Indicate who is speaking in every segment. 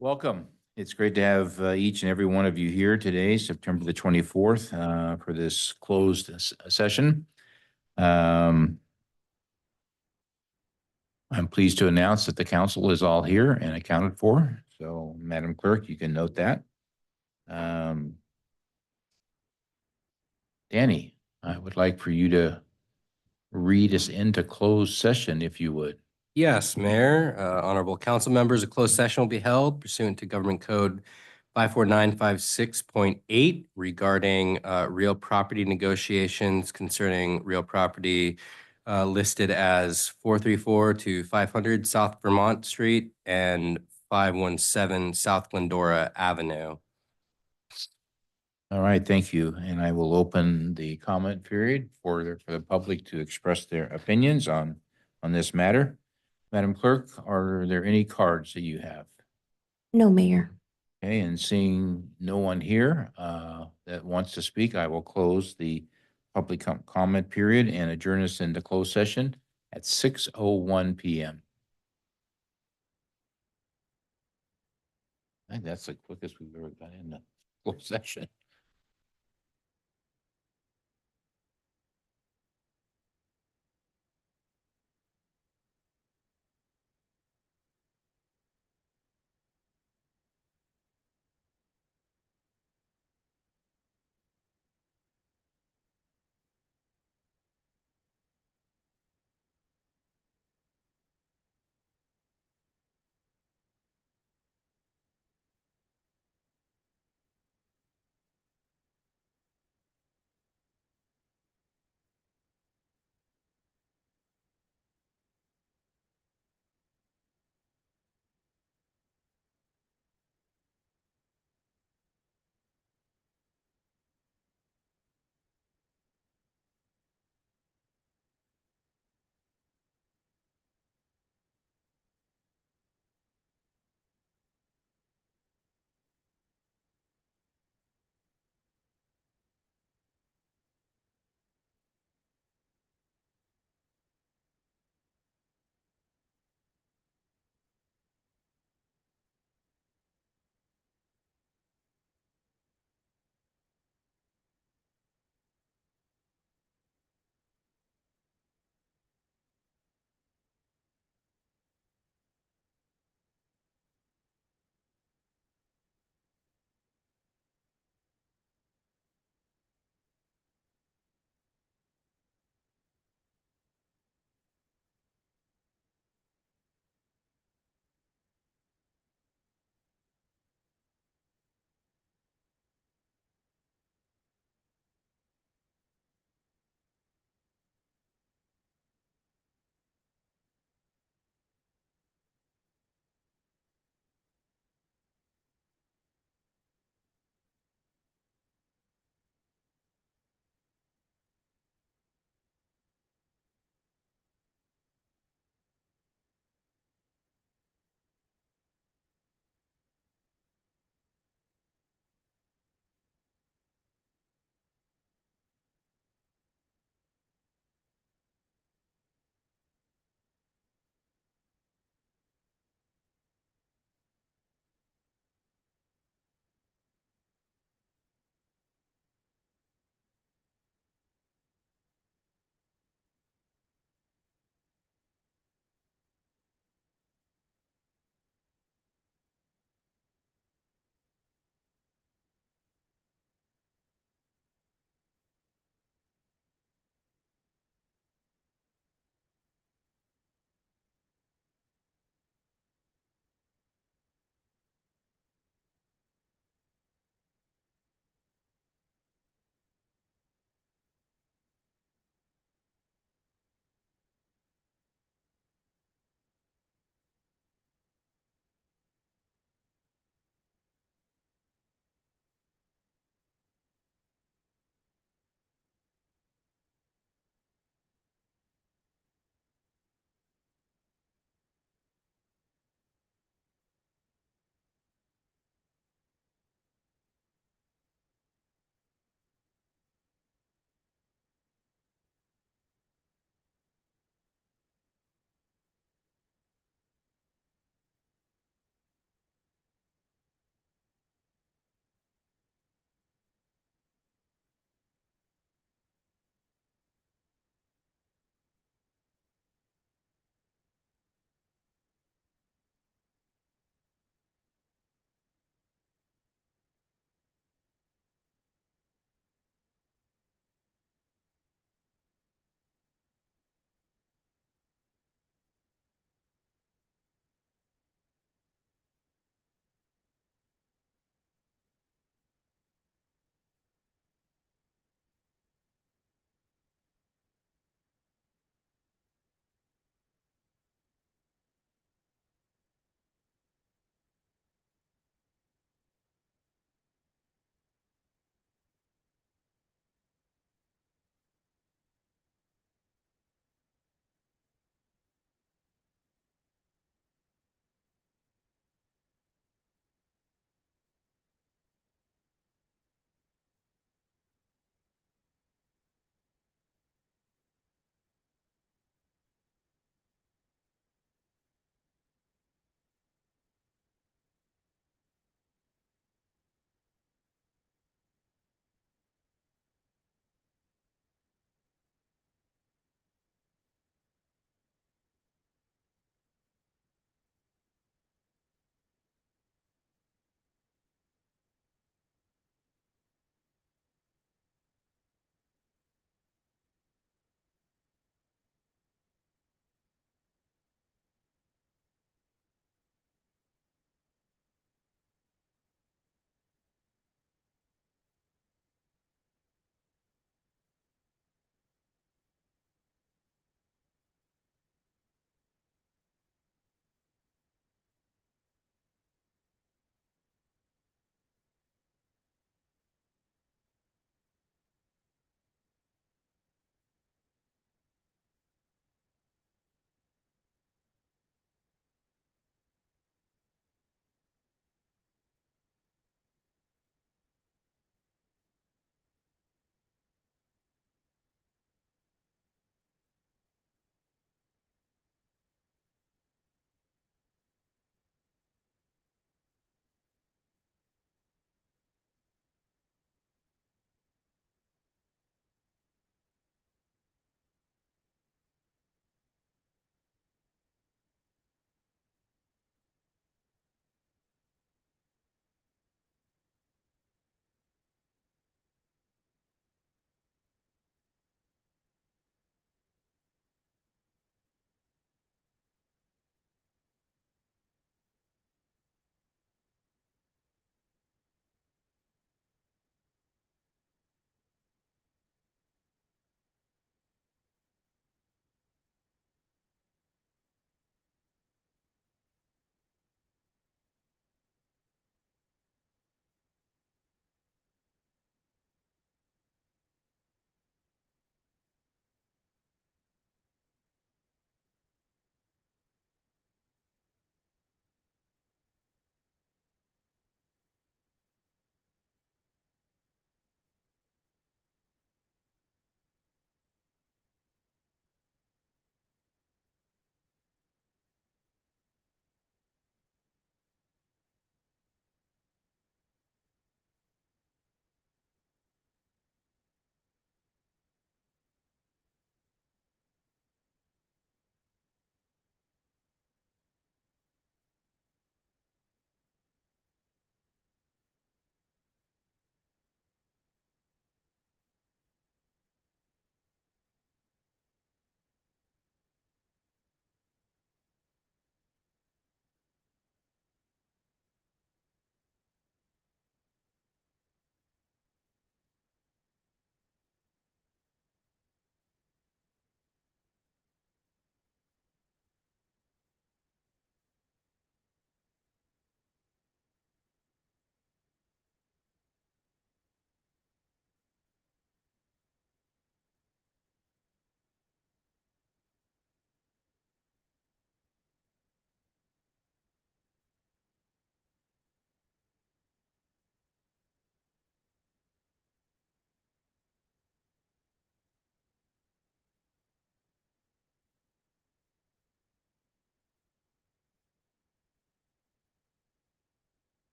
Speaker 1: Welcome. It's great to have each and every one of you here today, September the 24th, for this closed session. I'm pleased to announce that the council is all here and accounted for. So, Madam Clerk, you can note that. Danny, I would like for you to read us into closed session, if you would.
Speaker 2: Yes, Mayor, honorable council members, a closed session will be held pursuant to Government Code 54956.8 regarding real property negotiations concerning real property listed as 434 to 500 South Vermont Street and 517 South Glendora Avenue.
Speaker 1: All right, thank you. And I will open the comment period for the public to express their opinions on this matter. Madam Clerk, are there any cards that you have?
Speaker 3: No, Mayor.
Speaker 1: Okay, and seeing no one here that wants to speak, I will close the public comment period and adjourn us into closed session at 6:01 p.m. I think that's the quickest we've ever got in the closed session.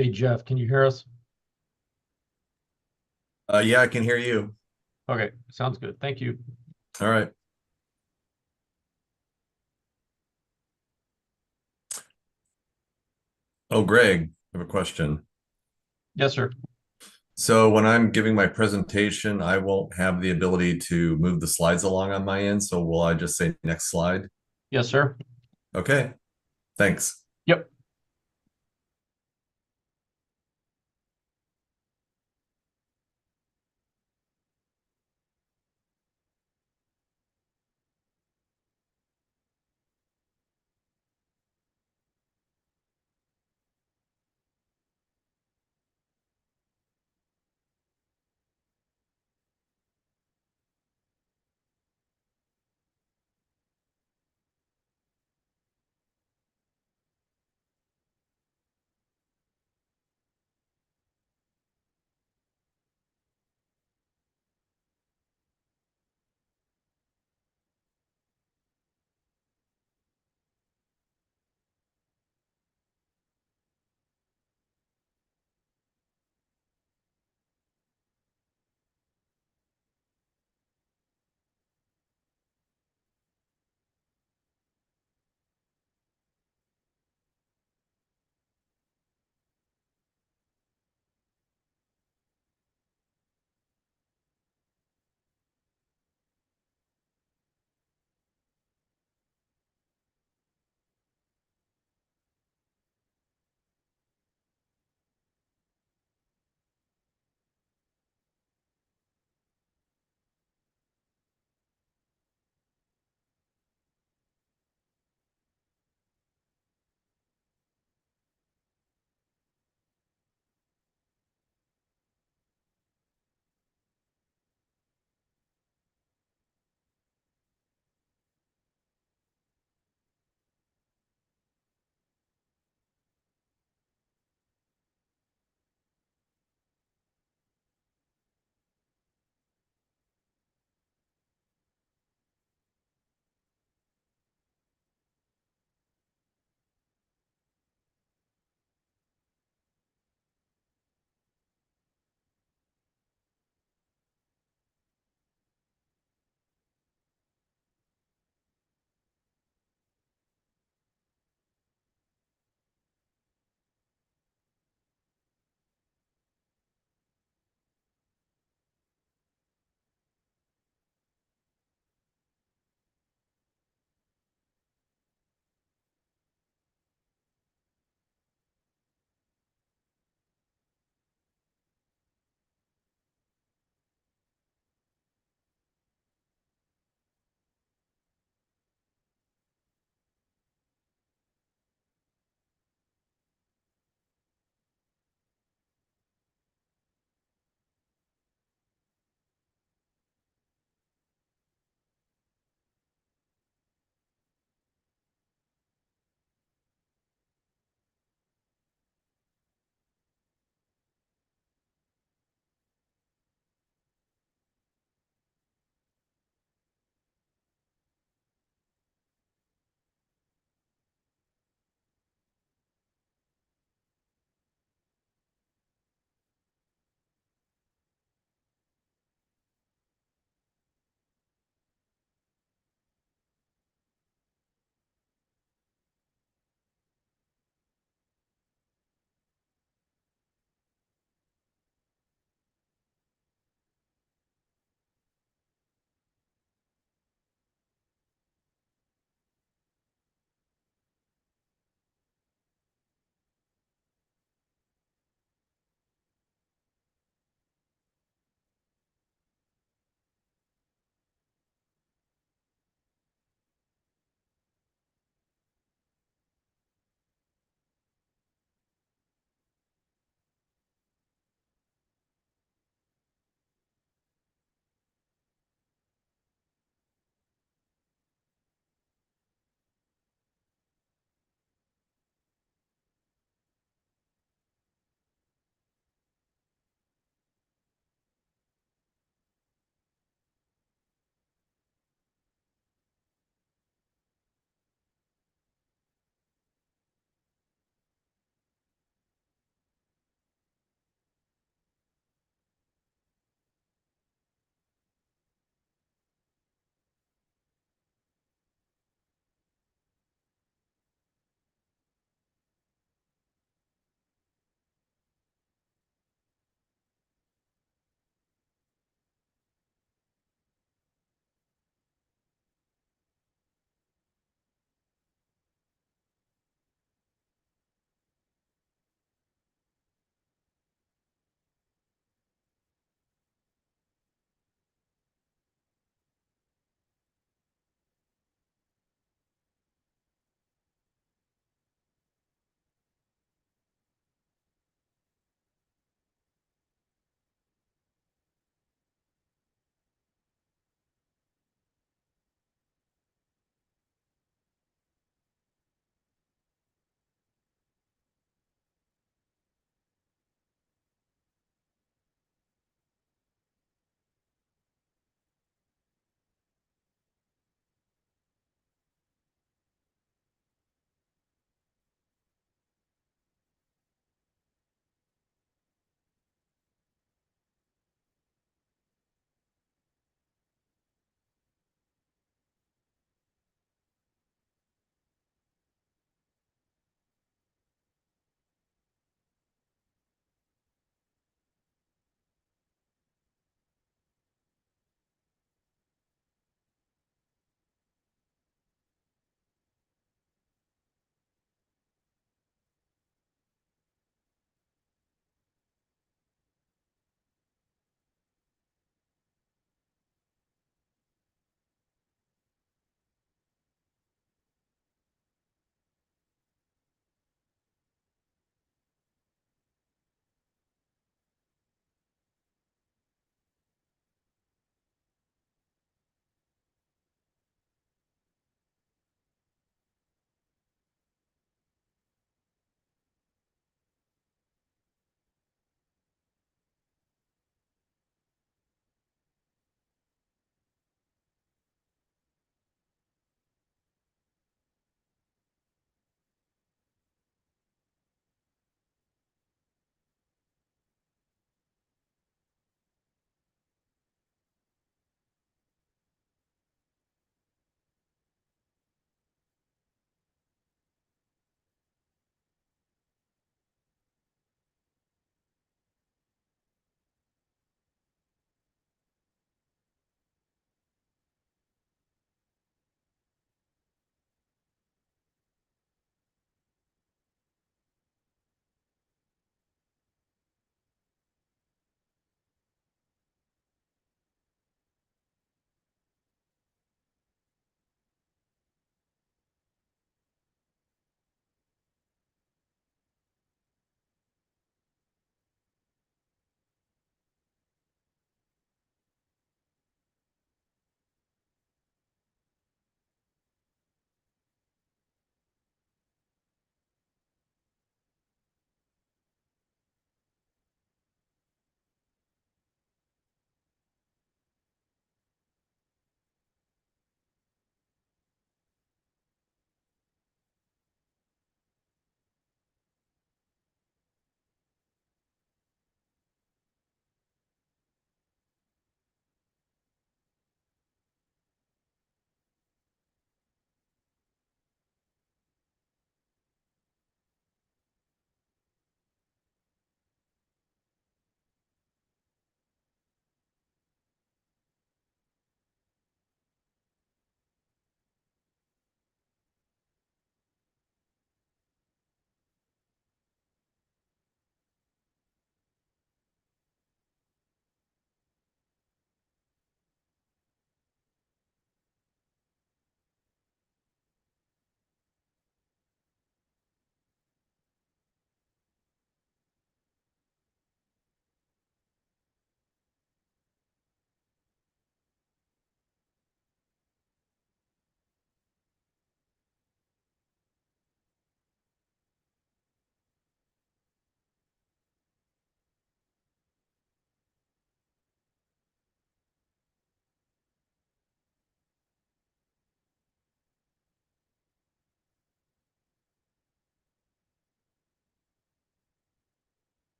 Speaker 3: Hey, Jeff, can you hear us?
Speaker 4: Yeah, I can hear you.
Speaker 3: Okay, sounds good. Thank you.
Speaker 4: All right. Oh, Greg, I have a question.
Speaker 3: Yes, sir.
Speaker 4: So when I'm giving my presentation, I won't have the ability to move the slides along on my end. So will I just say next slide?
Speaker 3: Yes, sir.
Speaker 4: Okay, thanks.
Speaker 3: Yep.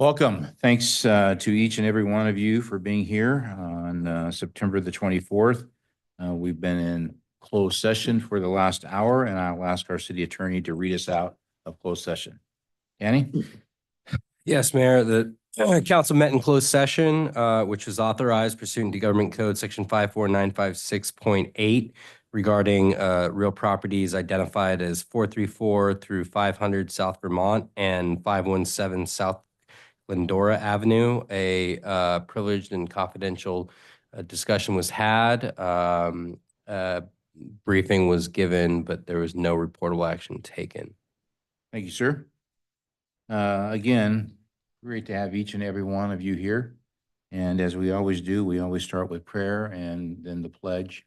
Speaker 1: Welcome. Thanks to each and every one of you for being here on September the 24th. We've been in closed session for the last hour, and I'll ask our city attorney to read us out of closed session. Danny?
Speaker 2: Yes, Mayor, the council met in closed session, which was authorized pursuant to Government Code Section 54956.8 regarding real properties identified as 434 through 500 South Vermont and 517 South Glendora Avenue. A privileged and confidential discussion was had. Briefing was given, but there was no reportable action taken.
Speaker 1: Thank you, sir. Again, great to have each and every one of you here. And as we always do, we always start with prayer and then the pledge.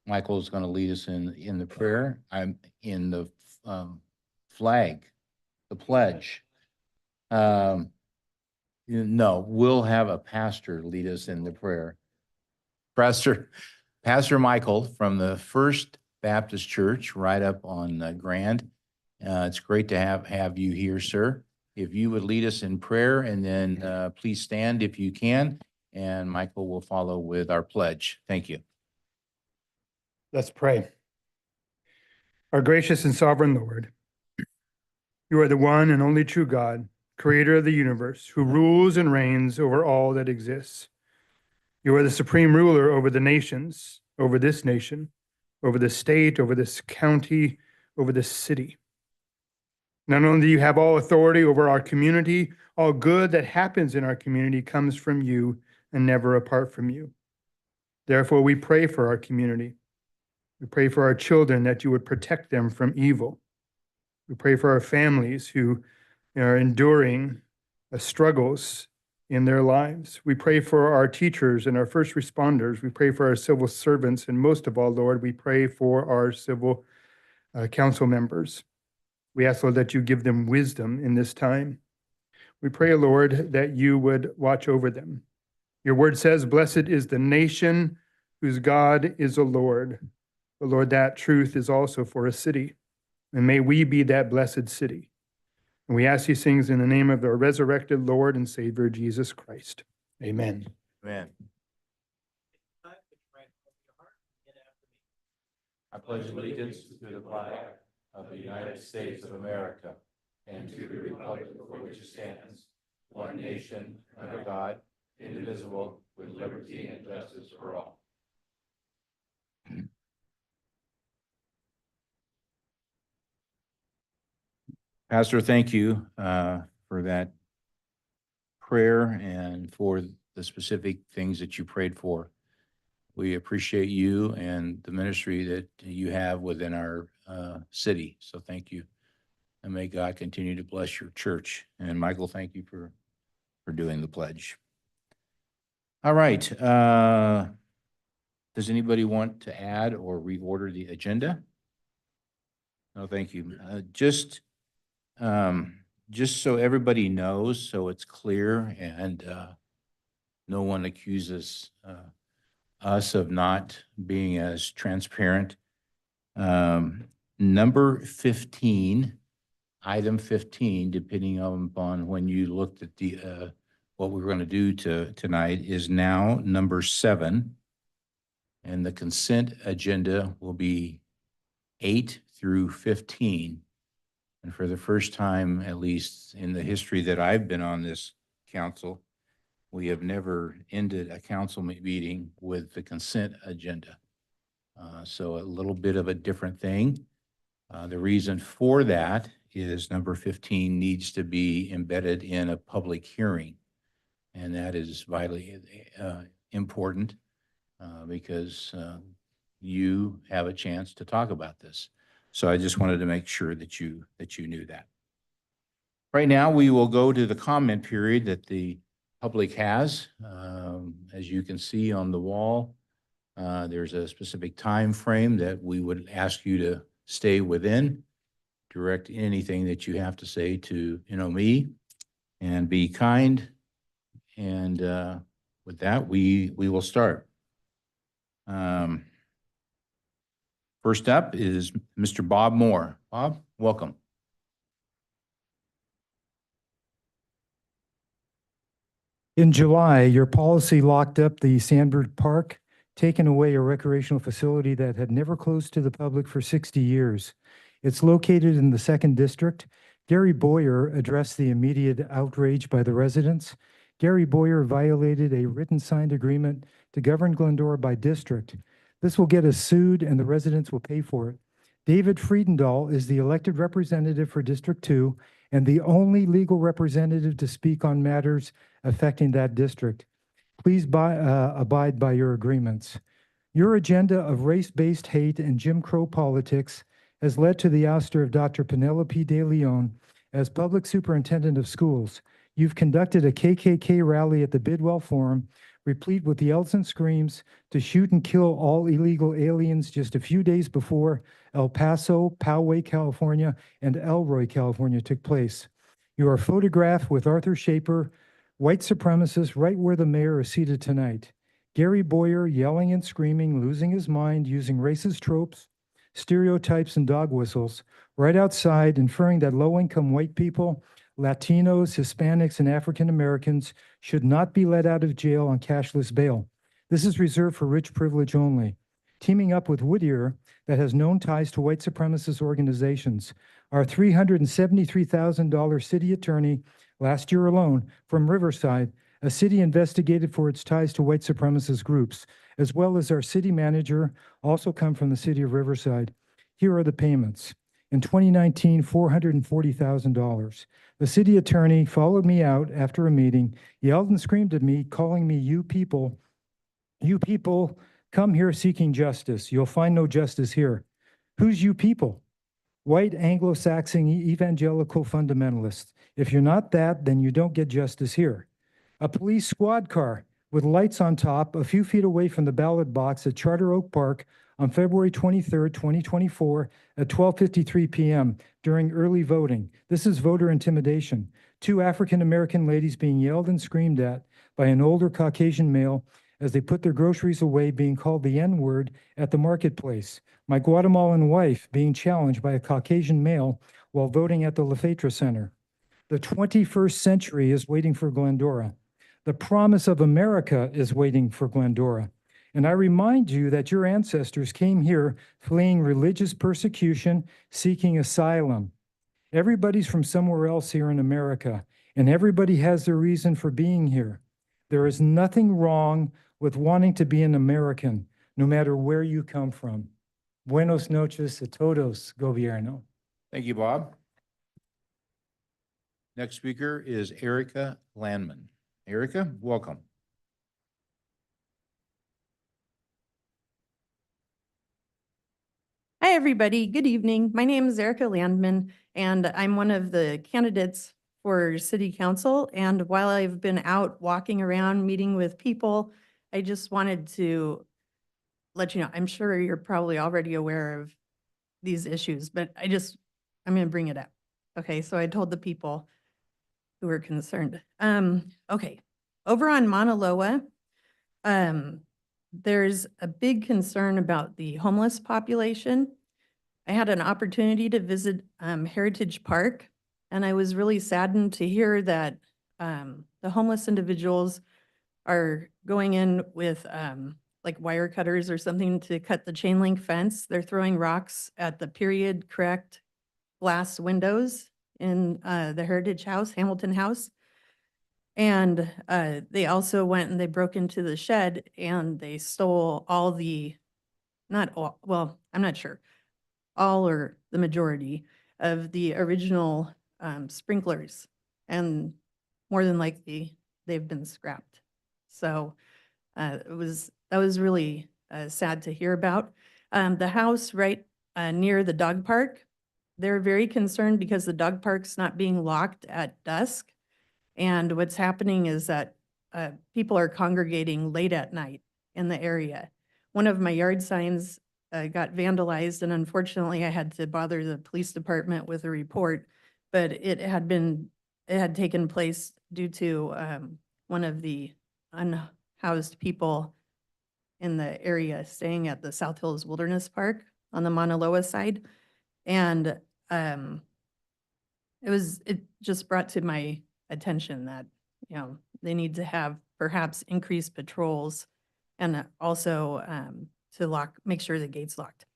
Speaker 1: Michael is going to lead us in the prayer. I'm in the flag, the pledge. No, we'll have a pastor lead us in the prayer. Pastor Michael from the First Baptist Church right up on Grand. It's great to have you here, sir. If you would lead us in prayer, and then please stand if you can, and Michael will follow with our pledge. Thank you.
Speaker 5: Let's pray. Our gracious and sovereign Lord, you are the one and only true God, creator of the universe, who rules and reigns over all that exists. You are the supreme ruler over the nations, over this nation, over this state, over this county, over this city. Not only do you have all authority over our community, all good that happens in our community comes from you and never apart from you. Therefore, we pray for our community. We pray for our children that you would protect them from evil. We pray for our families who are enduring struggles in their lives. We pray for our teachers and our first responders. We pray for our civil servants. And most of all, Lord, we pray for our civil council members. We ask, Lord, that you give them wisdom in this time. We pray, Lord, that you would watch over them. Your word says, blessed is the nation whose God is the Lord. But Lord, that truth is also for a city. And may we be that blessed city. And we ask these things in the name of our resurrected Lord and Savior, Jesus Christ. Amen.
Speaker 1: Amen. I pledge allegiance to the flag of the United States of America and to the republic for which it stands, one nation, under God, indivisible, with liberty and justice for all. Pastor, thank you for that prayer and for the specific things that you prayed for. We appreciate you and the ministry that you have within our city. So thank you. And may God continue to bless your church. And Michael, thank you for doing the pledge. All right. Does anybody want to add or reorder the agenda? No, thank you. Just so everybody knows, so it's clear and no one accuses us of not being as transparent. Number 15, item 15, depending upon when you looked at the what we're going to do tonight, is now number 7, and the consent agenda will be 8 through 15. And for the first time, at least in the history that I've been on this council, we have never ended a council meeting with the consent agenda. So a little bit of a different thing. The reason for that is number 15 needs to be embedded in a public hearing. And that is vitally important because you have a chance to talk about this. So I just wanted to make sure that you knew that. Right now, we will go to the comment period that the public has. As you can see on the wall, there's a specific time frame that we would ask you to stay within. Direct anything that you have to say to me, and be kind. And with that, we will start. First up is Mr. Bob Moore. Bob, welcome.
Speaker 6: In July, your policy locked up the Sandberg Park, taking away a recreational facility that had never closed to the public for 60 years. It's located in the 2nd District. Gary Boyer addressed the immediate outrage by the residents. Gary Boyer violated a written signed agreement to govern Glendora by district. This will get us sued and the residents will pay for it. David Friedendahl is the elected representative for District 2 and the only legal representative to speak on matters affecting that district. Please abide by your agreements. Your agenda of race-based hate and Jim Crow politics has led to the ouster of Dr. Penelope De Leon as public superintendent of schools. You've conducted a KKK rally at the Bidwell Forum, replete with yells and screams to shoot and kill all illegal aliens just a few days before El Paso, Poway, California, and Elroy, California took place. You are photographed with Arthur Shaper, white supremacist, right where the mayor is seated tonight. Gary Boyer yelling and screaming, losing his mind, using racist tropes, stereotypes, and dog whistles, right outside, inferring that low-income white people, Latinos, Hispanics, and African Americans should not be let out of jail on cashless bail. This is reserved for rich privilege only. Teaming up with Whittier, that has known ties to white supremacist organizations. Our $373,000 city attorney last year alone from Riverside, a city investigated for its ties to white supremacist groups, as well as our city manager, also come from the city of Riverside. Here are the payments. In 2019, $440,000. The city attorney followed me out after a meeting, yelled and screamed at me, calling me you people come here seeking justice. You'll find no justice here. Who's you people? White Anglo-Saxon evangelical fundamentalists. If you're not that, then you don't get justice here. A police squad car with lights on top a few feet away from the ballot box at Charter Oak Park on February 23rd, 2024 at 12:53 p.m. during early voting. This is voter intimidation. 2 African-American ladies being yelled and screamed at by an older Caucasian male as they put their groceries away, being called the N-word at the marketplace. My Guatemalan wife being challenged by a Caucasian male while voting at the Lefetra Center. The 21st century is waiting for Glendora. The promise of America is waiting for Glendora. And I remind you that your ancestors came here fleeing religious persecution, seeking asylum. Everybody's from somewhere else here in America, and everybody has their reason for being here. There is nothing wrong with wanting to be an American, no matter where you come from. Buenos noches a todos, gobierno.
Speaker 1: Thank you, Bob. Next speaker is Erica Landman. Erica, welcome.
Speaker 7: Hi, everybody. Good evening. My name is Erica Landman, and I'm one of the candidates for City Council. And while I've been out walking around, meeting with people, I just wanted to let you know, I'm sure you're probably already aware of these issues, but I'm going to bring it up. Okay, so I told the people who were concerned. Okay, over on Mauna Loa, there's a big concern about the homeless population. I had an opportunity to visit Heritage Park, and I was really saddened to hear that the homeless individuals are going in with like wire cutters or something to cut the chain link fence. They're throwing rocks at the period correct glass windows in the Heritage House, Hamilton House. And they also went and they broke into the shed and they stole all the, not all, well, I'm not sure, all or the majority of the original sprinklers. And more than likely, they've been scrapped. So that was really sad to hear about. The house right near the dog park, they're very concerned because the dog park's not being locked at dusk. And what's happening is that people are congregating late at night in the area. One of my yard signs got vandalized, and unfortunately I had to bother the police department with a report, but it had taken place due to one of the unhoused people in the area staying at the South Hills Wilderness Park on the Mauna Loa side. And it just brought to my attention that, you know, they need to have perhaps increased patrols and also to make sure the gate's locked.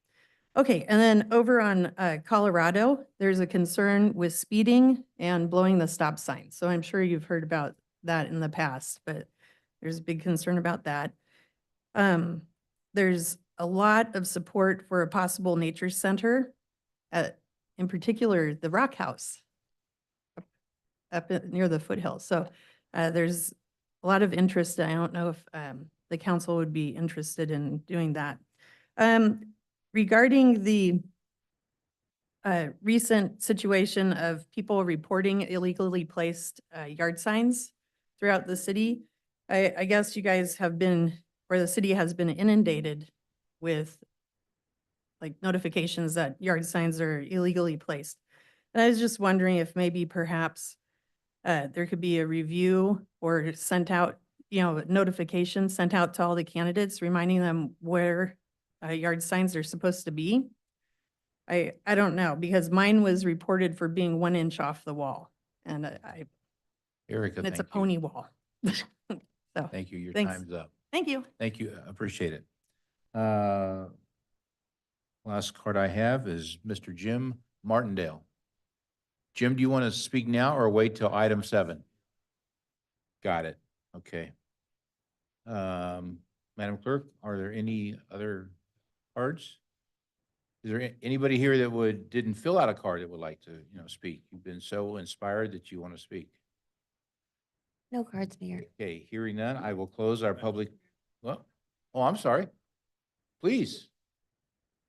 Speaker 7: Okay, and then over on Colorado, there's a concern with speeding and blowing the stop sign. So I'm sure you've heard about that in the past, but there's a big concern about that. There's a lot of support for a possible nature center, in particular, the Rock House near the foothills. So there's a lot of interest. I don't know if the council would be interested in doing that. Regarding the recent situation of people reporting illegally placed yard signs throughout the city, I guess you guys have been, or the city has been inundated with like notifications that yard signs are illegally placed. And I was just wondering if maybe perhaps there could be a review or sent out, notifications sent out to all the candidates, reminding them where yard signs are supposed to be. I don't know, because mine was reported for being 1 inch off the wall, and
Speaker 1: Erica,
Speaker 7: and it's a
Speaker 1: thank you.
Speaker 7: pony wall. So,
Speaker 1: Thank you. Your
Speaker 7: Thanks.
Speaker 1: time's up.
Speaker 7: thank you.
Speaker 1: Thank you. I appreciate it. Last card I have is Mr. Jim Martindale. Jim, do you want to speak now or wait till item 7? Got it. Okay. Madam Clerk, are there any other cards? Is there anybody here that didn't fill out a card that would like to, speak? You've been so inspired that you want to speak.
Speaker 8: No cards, Mayor.
Speaker 1: Okay, hearing none, I will close our public, oh, I'm sorry. Please,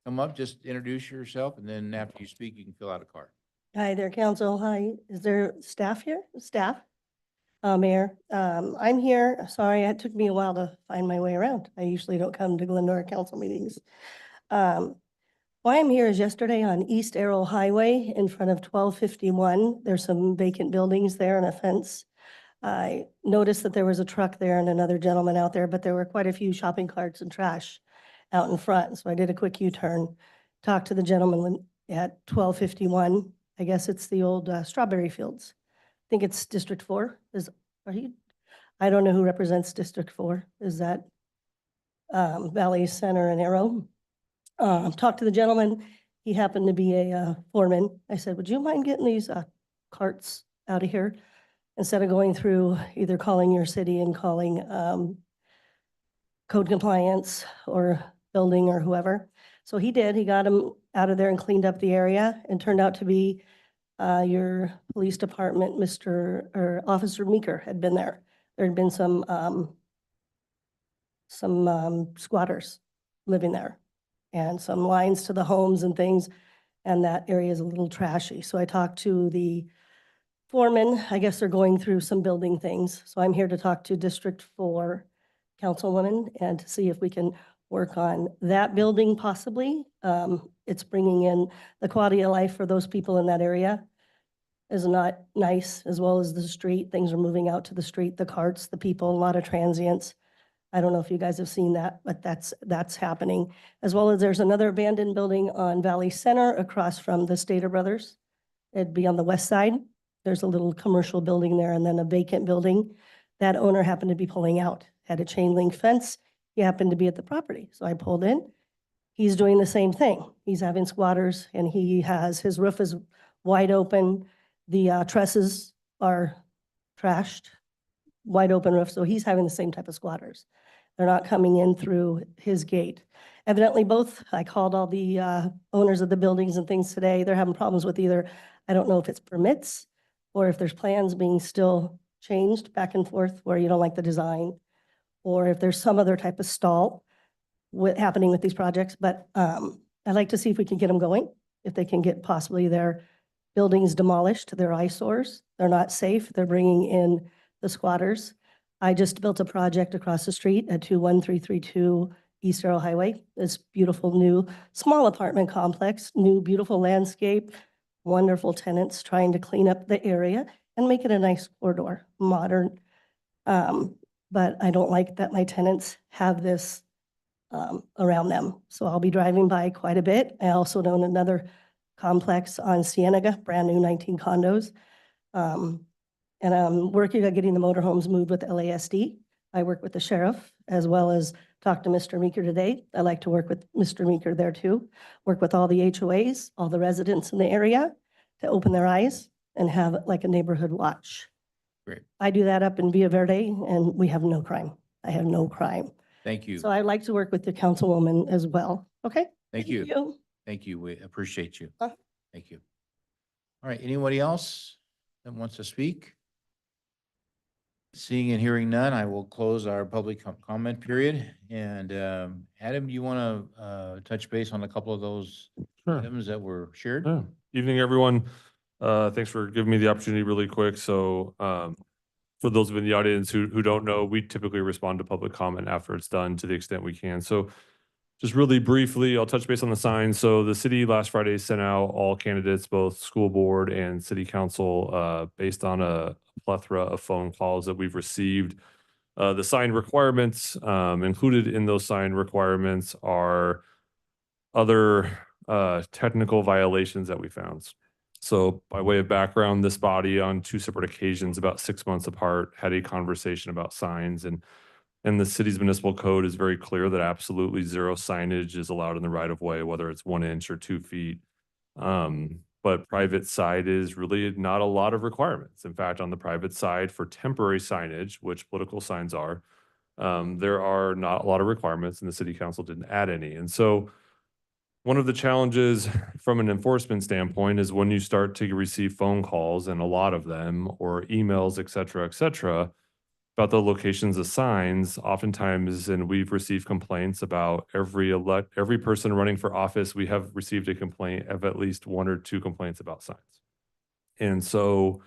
Speaker 1: come up, just introduce yourself, and then after you speak, you can fill out a card.
Speaker 9: Hi there, council. Hi, is there staff here? Staff? Mayor, I'm here. Sorry, it took me a while to find my way around. I usually don't come to Glendora council meetings. Why I'm here is yesterday on East Arrow Highway in front of 1251. There's some vacant buildings there and a fence. I noticed that there was a truck there and another gentleman out there, but there were quite a few shopping carts and trash out in front. So I did a quick U-turn, talked to the gentleman at 1251. I guess it's the old strawberry fields. I think it's District 4. I don't know who represents District 4. Is that Valley Center and Arrow? Talked to the gentleman. He happened to be a foreman. I said, would you mind getting these carts out of here? Instead of going through either calling your city and calling code compliance or building or whoever. So he did. He got them out of there and cleaned up the area, and turned out to be your police department, Officer Meeker had been there. There had been some squatters living there and some lines to the homes and things. And that area is a little trashy. So I talked to the foreman. I guess they're going through some building things. So I'm here to talk to District 4 councilwoman and to see if we can work on that building possibly. It's bringing in the quality of life for those people in that area is not nice, as well as the street. Things are moving out to the street, the carts, the people, a lot of transients. I don't know if you guys have seen that, but that's happening. As well as there's another abandoned building on Valley Center across from the Stater Brothers. It'd be on the west side. There's a little commercial building there and then a vacant building. That owner happened to be pulling out, had a chain link fence. He happened to be at the property. So I pulled in. He's doing the same thing. He's having squatters and his roof is wide open. The trusses are trashed, wide open roof. So he's having the same type of squatters. They're not coming in through his gate. Evidently I called all the owners of the buildings and things today. They're having problems with either, I don't know if it's permits or if there's plans being still changed back and forth where you don't like the design, or if there's some other type of stall happening with these projects. But I'd like to see if we can get them going, if they can get possibly their buildings demolished, their eyesores. They're not safe. They're bringing in the squatters. I just built a project across the street at 21332 East Arrow Highway. This beautiful new small apartment complex, new beautiful landscape, wonderful tenants trying to clean up the area and make it a nice corridor, modern. But I don't like that my tenants have this around them. So I'll be driving by quite a bit. I also own another complex on Cienega, brand new 19 condos. And I'm working on getting the motorhomes moved with LASD. I work with the sheriff as well as talk to Mr. Meeker today. I like to work with Mr. Meeker there too. Work with all the HOAs, all the residents in the area to open their eyes and have like a neighborhood watch.
Speaker 1: Great.
Speaker 9: I do that up in Villa Verde and we have no crime. I have no crime.
Speaker 1: Thank you.
Speaker 9: So I'd like to work with the councilwoman as well. Okay?
Speaker 1: Thank you. Thank you. We appreciate you.
Speaker 9: Uh.
Speaker 1: Thank you. All right, anybody else that wants to speak? Seeing and hearing none, I will close our public comment period. And Adam, you want to touch base on a couple of those
Speaker 10: Sure.
Speaker 1: items that were shared?
Speaker 10: Yeah. Evening, everyone. Thanks for giving me the opportunity really quick. So for those in the audience who don't know, we typically respond to public comment after it's done to the extent we can. So just really briefly, I'll touch base on the signs. So the city last Friday sent out all candidates, both school board and city council, based on a plethora of phone calls that we've received. The sign requirements, included in those sign requirements are other technical violations that we found. So by way of background, this body on 2 separate occasions, about 6 months apart, had a conversation about signs, and the city's municipal code is very clear that absolutely 0 signage is allowed in the right of way, whether it's 1 inch or 2 feet. But private side is really not a lot of requirements. In fact, on the private side for temporary signage, which political signs are, there are not a lot of requirements, and the city council didn't add any. And so one of the challenges from an enforcement standpoint is when you start to receive phone calls, and a lot of them, or emails, et cetera, about the locations of signs, oftentimes, and we've received complaints about every person running for office, we have received a complaint of at least 1 or 2 complaints about signs. And so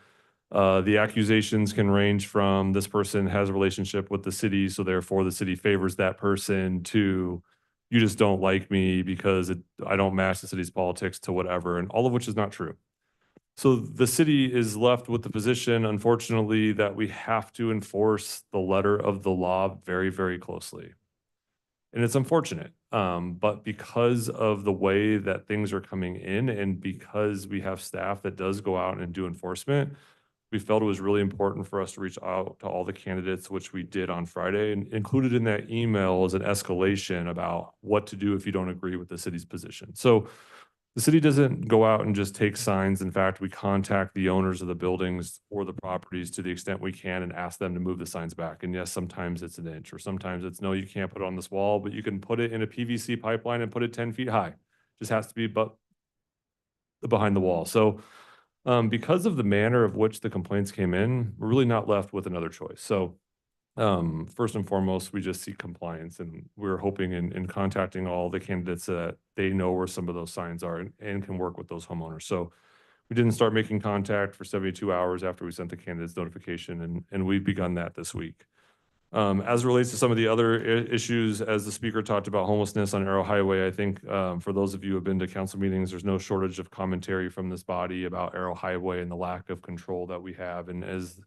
Speaker 10: the accusations can range from this person has a relationship with the city, so therefore the city favors that person, to you just don't like me because I don't match the city's politics, to whatever, and all of which is not true. So the city is left with the position, unfortunately, that we have to enforce the letter of the law very, very closely. And it's unfortunate, but because of the way that things are coming in, and because we have staff that does go out and do enforcement, we felt it was really important for us to reach out to all the candidates, which we did on Friday. And included in that email is an escalation about what to do if you don't agree with the city's position. So the city doesn't go out and just take signs. In fact, we contact the owners of the buildings or the properties to the extent we can and ask them to move the signs back. And yes, sometimes it's 1 inch, or sometimes it's, no, you can't put it on this wall, but you can put it in a PVC pipeline and put it 10 feet high. Just has to be behind the wall. So because of the manner of which the complaints came in, we're really not left with another choice. So first and foremost, we just seek compliance, and we're hoping in contacting all the candidates that they know where some of those signs are and can work with those homeowners. So we didn't start making contact for 72 hours after we sent the candidates notification, and we've begun that this week. As it relates to some of the other issues, as the speaker talked about homelessness on Arrow Highway, I think for those of you who have been to council meetings, there's no shortage of commentary from this body about Arrow Highway and the lack of control that we have. And as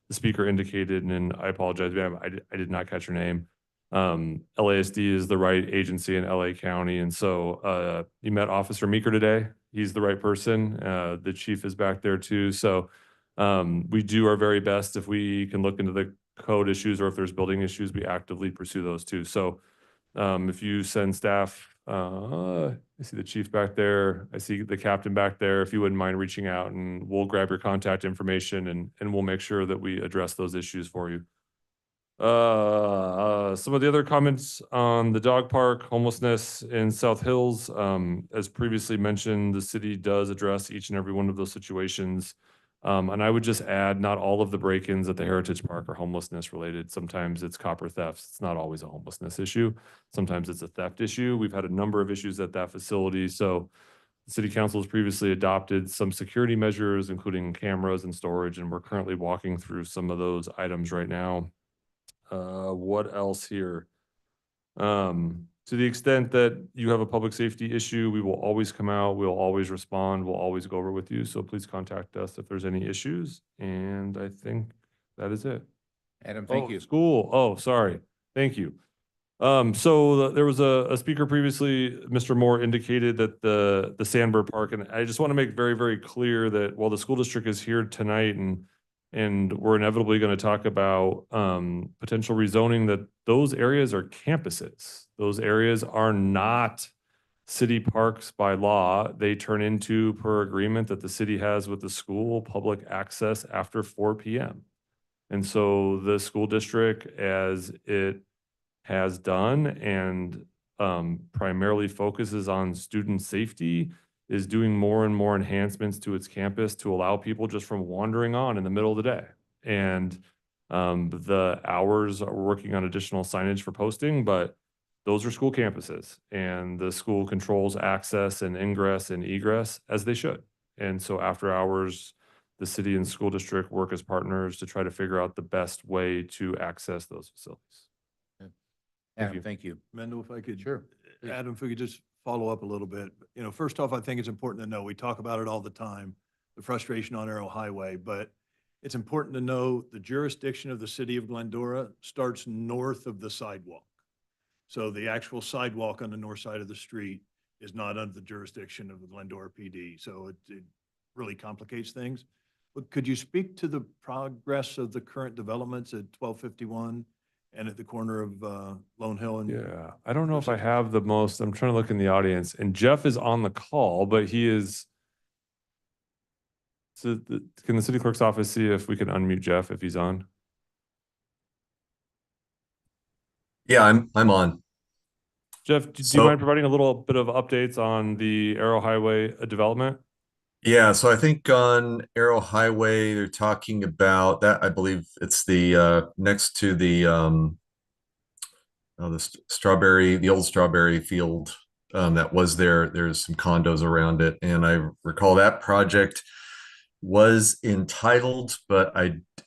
Speaker 10: the speaker indicated, and I apologize, ma'am, I did not catch your name. LASD is the right agency in LA County. And so you met Officer Meeker today. He's the right person. The chief is back there too. So we do our very best. If we can look into the code issues, or if there's building issues, we actively pursue those too. So if you send staff, I see the chief back there, I see the captain back there, if you wouldn't mind reaching out, and we'll grab your contact information, and we'll make sure that we address those issues for you. Some of the other comments on the dog park, homelessness in South Hills, as previously mentioned, the city does address each and every one of those situations. And I would just add, not all of the break-ins at the Heritage Park are homelessness related. Sometimes it's copper thefts. It's not always a homelessness issue. Sometimes it's a theft issue. We've had a number of issues at that facility. So the city council has previously adopted some security measures, including cameras and storage, and we're currently walking through some of those items right now. What else here? To the extent that you have a public safety issue, we will always come out. We'll always respond. We'll always go over with you. So please contact us if there's any issues. And I think that is it.
Speaker 1: Adam, thank you.
Speaker 10: School. Oh, sorry. Thank you. So there was a speaker previously, Mr. Moore indicated that the Sandberg Park, and I just want to make very, very clear that while the school district is here tonight and and we're inevitably going to talk about potential rezoning, that those areas are campuses. Those areas are not city parks by law. They turn into, per agreement that the city has with the school, public access after 4 p.m. And so the school district, as it has done and primarily focuses on student safety, is doing more and more enhancements to its campus to allow people just from wandering on in the middle of the day. And the hours are working on additional signage for posting, but those are school campuses, and the school controls access and ingress and egress as they should. And so after hours, the city and school district work as partners to try to figure out the best way to access those facilities.
Speaker 1: Adam, thank you.
Speaker 11: Mendel, if I could.
Speaker 1: Sure, please.
Speaker 11: Adam, if we could just follow up a little bit. You know, first off, I think it's important to know, we talk about it all the time, the frustration on Arrow Highway, but it's important to know the jurisdiction of the city of Glendora starts north of the sidewalk. So the actual sidewalk on the north side of the street is not under the jurisdiction of the Glendora PD. So it really complicates things. But could you speak to the progress of the current developments at 1251 and at the corner of Lone Hill? And
Speaker 10: Yeah, I don't know if I have the most, I'm trying to look in the audience, and Jeff is on the call, but he is. So can the city clerk's office see if we can unmute Jeff if he's on?
Speaker 4: Yeah, I'm on.
Speaker 10: Jeff, do you
Speaker 4: So-
Speaker 10: mind providing a little bit of updates on the Arrow Highway development?
Speaker 4: Yeah, so I think on Arrow Highway, they're talking about that. I believe it's the next to the the old strawberry field that was there. There's some condos around it, and I recall that project was entitled, but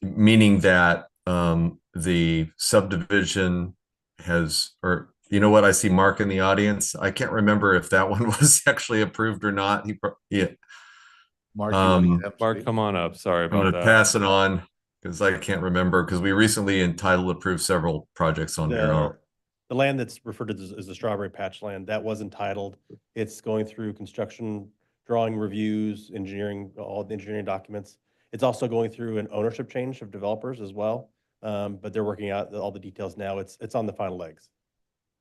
Speaker 4: meaning that the subdivision has, or you know what, I see Mark in the audience. I can't remember if that one was actually approved or not. Yeah.
Speaker 1: Mark, you wanna get up to
Speaker 10: Mark,
Speaker 1: speak?
Speaker 10: come on up. Sorry
Speaker 4: I'm
Speaker 10: about
Speaker 4: gonna
Speaker 10: that.
Speaker 4: pass it on because I can't remember, because we recently entitled approved several projects on Arrow.
Speaker 12: The land that's referred to as the Strawberry Patch land, that was entitled. It's going through construction, drawing reviews, engineering, all the engineering documents. It's also going through an ownership change of developers as well. But they're working out all the details now. It's on the final legs.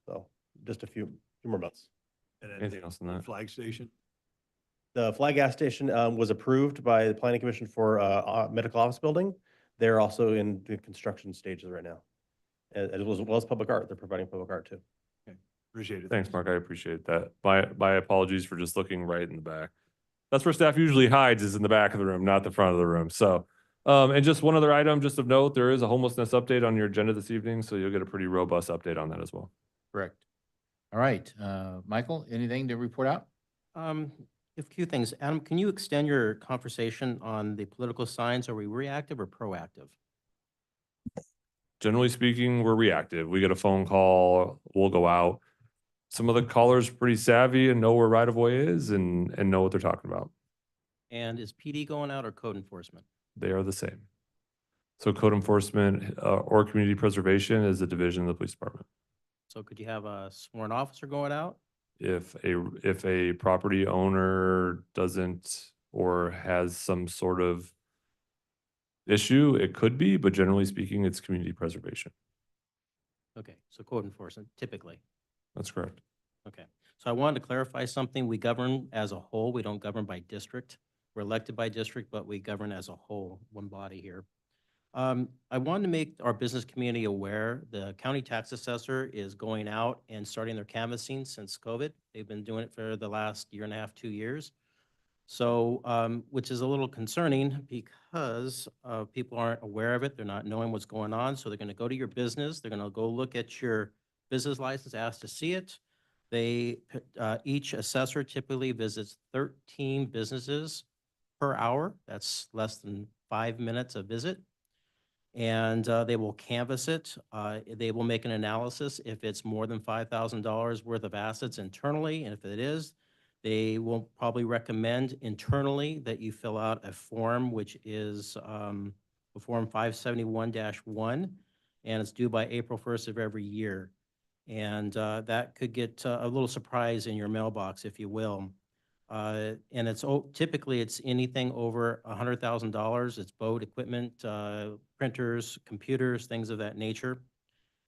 Speaker 12: So just a few more months.
Speaker 11: then
Speaker 10: Anything else on
Speaker 11: the
Speaker 10: that?
Speaker 11: flag station.
Speaker 12: The Flag Gas Station was approved by the Planning Commission for a medical office building. They're also in the construction stages right now. As well as public art. They're providing public art too.
Speaker 11: Appreciate it.
Speaker 10: Thanks, Mark. I appreciate that. My apologies for just looking right in the back. That's where staff usually hides, is in the back of the room, not the front of the room. So, and just one other item, just of note, there is a homelessness update on your agenda this evening, so you'll get a pretty robust update on that as well.
Speaker 1: Correct. All right, Michael, anything to report out?
Speaker 13: A few things. Adam, can you extend your conversation on the political signs? Are we reactive or proactive?
Speaker 10: Generally speaking, we're reactive. We get a phone call, we'll go out. Some of the callers pretty savvy and know where right of way is and know what they're talking about.
Speaker 13: And is PD going out or code enforcement?
Speaker 10: They are the same. So code enforcement or community preservation is a division of the police department.
Speaker 13: So could you have a sworn officer going out?
Speaker 10: If a property owner doesn't or has some sort of issue, it could be, but generally speaking, it's community preservation.
Speaker 13: Okay, so code enforcement typically.
Speaker 10: That's correct.
Speaker 13: Okay, so I wanted to clarify something. We govern as a whole. We don't govern by district. We're elected by district, but we govern as a whole, one body here. I wanted to make our business community aware the county tax assessor is going out and starting their canvassing since COVID. They've been doing it for the last year and a half, 2 years. So, which is a little concerning because people aren't aware of it. They're not knowing what's going on. So they're going to go to your business. They're going to go look at your business license, ask to see it. Each assessor typically visits 13 businesses per hour. That's less than 5 minutes a visit. And they will canvass it. They will make an analysis if it's more than $5,000 worth of assets internally. And if it is, they will probably recommend internally that you fill out a form, which is a Form 571-1, and it's due by April 1st of every year. And that could get a little surprise in your mailbox, if you will. And typically it's anything over $100,000. It's boat equipment, printers, computers, things of that nature.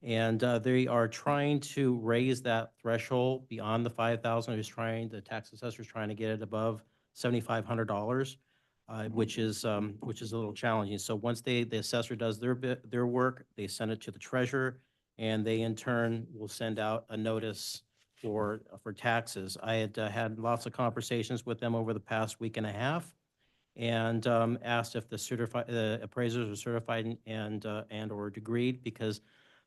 Speaker 13: And they are trying to raise that threshold beyond the 5,000. The tax assessor is trying to get it above $7,500, which is a little challenging. So once the assessor does their work, they send it to the treasurer, and they in turn will send out a notice for taxes. I had lots of conversations with them over the past week and a half, and asked if the appraisers are certified and or degreed, because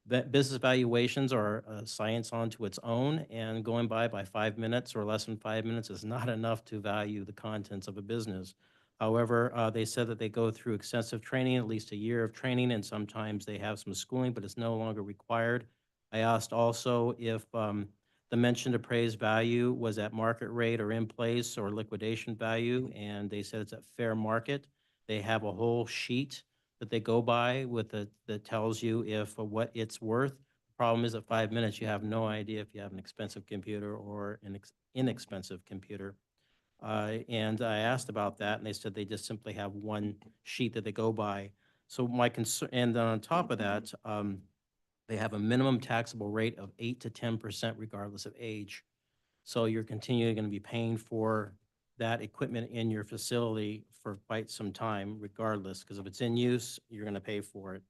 Speaker 13: business valuations are a science onto its own, and going by 5 minutes or less than 5 minutes is not enough to value the contents of a business. However, they said that they go through extensive training, at least a year of training, and sometimes they have some schooling, but it's no longer required. I asked also if the mentioned appraised value was at market rate or in place or liquidation value, and they said it's at fair market. They have a whole sheet that they go by that tells you if what it's worth. The problem is at 5 minutes, you have no idea if you have an expensive computer or an inexpensive computer. And I asked about that, and they said they just simply have one sheet that they go by. So my concern, and then on top of that, they have a minimum taxable rate of 8 to 10% regardless of age. So you're continually going to be paying for that equipment in your facility for quite some time regardless, because if it's in use, you're going to pay for it.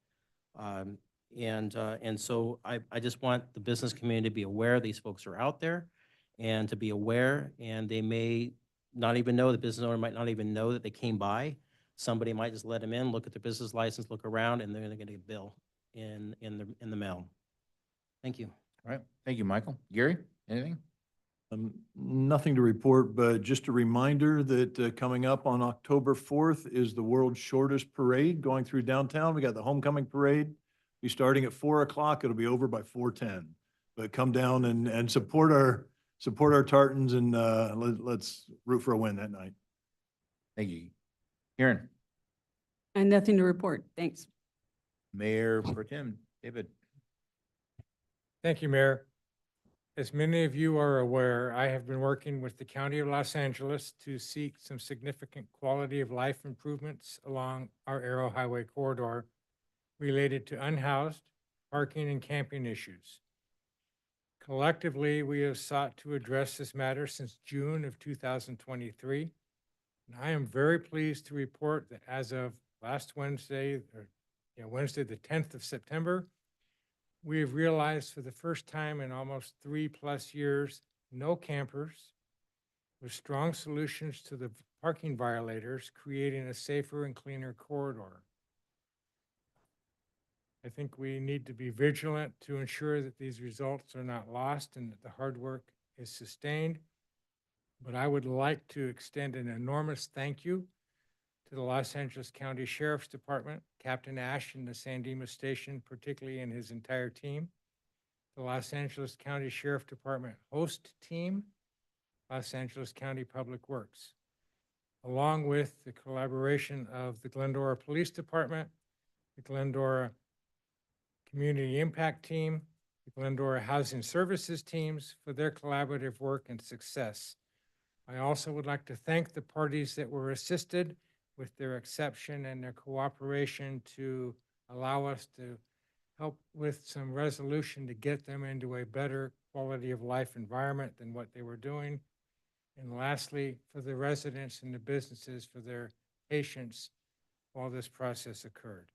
Speaker 13: And so I just want the business community to be aware these folks are out there, and to be aware, and they may not even know, the business owner might not even know that they came by. Somebody might just let them in, look at their business license, look around, and they're going to get a bill in the mail. Thank you.
Speaker 1: All right. Thank you, Michael. Gary, anything?
Speaker 11: Nothing to report, but just a reminder that coming up on October 4th is the world's shortest parade going through downtown. We got the homecoming parade. Be starting at 4 o'clock. It'll be over by 4:10. But come down and support our Tartans, and let's root for a win that night.
Speaker 1: Thank you. Karen,
Speaker 14: And nothing to report. Thanks.
Speaker 1: Mayor Pro Tem David.
Speaker 15: Thank you, Mayor. As many of you are aware, I have been working with the County of Los Angeles to seek some significant quality of life improvements along our Arrow Highway corridor related to unhoused, parking, and camping issues. Collectively, we have sought to address this matter since June of 2023. And I am very pleased to report that as of last Wednesday, Wednesday, the 10th of September, we have realized for the first time in almost 3+ years, no campers, with strong solutions to the parking violators, creating a safer and cleaner corridor. I think we need to be vigilant to ensure that these results are not lost and that the hard work is sustained. But I would like to extend an enormous thank you to the Los Angeles County Sheriff's Department, Captain Ash and the San Dimas Station, particularly and his entire team, the Los Angeles County Sheriff Department host team, Los Angeles County Public Works, along with the collaboration of the Glendora Police Department, the Glendora Community Impact Team, the Glendora Housing Services teams for their collaborative work and success. I also would like to thank the parties that were assisted with their exception and their cooperation to allow us to help with some resolution to get them into a better quality of life environment than what they were doing. And lastly, for the residents and the businesses for their patience while this process occurred.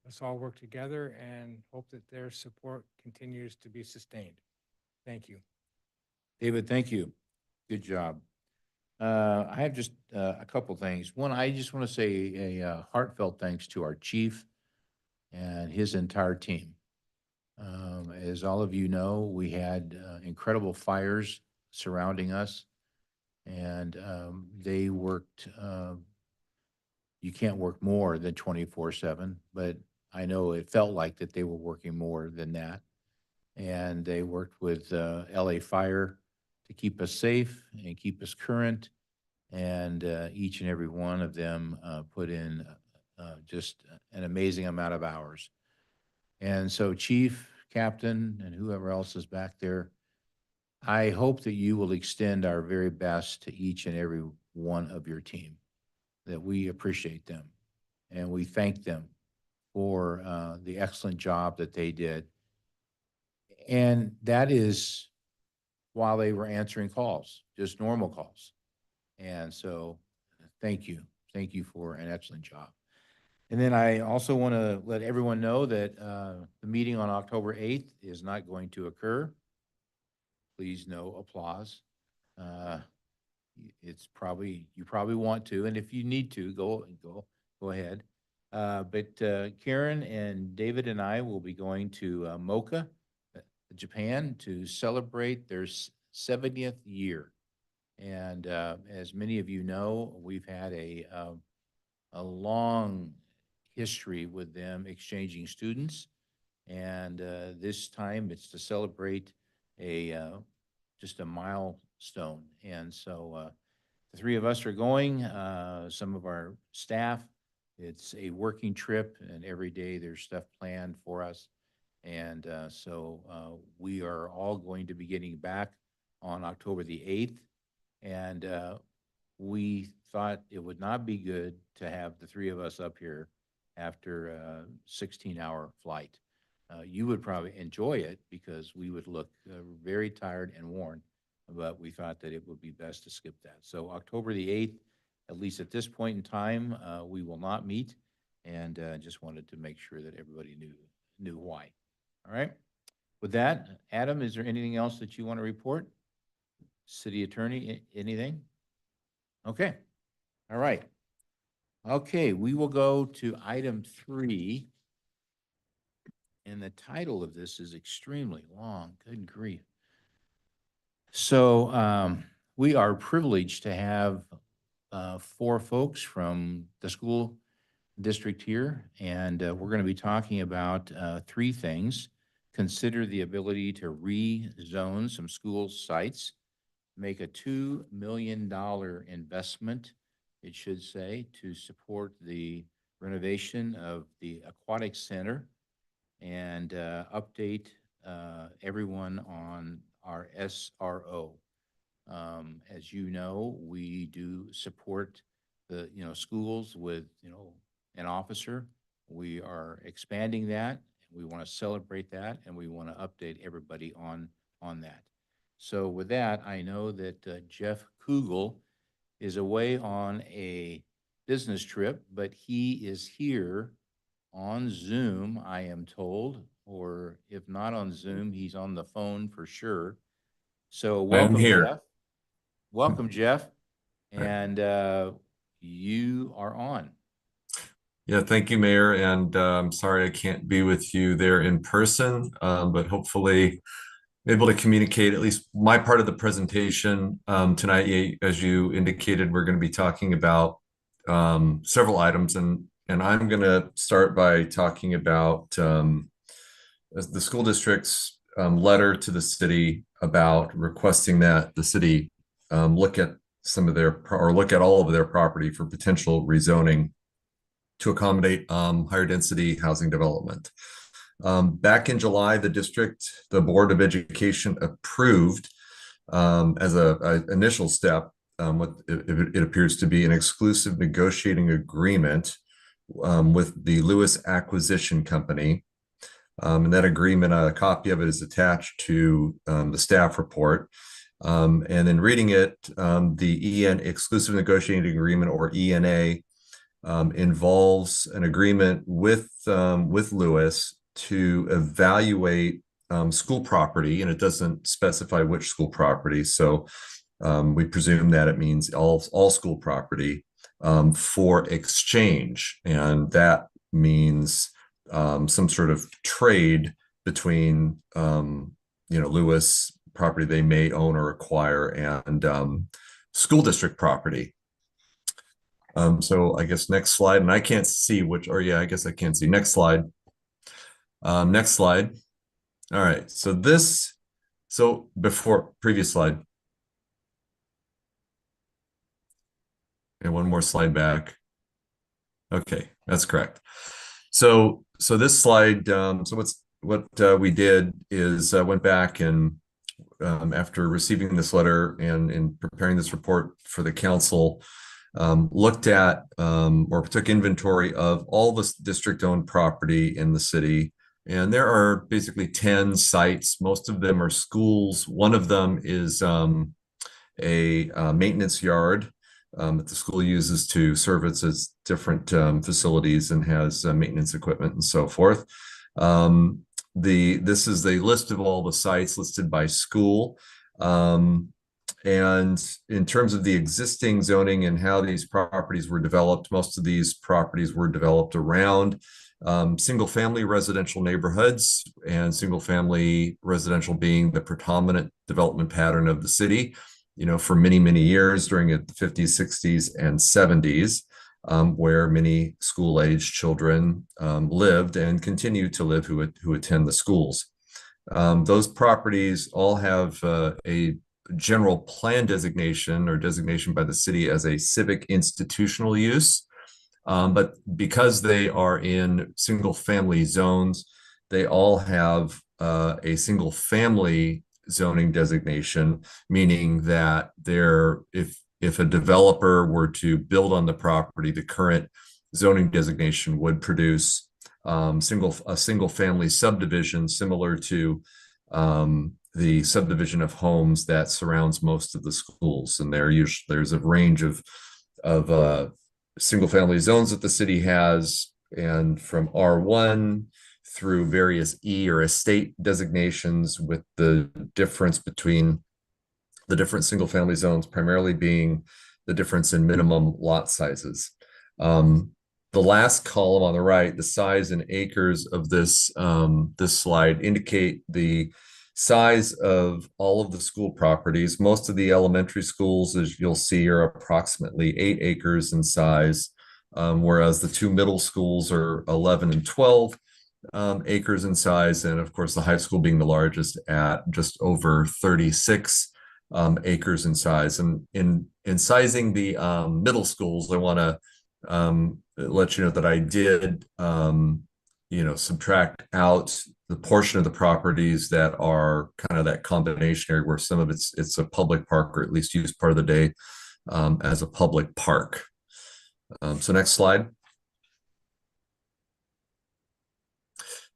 Speaker 15: Let's all work together and hope that their support continues to be sustained. Thank you.
Speaker 1: David, thank you. Good job. I have just a couple things. One, I just want to say a heartfelt thanks to our chief and his entire team. As all of you know, we had incredible fires surrounding us, and they worked, you can't work more than 24/7, but I know it felt like that they were working more than that. And they worked with LA Fire to keep us safe and keep us current. And each and every one of them put in just an amazing amount of hours. And so Chief, Captain, and whoever else is back there, I hope that you will extend our very best to each and every one of your team, that we appreciate them and we thank them for the excellent job that they did. And that is while they were answering calls, just normal calls. And so thank you. Thank you for an excellent job. And then I also want to let everyone know that the meeting on October 8th is not going to occur. Please, no applause. It's probably, you probably want to, and if you need to, go ahead. But Karen and David and I will be going to Mocha, Japan, to celebrate their 70th year. And as many of you know, we've had a long history with them exchanging students. And this time it's to celebrate just a milestone. And so the three of us are going, some of our staff. It's a working trip, and every day there's stuff planned for us. And so we are all going to be getting back on October the 8th. And we thought it would not be good to have the three of us up here after a 16-hour flight. You would probably enjoy it because we would look very tired and worn, but we thought that it would be best to skip that. So October the 8th, at least at this point in time, we will not meet, and just wanted to make sure that everybody knew why. All right. With that, Adam, is there anything else that you want to report? City Attorney, anything? Okay. All right. Okay, we will go to item 3. And the title of this is extremely long. Good grief. So we are privileged to have 4 folks from the school district here, and we're going to be talking about 3 things. Consider the ability to rezone some school sites, make a $2 million investment, it should say, to support the renovation of the Aquatic Center, and update everyone on our SRO. As you know, we do support the schools with an officer. We are expanding that. We want to celebrate that, and we want to update everybody on that. So with that, I know that Jeff Kugel is away on a business trip, but he is here on Zoom, I am told, or if not on Zoom, he's on the phone for sure. So welcome,
Speaker 4: here.
Speaker 1: Jeff. Welcome, Jeff. And you are on.
Speaker 4: Yeah, thank you, Mayor. And I'm sorry I can't be with you there in person, but hopefully able to communicate at least my part of the presentation tonight. As you indicated, we're going to be talking about several items, and I'm going to start by talking about the school district's letter to the city about requesting that the city look at look at all of their property for potential rezoning to accommodate higher density housing development. Back in July, the Board of Education approved as an initial step what it appears to be an exclusive negotiating agreement with the Lewis Acquisition Company. And that agreement, a copy of it is attached to the staff report. And then reading it, the exclusive negotiating agreement, or ENA, involves an agreement with Lewis to evaluate school property, and it doesn't specify which school property. So we presume that it means all school property for exchange, and that means some sort of trade between Lewis property they may own or acquire and school district property. So I guess next slide, and I can't see I guess I can see. Next slide. Next slide. All right, so before, previous slide. And one more slide back. Okay, that's correct. So this slide, what we did is went back and after receiving this letter and in preparing this report for the council, looked at or took inventory of all the district-owned property in the city. And there are basically 10 sites. Most of them are schools. One of them is a maintenance yard that the school uses to service its different facilities and has maintenance equipment and so forth. This is a list of all the sites listed by school. And in terms of the existing zoning and how these properties were developed, most of these properties were developed around single-family residential neighborhoods, and single-family residential being the predominant development pattern of the city, for many, many years during the 50s, 60s, and 70s, where many school-aged children lived and continue to live who attend the schools. Those properties all have a general plan designation or designation by the city as a civic institutional use. But because they are in single family zones, they all have a single family zoning designation, meaning that if a developer were to build on the property, the current zoning designation would produce a single family subdivision similar to the subdivision of homes that surrounds most of the schools. And there's a range of single family zones that the city has, and from R1 through various E or estate designations, with the difference between the different single family zones primarily being the difference in minimum lot sizes. The last column on the right, the size in acres of this slide, indicate the size of all of the school properties. Most of the elementary schools, as you'll see, are approximately 8 acres in size, whereas the 2 middle schools are 11 and 12 acres in size, and of course the high school being the largest at just over 36 acres in size. And in sizing the middle schools, I want to let you know that I did subtract out the portion of the properties that are kind of that combination area where some of it's a public park, or at least used part of the day as a public park. So next slide.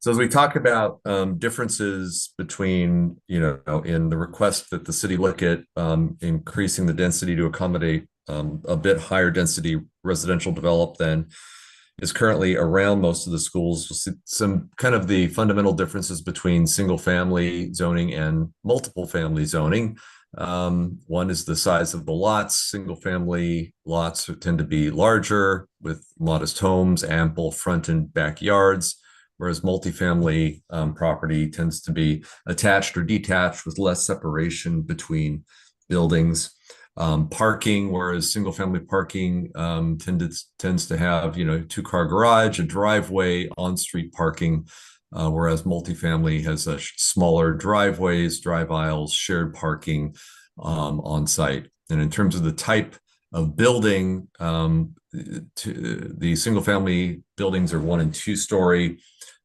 Speaker 4: So as we talk about differences between, in the request that the city look at increasing the density to accommodate a bit higher density residential developed than is currently around most of the schools, we'll see some kind of the fundamental differences between single family zoning and multiple family zoning. One is the size of the lots. Single family lots tend to be larger with modest homes, ample front and backyards, whereas multifamily property tends to be attached or detached with less separation between buildings. Parking, whereas single family parking tends to have 2-car garage, a driveway, on-street parking, whereas multifamily has a smaller driveways, drive aisles, shared parking on site. And in terms of the type of building, the single family buildings are 1 and 2 story.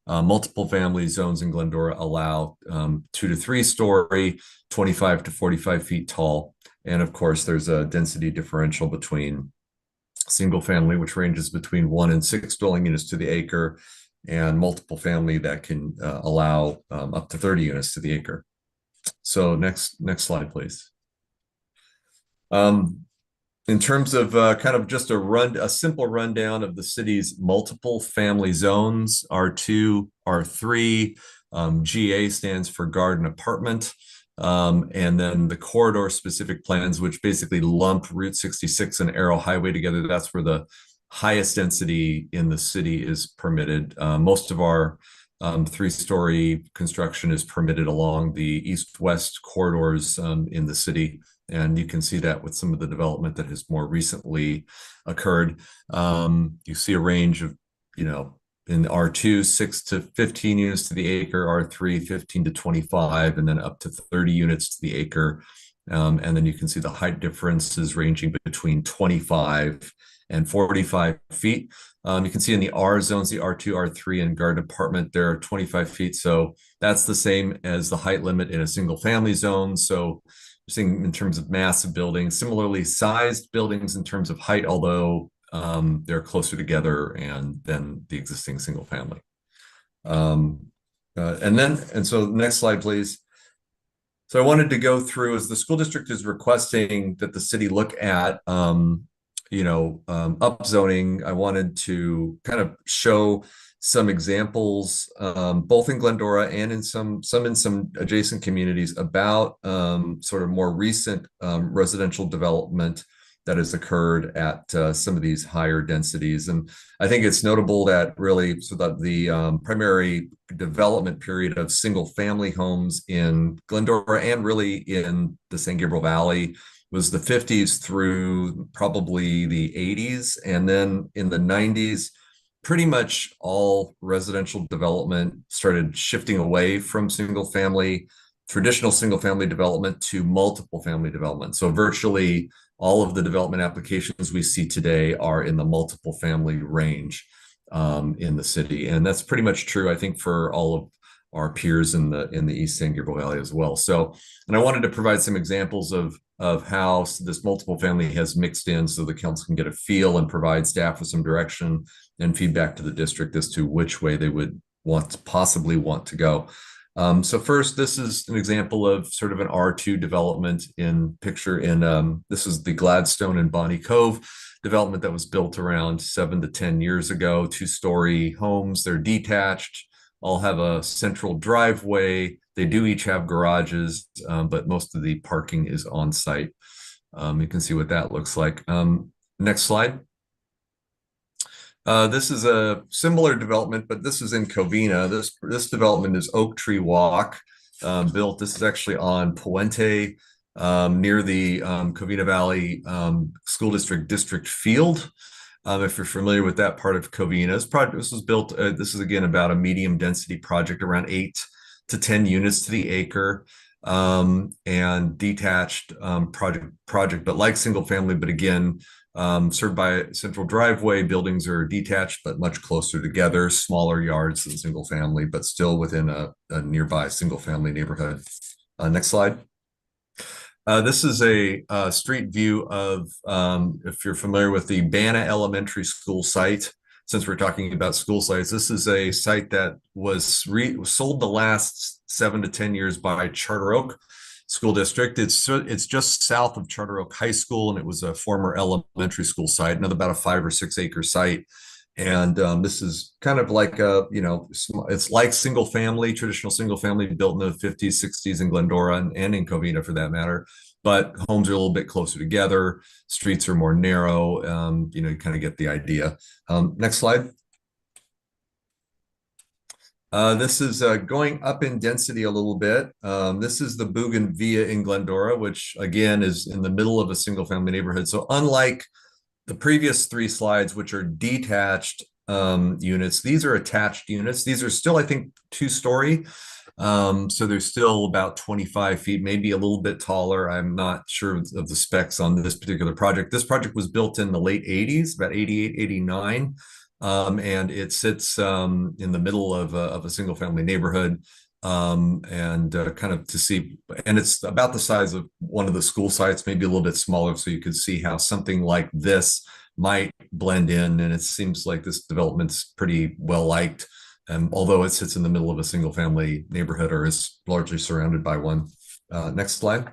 Speaker 4: Multiple family zones in Glendora allow 2 to 3 story, 25 to 45 feet tall. And of course, there's a density differential between single family, which ranges between 1 and 6 dwelling units to the acre, and multiple family that can allow up to 30 units to the acre. So next slide, please. In terms of kind of just a simple rundown of the city's multiple family zones, R2, R3, GA stands for garden apartment. And then the corridor specific plans, which basically lump Route 66 and Arrow Highway together, that's where the highest density in the city is permitted. Most of our 3-story construction is permitted along the east-west corridors in the city. And you can see that with some of the development that has more recently occurred. You see a range of, in R2, 6 to 15 units to the acre, R3, 15 to 25, and then up to 30 units to the acre. And then you can see the height differences ranging between 25 and 45 feet. You can see in the R zones, the R2, R3, and garden apartment, there are 25 feet. So that's the same as the height limit in a single family zone. So we're seeing in terms of mass of buildings, similarly sized buildings in terms of height, although they're closer together than the existing single family. And so next slide, please. So I wanted to go through, as the school district is requesting that the city look at upzoning, I wanted to kind of show some examples, both in Glendora and in some adjacent communities about sort of more recent residential development that has occurred at some of these higher densities. And I think it's notable that really, so that the primary development period of single family homes in Glendora and really in the San Gabriel Valley was the 50s through probably the 80s. And then in the 90s, pretty much all residential development started shifting away from traditional single family development to multiple family development. So virtually all of the development applications we see today are in the multiple family range in the city. And that's pretty much true, I think, for all of our peers in the East San Gabriel Valley as well. So, and I wanted to provide some examples of how this multiple family has mixed in so the council can get a feel and provide staff with some direction and feedback to the district as to which way they would possibly want to go. So first, this is an example of sort of an R2 development this is the Gladstone and Bonnie Cove development that was built around 7 to 10 years ago, 2-story homes. They're detached, all have a central driveway. They do each have garages, but most of the parking is on site. You can see what that looks like. Next slide. This is a similar development, but this is in Covina. This development is Oak Tree Walk, built. This is actually on Puente, near the Covina Valley School District Field. If you're familiar with that part of Covina, this was built. This is again about a medium density project, around 8 to 10 units to the acre, and detached project, but like single family, but again, served by a central driveway. Buildings are detached, but much closer together, smaller yards than single family, but still within a nearby single family neighborhood. Next slide. This is a street view of, if you're familiar with the Banna Elementary School site, since we're talking about school sites, this is a site that was sold the last 7 to 10 years by Charter Oak School District. It's just south of Charter Oak High School, and it was a former elementary school site, another about a 5 or 6 acre site. And this is kind of like it's like traditional single family built in the 50s, 60s in Glendora and in Covina for that matter. But homes are a little bit closer together. Streets are more narrow. You kind of get the idea. Next slide. This is going up in density a little bit. This is the Bougainvillea in Glendora, which again is in the middle of a single family neighborhood. So unlike the previous 3 slides, which are detached units, these are attached units. These are still, I think, 2-story. So they're still about 25 feet, maybe a little bit taller. I'm not sure of the specs on this particular project. This project was built in the late 80s, about 88, 89. And it sits in the middle of a single family neighborhood, and kind of to see, and it's about the size of one of the school sites, maybe a little bit smaller. So you could see how something like this might blend in. And it seems like this development's pretty well liked. Although it sits in the middle of a single family neighborhood or is largely surrounded by one. Next slide.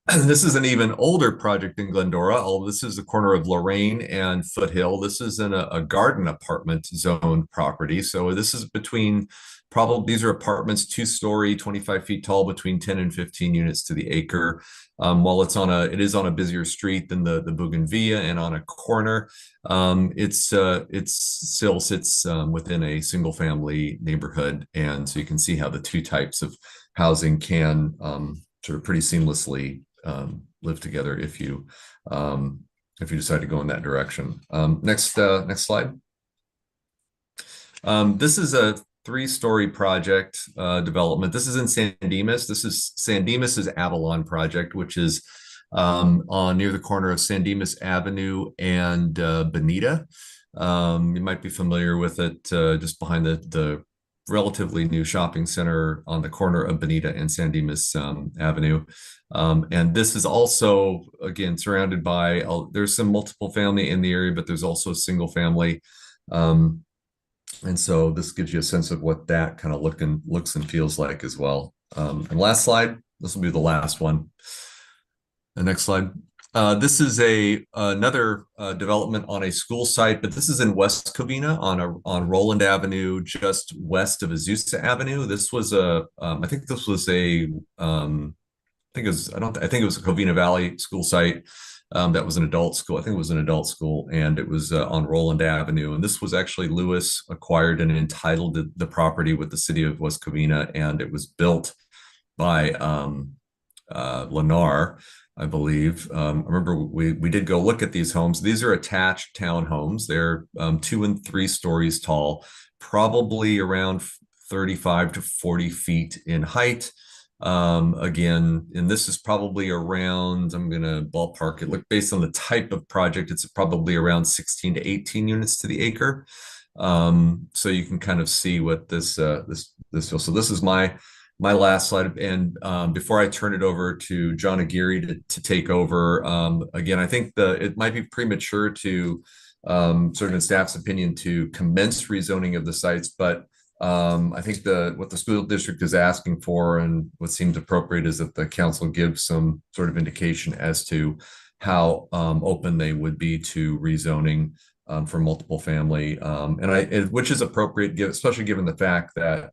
Speaker 4: This is an even older project in Glendora. This is the corner of Lorraine and Foothill. This is in a garden apartment zone property. So this is these are apartments, 2-story, 25 feet tall, between 10 and 15 units to the acre. While it is on a busier street than the Bougainvillea and on a corner, it still sits within a single family neighborhood. And so you can see how the 2 types of housing can sort of pretty seamlessly live together if you decide to go in that direction. Next slide. This is a 3-story project development. This is in San Dimas. This is San Dimas's Avalon project, which is on near the corner of San Dimas Avenue and Bonita. You might be familiar with it, just behind the relatively new shopping center on the corner of Bonita and San Dimas Avenue. And this is also, again, surrounded by, there's some multiple family in the area, but there's also single family. And so this gives you a sense of what that kind of looks and feels like as well. And last slide, this will be the last one. The next slide. This is another development on a school site, but this is in West Covina on Roland Avenue, just west of Azusa Avenue. This was I think this was I think it was a Covina Valley school site. That was an adult school. I think it was an adult school, and it was on Roland Avenue. And this was actually Lewis acquired and entitled the property with the city of West Covina, and it was built by Lennar, I believe. I remember we did go look at these homes. These are attached townhomes. They're 2 and 3 stories tall, probably around 35 to 40 feet in height. Again, and this is probably around, I'm going to ballpark it, look based on the type of project, it's probably around 16 to 18 units to the acre. So you can kind of see what this feels. So this is my last slide. And before I turn it over to John Aguirre to take over, again, I think it might be premature to, sort of in staff's opinion, to commence rezoning of the sites, but I think what the school district is asking for and what seems appropriate is that the council gives some sort of indication as to how open they would be to rezoning for multiple family, which is appropriate, especially given the fact that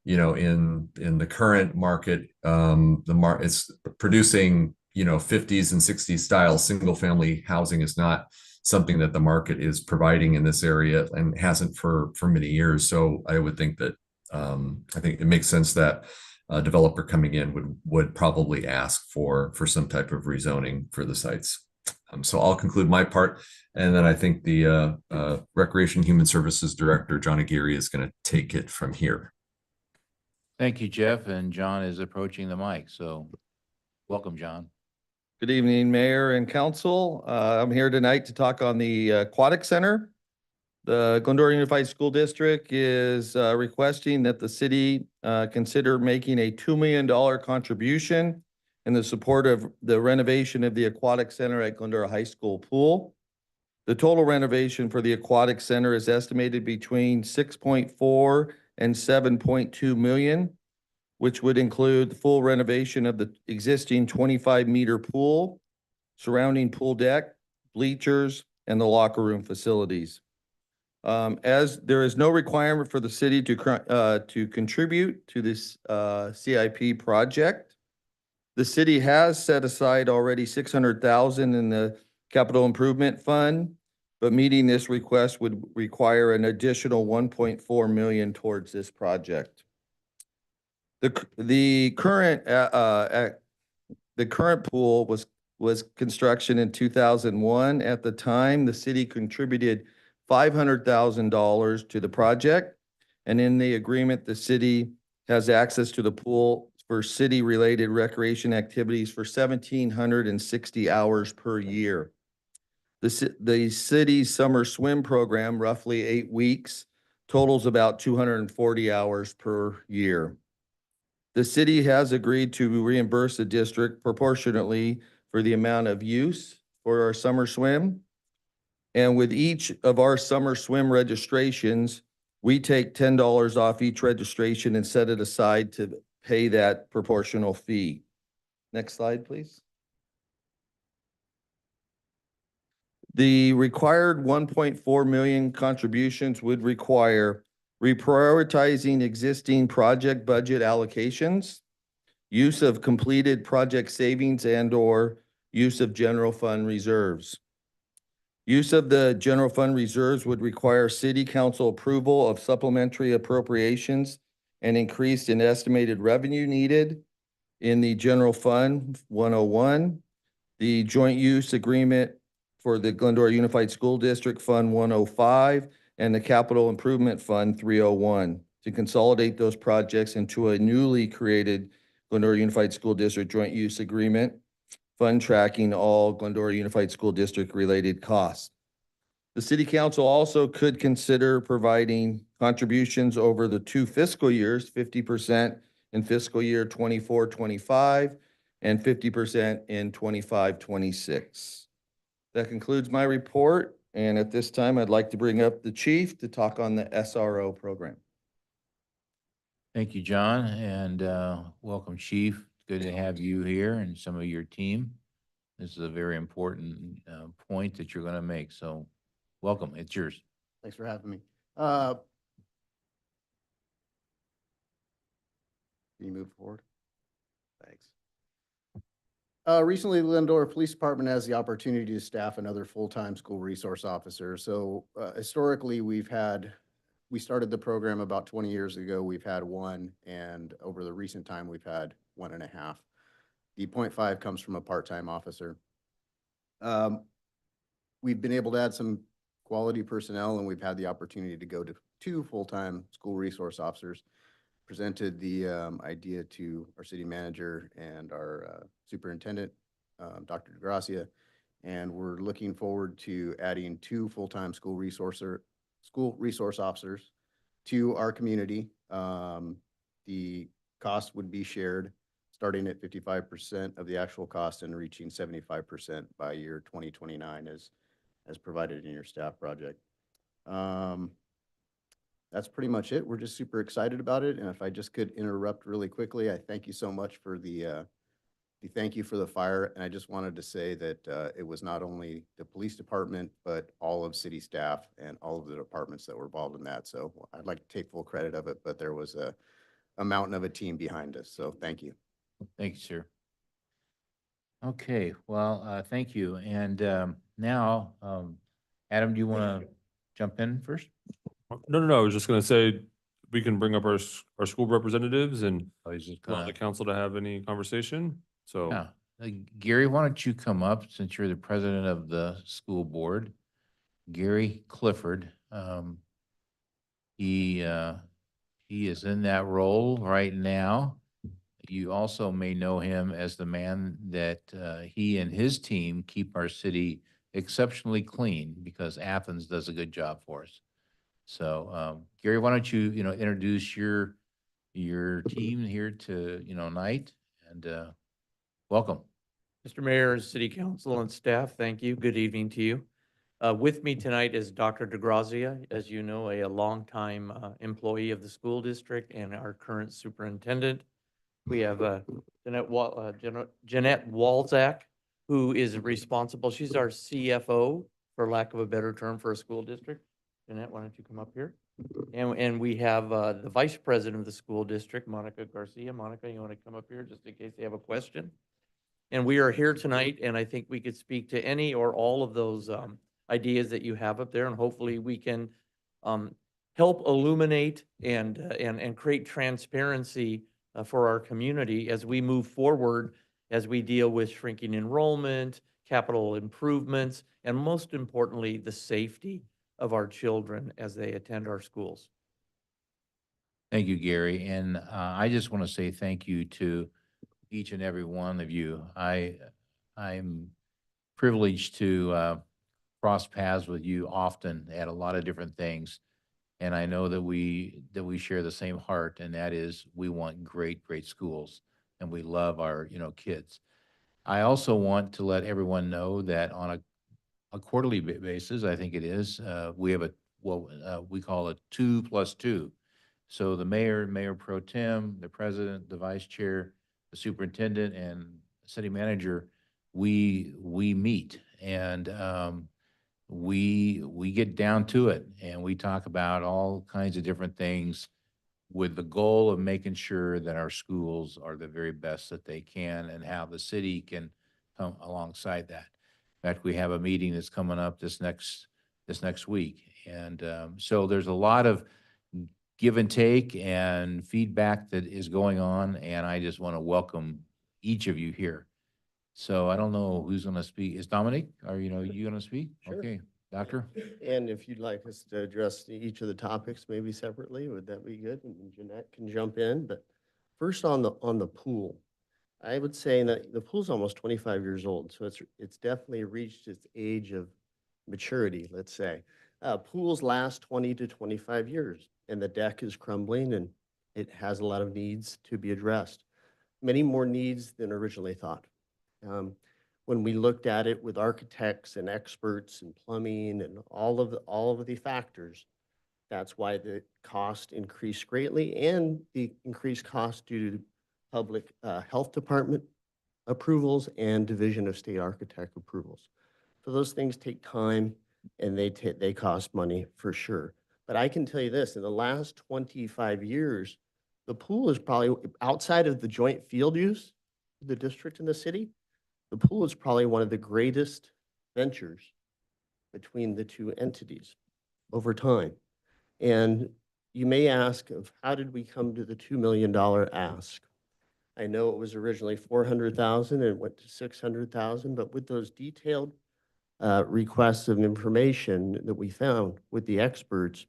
Speaker 4: in the current market, it's producing 50s and 60s style single family housing is not something that the market is providing in this area and hasn't for many years. So I would think that I think it makes sense that a developer coming in would probably ask for some type of rezoning for the sites. So I'll conclude my part, and then I think the Recreation and Human Services Director, John Aguirre, is going to take it from here.
Speaker 1: Thank you, Jeff, and John is approaching the mic, so welcome, John.
Speaker 16: Good evening, Mayor and Council. I'm here tonight to talk on the Aquatic Center. The Glendora Unified School District is requesting that the city consider making a $2 million contribution in the support of the renovation of the Aquatic Center at Glendora High School pool. The total renovation for the Aquatic Center is estimated between 6.4 and 7.2 million, which would include the full renovation of the existing 25-meter pool, surrounding pool deck, bleachers, and the locker room facilities. As there is no requirement for the city to contribute to this CIP project, the city has set aside already $600,000 in the capital improvement fund, but meeting this request would require an additional $1.4 million towards this project. The current pool was construction in 2001. At the time, the city contributed $500,000 to the project, and in the agreement, the city has access to the pool for city-related recreation activities for 1,760 hours per year. The city's summer swim program, roughly 8 weeks, totals about 240 hours per year. The city has agreed to reimburse the district proportionately for the amount of use for our summer swim. And with each of our summer swim registrations, we take $10 off each registration and set it aside to pay that proportional fee. Next slide, please. The required 1.4 million contributions would require reprioritizing existing project budget allocations, use of completed project savings and/or use of general fund reserves. Use of the general fund reserves would require city council approval of supplementary appropriations and increased in estimated revenue needed in the general fund 101, the joint use agreement for the Glendora Unified School District Fund 105, and the Capital Improvement Fund 301 to consolidate those projects into a newly created Glendora Unified School District Joint Use Agreement. fund tracking all Glendora Unified School District related costs. The city council also could consider providing contributions over the 2 fiscal years, 50% in fiscal year 24-25 and 50% in 25-26. That concludes my report. And at this time, I'd like to bring up the chief to talk on the SRO program.
Speaker 1: Thank you, John, and welcome, Chief. Good to have you here and some of your team. This is a very important point that you're going to make, so welcome. It's yours.
Speaker 17: Thanks for having me. Can you move forward? Thanks. Recently, the Glendora Police Department has the opportunity to staff another full-time school resource officer. So historically, we started the program about 20 years ago. We've had one, and over the recent time, we've had 1.5. The 0.5 comes from a part-time officer. We've been able to add some quality personnel, and we've had the opportunity to go to 2 full-time school resource officers. Presented the idea to our city manager and our superintendent, Dr. DeGracia, and we're looking forward to adding 2 full-time school resource officers to our community. The cost would be shared, starting at 55% of the actual cost and reaching 75% by year 2029 as provided in your staff project. That's pretty much it. We're just super excited about it. And if I just could interrupt really quickly, I thank you so much for the thank you for the fire. And I just wanted to say that it was not only the police department, but all of city staff and all of the departments that were involved in that. So I'd like to take full credit of it, but there was a mountain of a team behind us. So thank you.
Speaker 1: Thank you, sir. Okay, well, thank you. And now, Adam, do you want to jump in first?
Speaker 10: No. I was just gonna say, we can bring up our school representatives and
Speaker 1: Oh, he's just
Speaker 10: allow
Speaker 1: gonna,
Speaker 10: the council to have any conversation. So
Speaker 1: yeah. Gary, why don't you come up since you're the president of the school board? Gary Clifford, he is in that role right now. You also may know him as the man that he and his team keep our city exceptionally clean because Athens does a good job for us. So, Gary, why don't you, introduce your team here to, Knight, and welcome.
Speaker 18: Mr. Mayor, City Council, and staff, thank you. Good evening to you. With me tonight is Dr. DeGrazia, as you know, a longtime employee of the school district and our current superintendent. We have Jeanette Walzak, who is responsible. She's our CFO, for lack of a better term, for a school district. Jeanette, why don't you come up here? And we have the vice president of the school district, Monica Garcia. Monica, you want to come up here just in case they have a question? And we are here tonight, and I think we could speak to any or all of those ideas that you have up there, and hopefully we can help illuminate and create transparency for our community as we move forward, as we deal with shrinking enrollment, capital improvements, and most importantly, the safety of our children as they attend our schools.
Speaker 1: Thank you, Gary. And I just want to say thank you to each and every one of you. I'm privileged to cross paths with you often at a lot of different things. And I know that we share the same heart, and that is we want great schools, and we love our, kids. I also want to let everyone know that on a quarterly basis, I think it is, we have we call it 2+2. So the mayor pro tem, the president, the vice chair, the superintendent, and city manager, we meet, and we get down to it, and we talk about all kinds of different things with the goal of making sure that our schools are the very best that they can, and how the city can come alongside that. In fact, we have a meeting that's coming up this next week, and so there's a lot of give and take and feedback that is going on, and I just want to welcome each of you here. So I don't know who's going to speak. Is Dominic, are you going to speak?
Speaker 17: Sure.
Speaker 1: Okay, Doctor?
Speaker 17: And if you'd like us to address each of the topics maybe separately, would that be good? And Jeanette can jump in. But first on the pool,
Speaker 19: I would say that the pool's almost 25 years old, so it's definitely reached its age of maturity, let's say. Pools last 20 to 25 years, and the deck is crumbling, and it has a lot of needs to be addressed. Many more needs than originally thought. When we looked at it with architects and experts and plumbing and all of the factors, that's why the cost increased greatly, and the increased cost due to public health department approvals and Division of State Architect approvals. So those things take time, and they cost money for sure. But I can tell you this, in the last 25 years, the pool is probably, outside of the joint field use, the district and the city, the pool is probably one of the greatest ventures between the two entities over time. And you may ask of how did we come to the $2 million ask? I know it was originally 400,000 and it went to 600,000, but with those detailed requests of information that we found with the experts,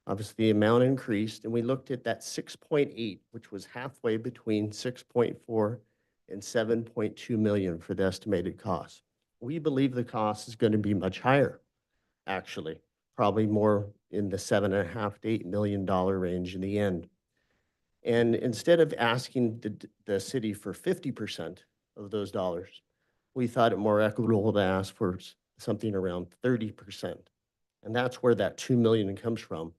Speaker 19: obviously the amount increased, and we looked at that 6.8, which was halfway between 6.4 and 7.2 million for the estimated cost. We believe the cost is going to be much higher, actually, probably more in the $7.5 to $8 million range in the end. And instead of asking the city for 50% of those dollars, we thought it more equitable to ask for something around 30%. And that's where that 2 million comes from,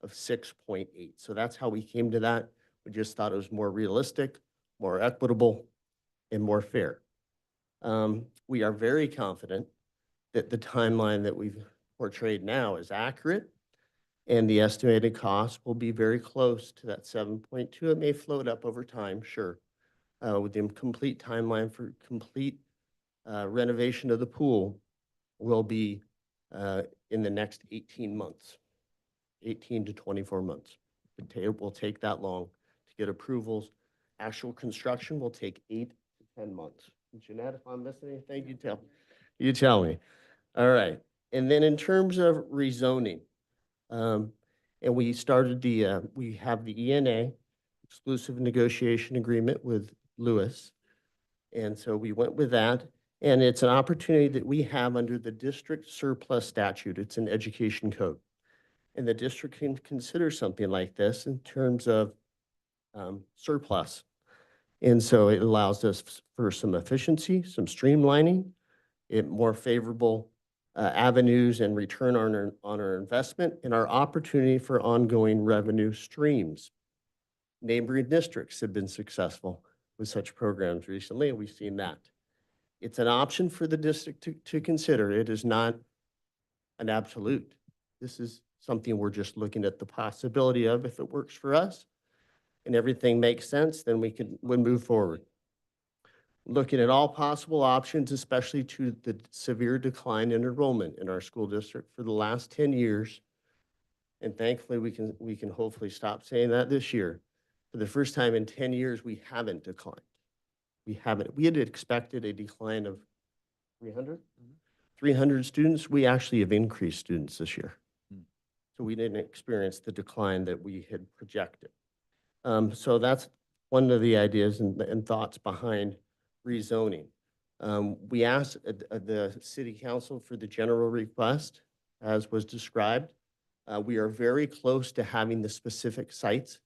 Speaker 19: of 6.8. So that's how we came to that. We just thought it was more realistic, more equitable, and more fair. We are very confident that the timeline that we've portrayed now is accurate, and the estimated cost will be very close to that 7.2. It may float up over time, sure. With the complete timeline for complete renovation of the pool will be in the next 18 months, 18 to 24 months. It will take that long to get approvals. Actual construction will take 8 to 10 months. Jeanette, if I'm missing anything, you tell me. All right. And then in terms of rezoning, and we started we have the ENA, exclusive negotiation agreement with Lewis. And so we went with that. And it's an opportunity that we have under the district surplus statute. It's an education code. And the district can consider something like this in terms of surplus. And so it allows us for some efficiency, some streamlining, more favorable avenues and return on our investment, and our opportunity for ongoing revenue streams. Neighboring districts have been successful with such programs recently, and we've seen that. It's an option for the district to consider. It is not an absolute. This is something we're just looking at the possibility of. If it works for us and everything makes sense, then we'll move forward. Looking at all possible options, especially to the severe decline in enrollment in our school district for the last 10 years. And thankfully, we can hopefully stop saying that this year. For the first time in 10 years, we haven't declined. We haven't. We had expected a decline of 300? 300 students. We actually have increased students this year. So we didn't experience the decline that we had projected. So that's one of the ideas and thoughts behind rezoning. We asked the city council for the general request, as was described. We are very close to having the specific sites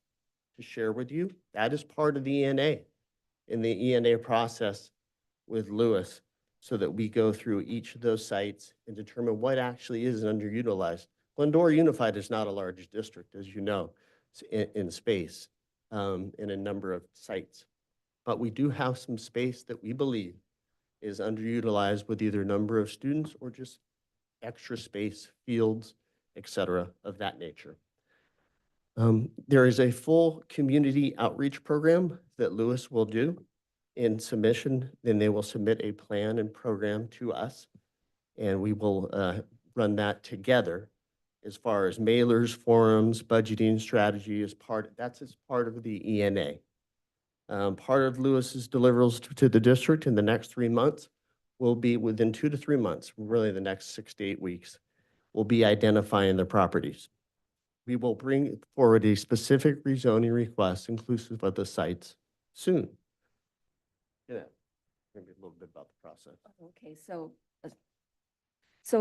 Speaker 19: to share with you. That is part of the ENA, in the ENA process with Lewis, so that we go through each of those sites and determine what actually is underutilized. Glendora Unified is not a large district, as you know, in space, in a number of sites. But we do have some space that we believe is underutilized with either number of students or just extra space, fields, et cetera, of that nature. There is a full community outreach program that Lewis will do in submission. Then they will submit a plan and program to us, and we will run that together as far as mailers, forums, budgeting strategy that's as part of the ENA. Part of Lewis's deliverables to the district in the next 3 months will be within 2 to 3 months, really the next 6 to 8 weeks, will be identifying the properties. We will bring forward a specific rezoning request inclusive of the sites soon. Yeah, maybe a little bit about the process.
Speaker 20: Okay, so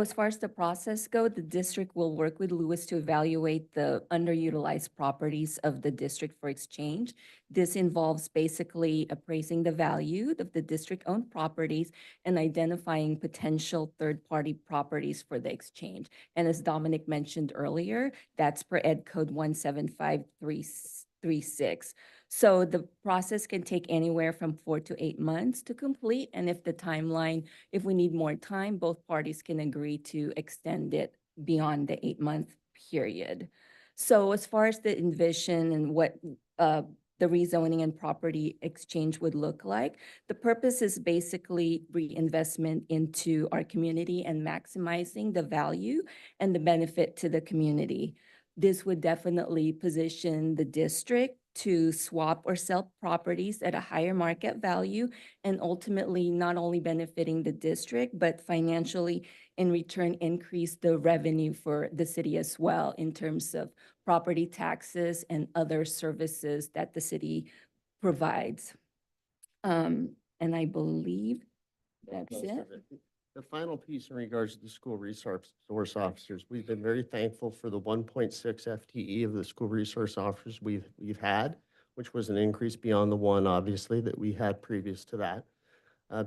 Speaker 20: as far as the process go, the district will work with Lewis to evaluate the underutilized properties of the district for exchange. This involves basically appraising the value of the district-owned properties and identifying potential third-party properties for the exchange. And as Dominic mentioned earlier, that's per Ed Code 17536. So the process can take anywhere from 4 to 8 months to complete. And if if we need more time, both parties can agree to extend it beyond the 8-month period. So as far as the envision and what the rezoning and property exchange would look like, the purpose is basically reinvestment into our community and maximizing the value and the benefit to the community. This would definitely position the district to swap or sell properties at a higher market value and ultimately not only benefiting the district, but financially in return increase the revenue for the city as well in terms of property taxes and other services that the city provides. And I believe that's
Speaker 19: Most
Speaker 20: it.
Speaker 19: of The final piece in regards to the school resource officers, we've been very thankful for the 1.6 FTE of the school resource officers we've had, which was an increase beyond the one, obviously, that we had previous to that.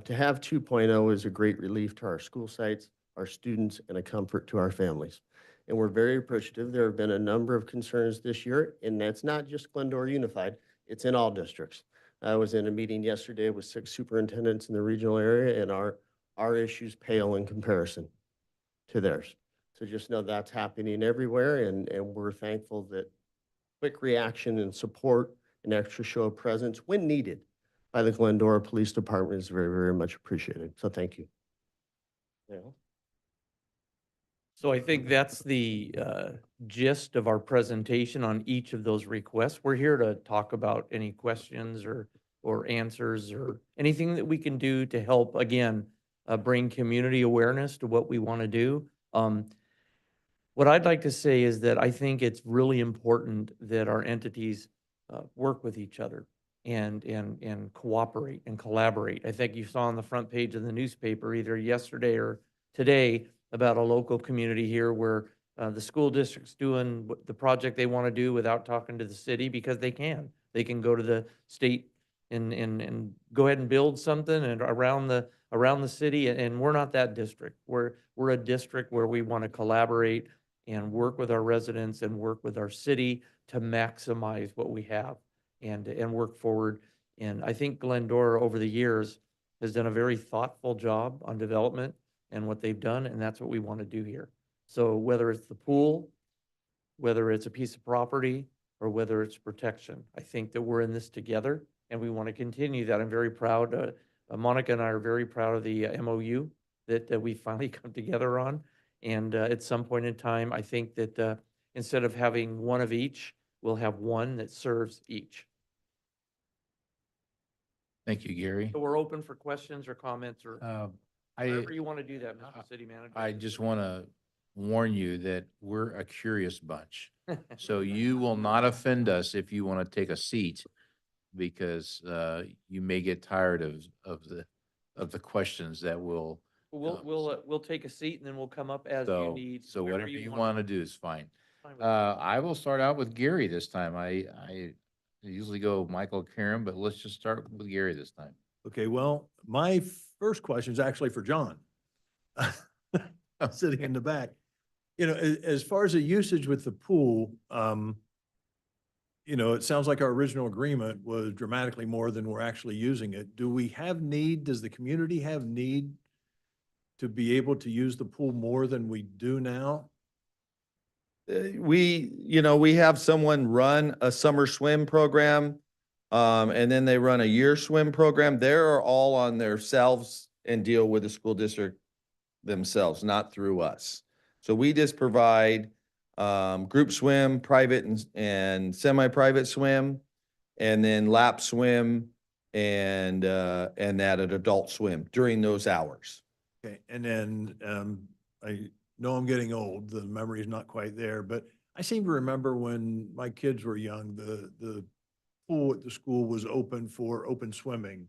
Speaker 19: To have 2.0 is a great relief to our school sites, our students, and a comfort to our families. And we're very appreciative. There have been a number of concerns this year, and that's not just Glendora Unified, it's in all districts. I was in a meeting yesterday with 6 superintendents in the regional area, and our issues pale in comparison to theirs. So just know that's happening everywhere, and we're thankful that quick reaction and support and extra show of presence when needed by the Glendora Police Department is very, very much appreciated. So thank you. Yeah.
Speaker 18: So I think that's the gist of our presentation on each of those requests. We're here to talk about any questions or answers or anything that we can do to help, again, bring community awareness to what we want to do. What I'd like to say is that I think it's really important that our entities work with each other and cooperate and collaborate. I think you saw on the front page of the newspaper either yesterday or today about a local community here where the school district's doing the project they want to do without talking to the city because they can. They can go to the state and go ahead and build something and around the city, and we're not that district. We're a district where we want to collaborate and work with our residents and work with our city to maximize what we have and work forward. And I think Glendora over the years has done a very thoughtful job on development and what they've done, and that's what we want to do here. So whether it's the pool, whether it's a piece of property, or whether it's protection, I think that we're in this together and we want to continue that. I'm very proud. Monica and I are very proud of the MOU that we finally come together on. And at some point in time, I think that instead of having one of each, we'll have one that serves each.
Speaker 1: Thank you, Gary.
Speaker 18: So we're open for questions or comments or however you want to do that, Mr. City Manager.
Speaker 1: I just want to warn you that we're a curious bunch. So you will not offend us if you want to take a seat because you may get tired of the questions that will.
Speaker 18: We'll take a seat and then we'll come up as you
Speaker 1: So,
Speaker 18: need.
Speaker 1: so whatever you want to do is fine.
Speaker 18: Fine with me.
Speaker 1: I will start out with Gary this time. I usually go Michael, Karen, but let's just start with Gary this time.
Speaker 11: Okay, well, my first question is actually for John. I'm sitting in the back. You know, as far as the usage with the pool, you know, it sounds like our original agreement was dramatically more than we're actually using it. Do we have need, does the community have need to be able to use the pool more than we do now?
Speaker 16: We have someone run a summer swim program, and then they run a year swim program. They're all on themselves and deal with the school district themselves, not through us. So we just provide group swim, private and semi-private swim, and then lap swim and that an adult swim during those hours.
Speaker 11: Okay, and then I know I'm getting old, the memory is not quite there, but I seem to remember when my kids were young, the pool at the school was open for open swimming.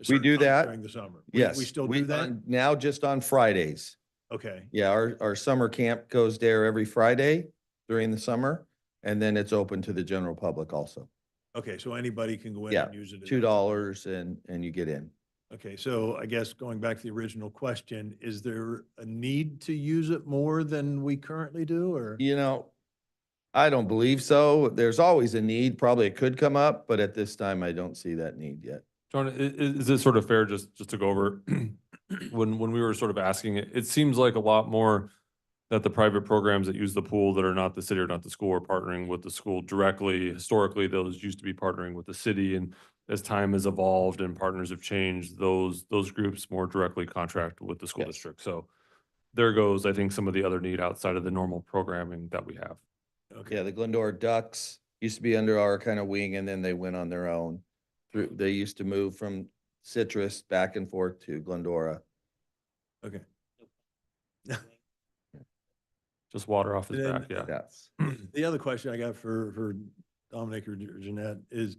Speaker 16: We do that.
Speaker 11: During the summer?
Speaker 16: Yes.
Speaker 11: We still do that?
Speaker 16: Now just on Fridays.
Speaker 11: Okay,
Speaker 16: Yeah, our summer camp goes there every Friday during the summer, and then it's open to the general public also.
Speaker 11: okay, so anybody can go in
Speaker 16: Yeah,
Speaker 11: and use it. at-
Speaker 16: $2 and you get in.
Speaker 11: Okay, so I guess going back to the original question, is there a need to use it more than we currently do, or?
Speaker 16: You know, I don't believe so. There's always a need. Probably it could come up, but at this time, I don't see that need yet.
Speaker 10: John, is it sort of fair just to go over when we were sort of asking it, it seems like a lot more that the private programs that use the pool that are not the city or not the school are partnering with the school directly. Historically, those used to be partnering with the city, and as time has evolved and partners have changed, those groups more directly contract with the school
Speaker 16: Yes.
Speaker 10: district. So there goes, I think, some of the other need outside of the normal programming that we have.
Speaker 16: Yeah, the Glendora Ducks used to be under our kind of wing, and then they went on their own. They used to move from Citrus back and forth to Glendora.
Speaker 11: Okay.
Speaker 10: Just water off his
Speaker 11: Then-
Speaker 10: back, yeah.
Speaker 16: Yes.
Speaker 11: The other question I got for Dominic or Jeanette is,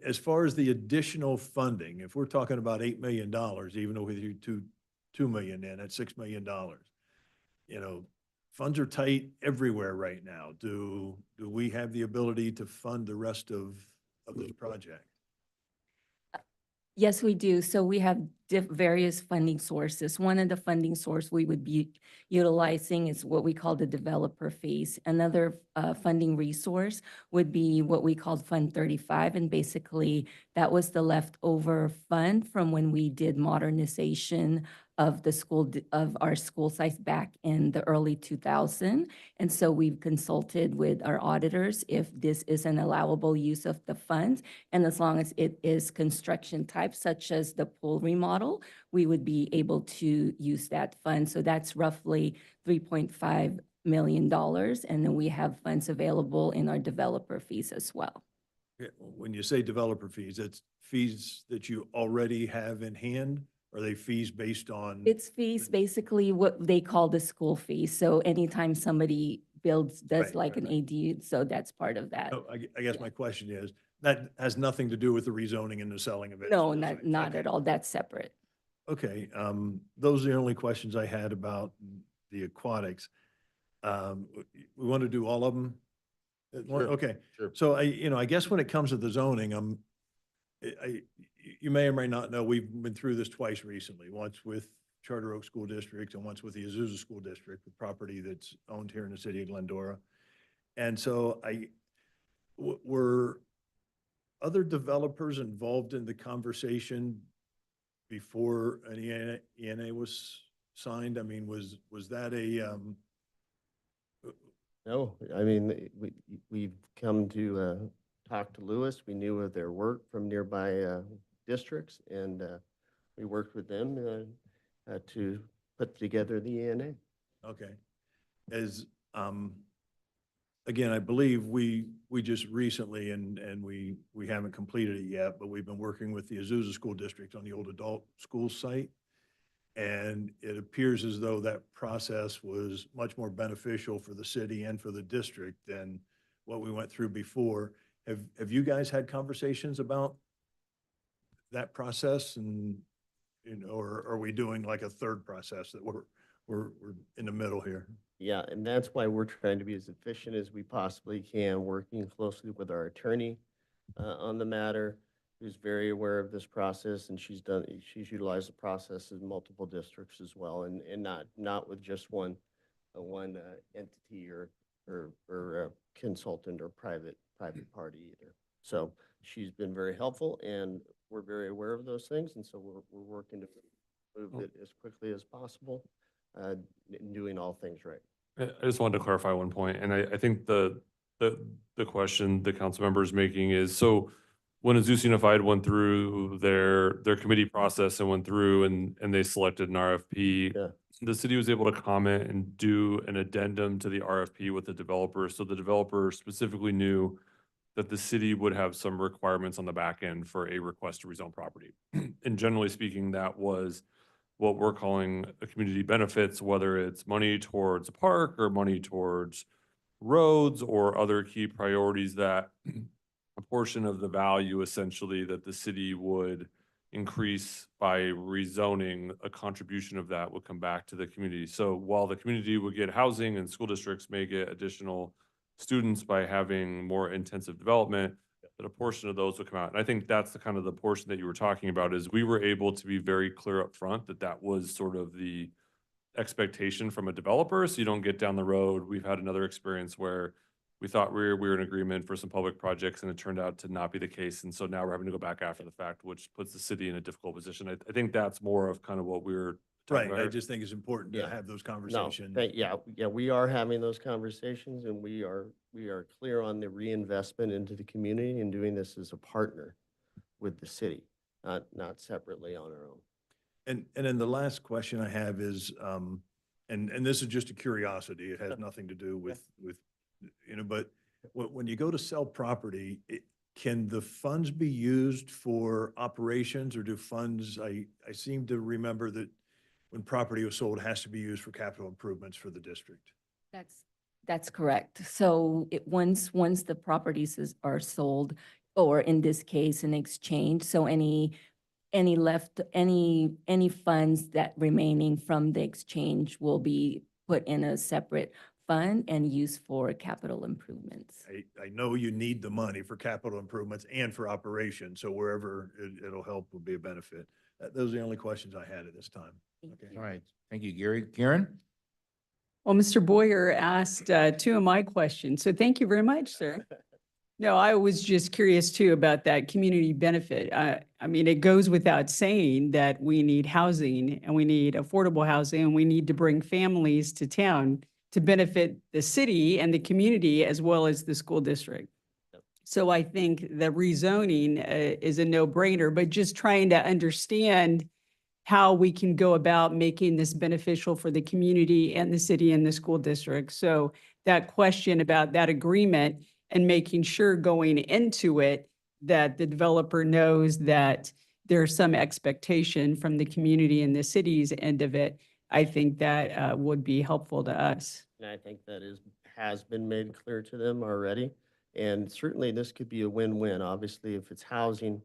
Speaker 11: as far as the additional funding, if we're talking about $8 million, even though we do $2 million in, that's $6 million. You know, funds are tight everywhere right now. Do we have the ability to fund the rest of this project?
Speaker 20: Yes, we do. So we have various funding sources. One of the funding source we would be utilizing is what we call the developer fees. Another funding resource would be what we called Fund 35. And basically, that was the leftover fund from when we did modernization of the school, of our school sites back in the early 2000. And so we've consulted with our auditors if this is an allowable use of the funds. And as long as it is construction type, such as the pool remodel, we would be able to use that fund. So that's roughly $3.5 million. And then we have funds available in our developer fees as well.
Speaker 11: Yeah, when you say developer fees, it's fees that you already have in hand? Are they fees based on?
Speaker 20: It's fees, basically what they call the school fees. So anytime somebody does
Speaker 11: Right,
Speaker 20: like
Speaker 11: right,
Speaker 20: an ADU, so that's part of that.
Speaker 11: Oh, I guess my question is, that has nothing to do with the rezoning and the selling of it?
Speaker 20: No, not at all. That's separate.
Speaker 11: Okay, those are the only questions I had about the aquatics. We want to do all of them?
Speaker 16: Sure,
Speaker 11: Okay,
Speaker 16: sure.
Speaker 11: so I guess when it comes to the zoning, you may or may not know, we've been through this twice recently, once with Charter Oak School District and once with the Azusa School District, the property that's owned here in the city of Glendora. And so were other developers involved in the conversation before an ENA was signed? I mean, was that
Speaker 19: No, I mean, we've come to talk to Lewis. We knew of their work from nearby districts, and we worked with them to put together the ENA.
Speaker 11: Okay. Again, I believe we just recently, and we haven't completed it yet, but we've been working with the Azusa School District on the old adult school site. And it appears as though that process was much more beneficial for the city and for the district than what we went through before. Have you guys had conversations about that process, and, or are we doing like a third process that we're in the middle here?
Speaker 19: Yeah, and that's why we're trying to be as efficient as we possibly can, working closely with our attorney on the matter, who's very aware of this process, and she's utilized the process in multiple districts as well, and not with just one entity or consultant or private party either. So she's been very helpful, and we're very aware of those things, and so we're working to move it as quickly as possible, doing all things right.
Speaker 10: I just wanted to clarify one point, and I think the question the council member is making is, so when Azusa Unified went through their committee process and went through and they selected an RFP,
Speaker 19: Yeah.
Speaker 10: the city was able to comment and do an addendum to the RFP with the developer. So the developer specifically knew that the city would have some requirements on the back end for a request to rezone property. And generally speaking, that was what we're calling a community benefits, whether it's money towards a park or money towards roads or other key priorities that a portion of the value essentially that the city would increase by rezoning, a contribution of that would come back to the community. So while the community would get housing and school districts may get additional students by having more intensive development, that a portion of those would come out. And I think that's the kind of the portion that you were talking about, is we were able to be very clear up front that that was sort of the expectation from a developer. So you don't get down the road. We've had another experience where we thought we were in agreement for some public projects and it turned out to not be the case. And so now we're having to go back after the fact, which puts the city in a difficult position. I think that's more of kind of what we're talking
Speaker 11: Right,
Speaker 10: about
Speaker 11: I
Speaker 10: here.
Speaker 11: just think it's important to
Speaker 19: Yeah.
Speaker 11: have those
Speaker 19: No,
Speaker 11: conversations.
Speaker 19: yeah, we are having those conversations and we are clear on the reinvestment into the community and doing this as a partner with the city, not separately on our own.
Speaker 11: And then the last question I have is, and this is just a curiosity, it has nothing to do with, but when you go to sell property, can the funds be used for operations, or do funds, I seem to remember that when property was sold, it has to be used for capital improvements for the district.
Speaker 20: That's correct. So once the properties are sold, or in this case, an exchange, so any funds that remaining from the exchange will be put in a separate fund and used for capital improvements.
Speaker 11: I know you need the money for capital improvements and for operations, so wherever it'll help will be a benefit. Those are the only questions I had at this time. Okay.
Speaker 1: All right. Thank you, Gary. Karen?
Speaker 14: Well, Mr. Boyer asked two of my questions, so thank you very much, sir. No, I was just curious too about that community benefit. I mean, it goes without saying that we need housing and we need affordable housing and we need to bring families to town to benefit the city and the community as well as the school district. So I think the rezoning is a no-brainer, but just trying to understand how we can go about making this beneficial for the community and the city and the school district. So that question about that agreement and making sure going into it that the developer knows that there's some expectation from the community and the city's end of it, I think that would be helpful to us.
Speaker 19: And I think that has been made clear to them already. And certainly this could be a win-win. Obviously, if it's housing,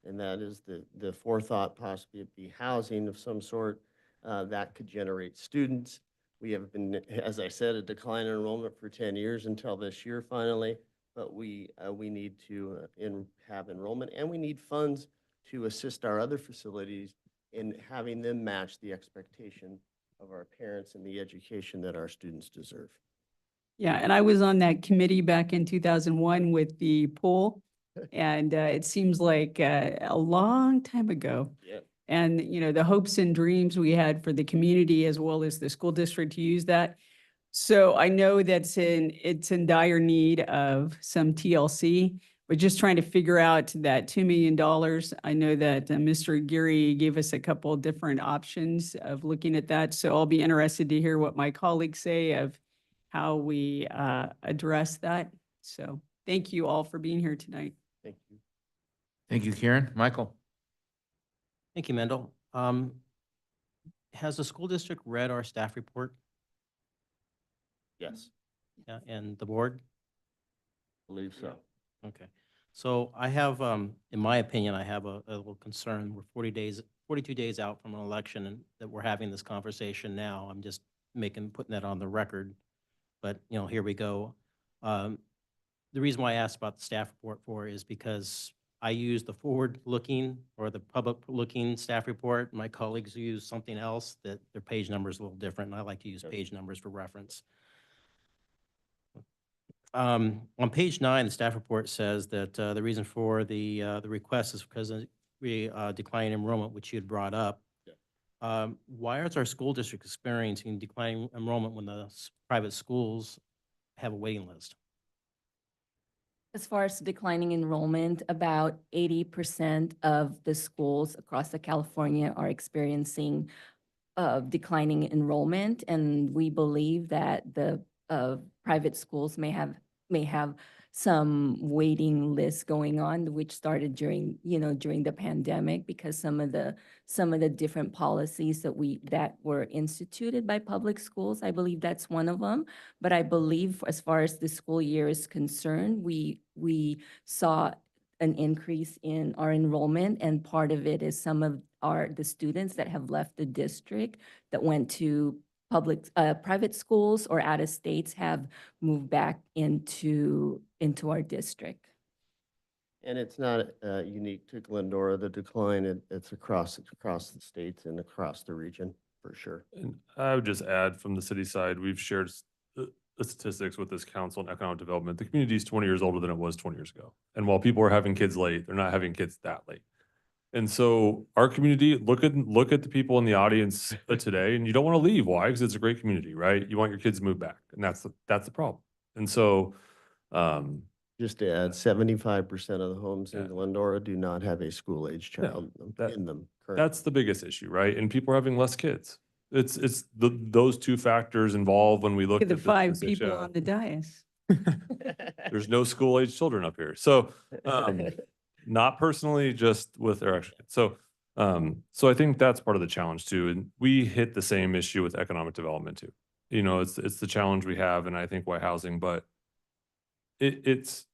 Speaker 19: and that is the forethought, possibly it'd be housing of some sort, that could generate students. We have been, as I said, a decline in enrollment for 10 years until this year finally. But we need to have enrollment, and we need funds to assist our other facilities in having them match the expectation of our parents and the education that our students deserve.
Speaker 14: Yeah, and I was on that committee back in 2001 with the pool, and it seems like a long time ago.
Speaker 19: Yeah.
Speaker 14: And, the hopes and dreams we had for the community as well as the school district to use that. So I know it's in dire need of some TLC, but just trying to figure out that $2 million. I know that Mr. Geary gave us a couple of different options of looking at that. So I'll be interested to hear what my colleagues say of how we address that. So thank you all for being here tonight.
Speaker 19: Thank you.
Speaker 1: Thank you, Karen. Michael?
Speaker 13: Thank you, Mendel. Has the school district read our staff report?
Speaker 19: Yes,
Speaker 13: Yeah, and the board?
Speaker 19: believe so.
Speaker 13: Okay. So I have, in my opinion, I have a little concern. We're 42 days out from an election and that we're having this conversation now. I'm just putting that on the record. But, here we go. The reason why I asked about the staff report is because I use the forward-looking or the public-looking staff report. My colleagues use something else that their page number is a little different, and I like to use page numbers for reference. On page 9, the staff report says that the reason for the request is because of declining enrollment, which you had brought up. Why is our school district experiencing declining enrollment when the private schools have a waiting list?
Speaker 20: As far as declining enrollment, about 80% of the schools across the California are experiencing declining enrollment, and we believe that the private schools may have some waiting lists going on, which started during the pandemic, because some of the different policies that were instituted by public schools. I believe that's one of them. But I believe as far as the school year is concerned, we saw an increase in our enrollment, and part of it is some of the students that have left the district that went to private schools or out of states have moved back into our district.
Speaker 19: And it's not unique to Glendora, the decline, it's across the states and across the region, for sure.
Speaker 10: And I would just add from the city side, we've shared the statistics with this council on economic development. The community is 20 years older than it was 20 years ago. And while people are having kids late, they're not having kids that late. And so our community, look at the people in the audience today, and you don't want to leave. Why? Because it's a great community, right? You want your kids to move back, and that's the problem. And so,
Speaker 19: Just to add, 75% of the homes in
Speaker 10: Yeah.
Speaker 19: Glendora do not have a school-age child in them currently.
Speaker 10: that's the biggest issue, right? And people are having less kids. It's those two factors involved when we look
Speaker 14: Look at the
Speaker 10: this
Speaker 14: 5
Speaker 10: position.
Speaker 14: people on the dais.
Speaker 10: There's no school-age children up here. So, not personally, just with their actual kids. So, so I think that's part of the challenge too. And we hit the same issue with economic development too. You know, it's the challenge we have, and I think why housing, but it's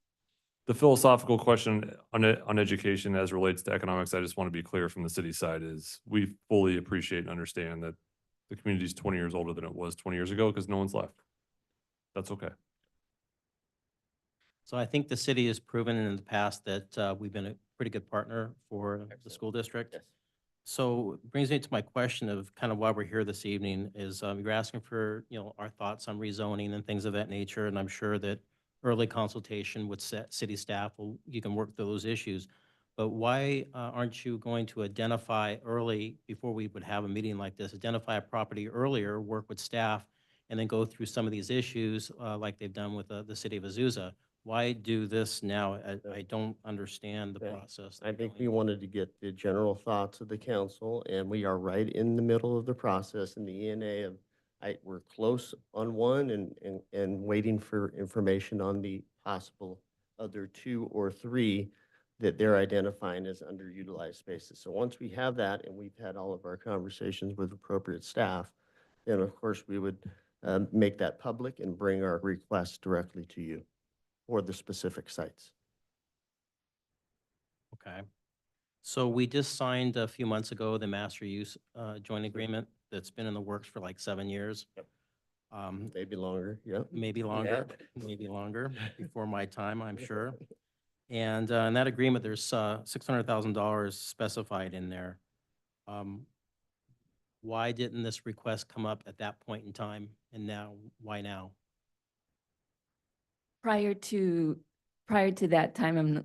Speaker 10: the philosophical question on education as relates to economics. I just want to be clear from the city side is we fully appreciate and understand that the community is 20 years older than it was 20 years ago because no one's left. That's okay.
Speaker 13: So I think the city has proven in the past that we've been a pretty good partner for the school district.
Speaker 19: Yes.
Speaker 13: So it brings me to my question of kind of why we're here this evening is you're asking for, our thoughts on rezoning and things of that nature. And I'm sure that early consultation with city staff, you can work through those issues. But why aren't you going to identify early, before we would have a meeting like this, identify a property earlier, work with staff, and then go through some of these issues like they've done with the city of Azusa? Why do this now? I don't understand the process.
Speaker 19: I think we wanted to get the general thoughts of the council, and we are right in the middle of the process in the ENA. We're close on one and waiting for information on the possible other 2 or 3 that they're identifying as underutilized spaces. So once we have that and we've had all of our conversations with appropriate staff, then of course we would make that public and bring our requests directly to you for the specific sites.
Speaker 13: Okay. So we just signed a few months ago the master use joint agreement that's been in the works for like 7 years.
Speaker 19: Maybe longer, yeah.
Speaker 13: Maybe longer, maybe longer, before my time, I'm sure. And in that agreement, there's $600,000 specified in there. Why didn't this request come up at that point in time? And now, why now?
Speaker 20: Prior to that time,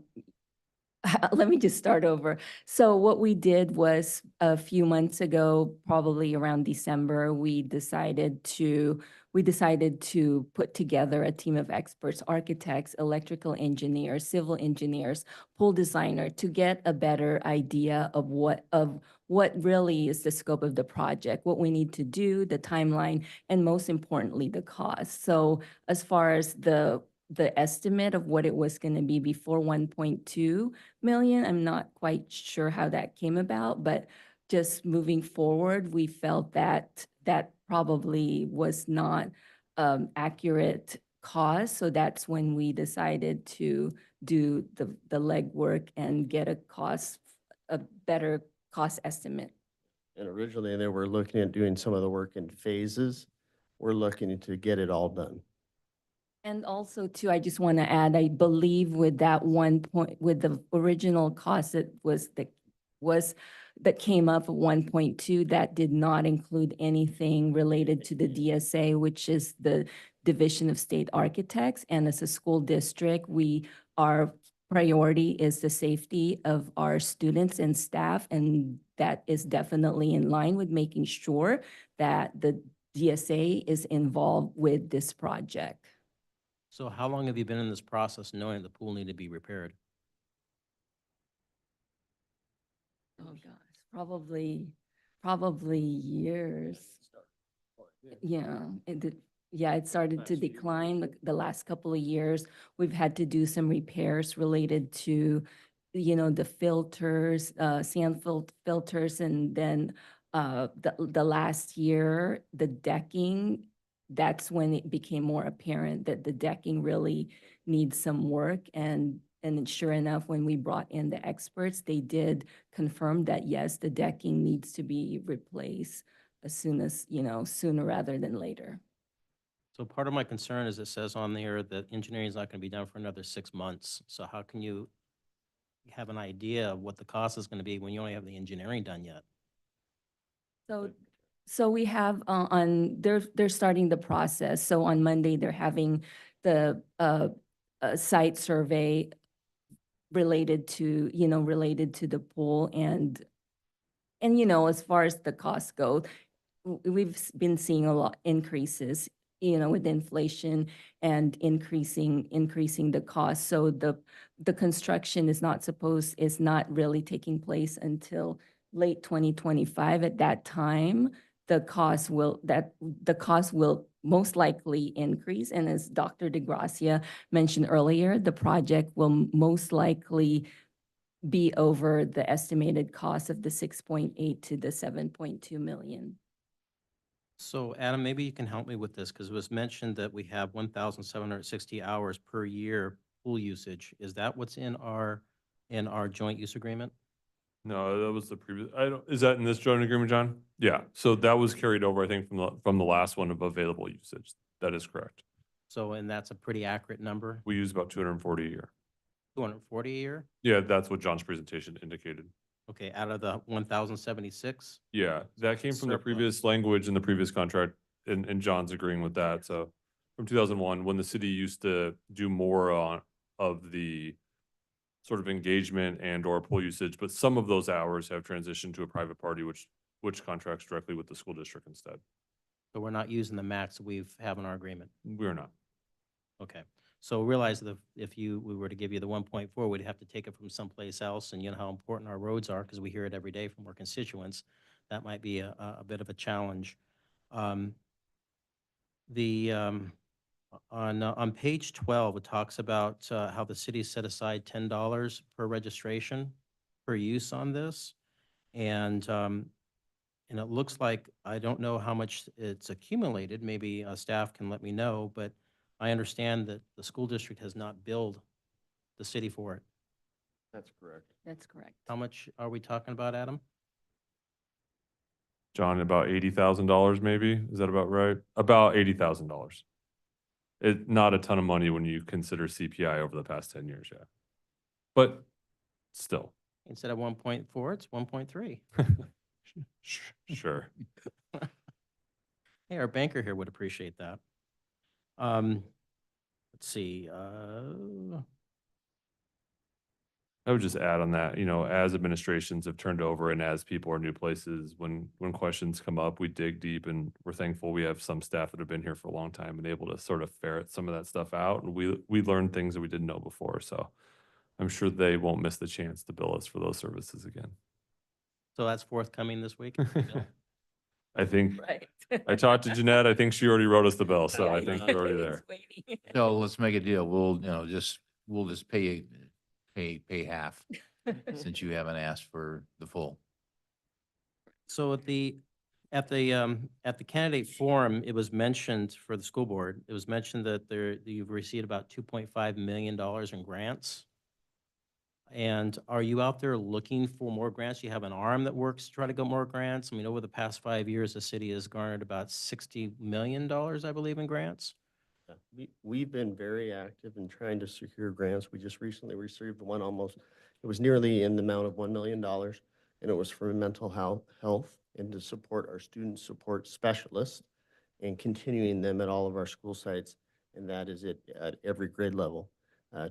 Speaker 20: let me just start over. So what we did was a few months ago, probably around December, we decided to put together a team of experts, architects, electrical engineers, civil engineers, pool designer, to get a better idea of what really is the scope of the project, what we need to do, the timeline, and most importantly, the cost. So as far as the estimate of what it was going to be before 1.2 million, I'm not quite sure how that came about, but just moving forward, we felt that that probably was not accurate cost. So that's when we decided to do the legwork and get a better cost estimate.
Speaker 19: And originally they were looking at doing some of the work in phases. We're looking to get it all done.
Speaker 20: And also too, I just want to add, I believe with that with the original cost that came up at 1.2, that did not include anything related to the DSA, which is the Division of State Architects. And as a school district, our priority is the safety of our students and staff. And that is definitely in line with making sure that the DSA is involved with this project.
Speaker 13: So how long have you been in this process knowing the pool needed to be repaired?
Speaker 20: Oh gosh, probably years. Yeah, it started to decline the last couple of years. We've had to do some repairs related to, the filters, sand filters, and then the last year, the decking. That's when it became more apparent that the decking really needs some work, and and sure enough, when we brought in the experts, they did confirm that, yes, the decking needs to be replaced as soon as, sooner rather than later.
Speaker 13: So part of my concern is it says on there that engineering is not going to be done for another 6 months. So how can you have an idea of what the cost is going to be when you only have the engineering done yet?
Speaker 20: So we have they're starting the process. So on Monday, they're having the site survey related to the pool and as far as the costs go, we've been seeing a lot increases, with inflation and increasing the cost. So the construction is not really taking place until late 2025. At that time, the cost will most likely increase. And as Dr. DeGracia mentioned earlier, the project will most likely be over the estimated cost of the 6.8 to the 7.2 million.
Speaker 13: So Adam, maybe you can help me with this because it was mentioned that we have 1,760 hours per year pool usage. Is that what's in our joint use agreement?
Speaker 10: No, that was the previous, is that in this joint agreement, John? Yeah, so that was carried over, I think, from the last one of available usage. That is correct.
Speaker 13: So, and that's a pretty accurate number,
Speaker 10: We use about 240 a year.
Speaker 13: 240 a year?
Speaker 10: Yeah, that's what John's presentation indicated.
Speaker 13: Okay, out of the 1,076?
Speaker 10: Yeah, that came from the
Speaker 13: Surplus.
Speaker 10: previous language in the previous contract, and John's agreeing with that. So from 2001, when the city used to do more of the sort of engagement and or pool usage, but some of those hours have transitioned to a private party, which contracts directly with the school district instead.
Speaker 13: So we're not using the max we have in our agreement?
Speaker 10: We're not.
Speaker 13: Okay, so realize that if we were to give you the 1.4, we'd have to take it from someplace else, and you know how important our roads are, because we hear it every day from our constituents. That might be a bit of a challenge. On page 12, it talks about how the city set aside $10 per registration per use on this. And it looks like, I don't know how much it's accumulated. Maybe staff can let me know, but I understand that the school district has not billed the city for it.
Speaker 19: That's correct.
Speaker 20: That's correct.
Speaker 13: How much are we talking about, Adam?
Speaker 10: John, about $80,000 maybe? Is that about right? About $80,000. It's not a ton of money when you consider CPI over the past 10 years, yeah. But still.
Speaker 13: Instead of 1.4, it's 1.3.
Speaker 10: Sure.
Speaker 13: Hey, our banker here would appreciate that. Let's see.
Speaker 10: I would just add on that, as administrations have turned over and as people are new places, when questions come up, we dig deep, and we're thankful we have some staff that have been here for a long time and able to sort of ferret some of that stuff out. And we learned things that we didn't know before. So I'm sure they won't miss the chance to bill us for those services again.
Speaker 13: So that's forthcoming this week?
Speaker 10: I think,
Speaker 20: Right.
Speaker 10: I talked to Jeanette, I think she already wrote us the bill, so I think we're already there.
Speaker 1: So let's make a deal. We'll just pay half since you haven't asked for the full.
Speaker 13: So at the candidate forum, it was mentioned for the school board, it was mentioned that you've received about $2.5 million in grants. And are you out there looking for more grants? You have an arm that works to try to get more grants. I mean, over the past 5 years, the city has garnered about $60 million, I believe, in grants.
Speaker 19: We've been very active in trying to secure grants. We just recently received one it was nearly in the amount of $1 million, and it was for mental health and to support our student support specialists and continuing them at all of our school sites, and that is at every grade level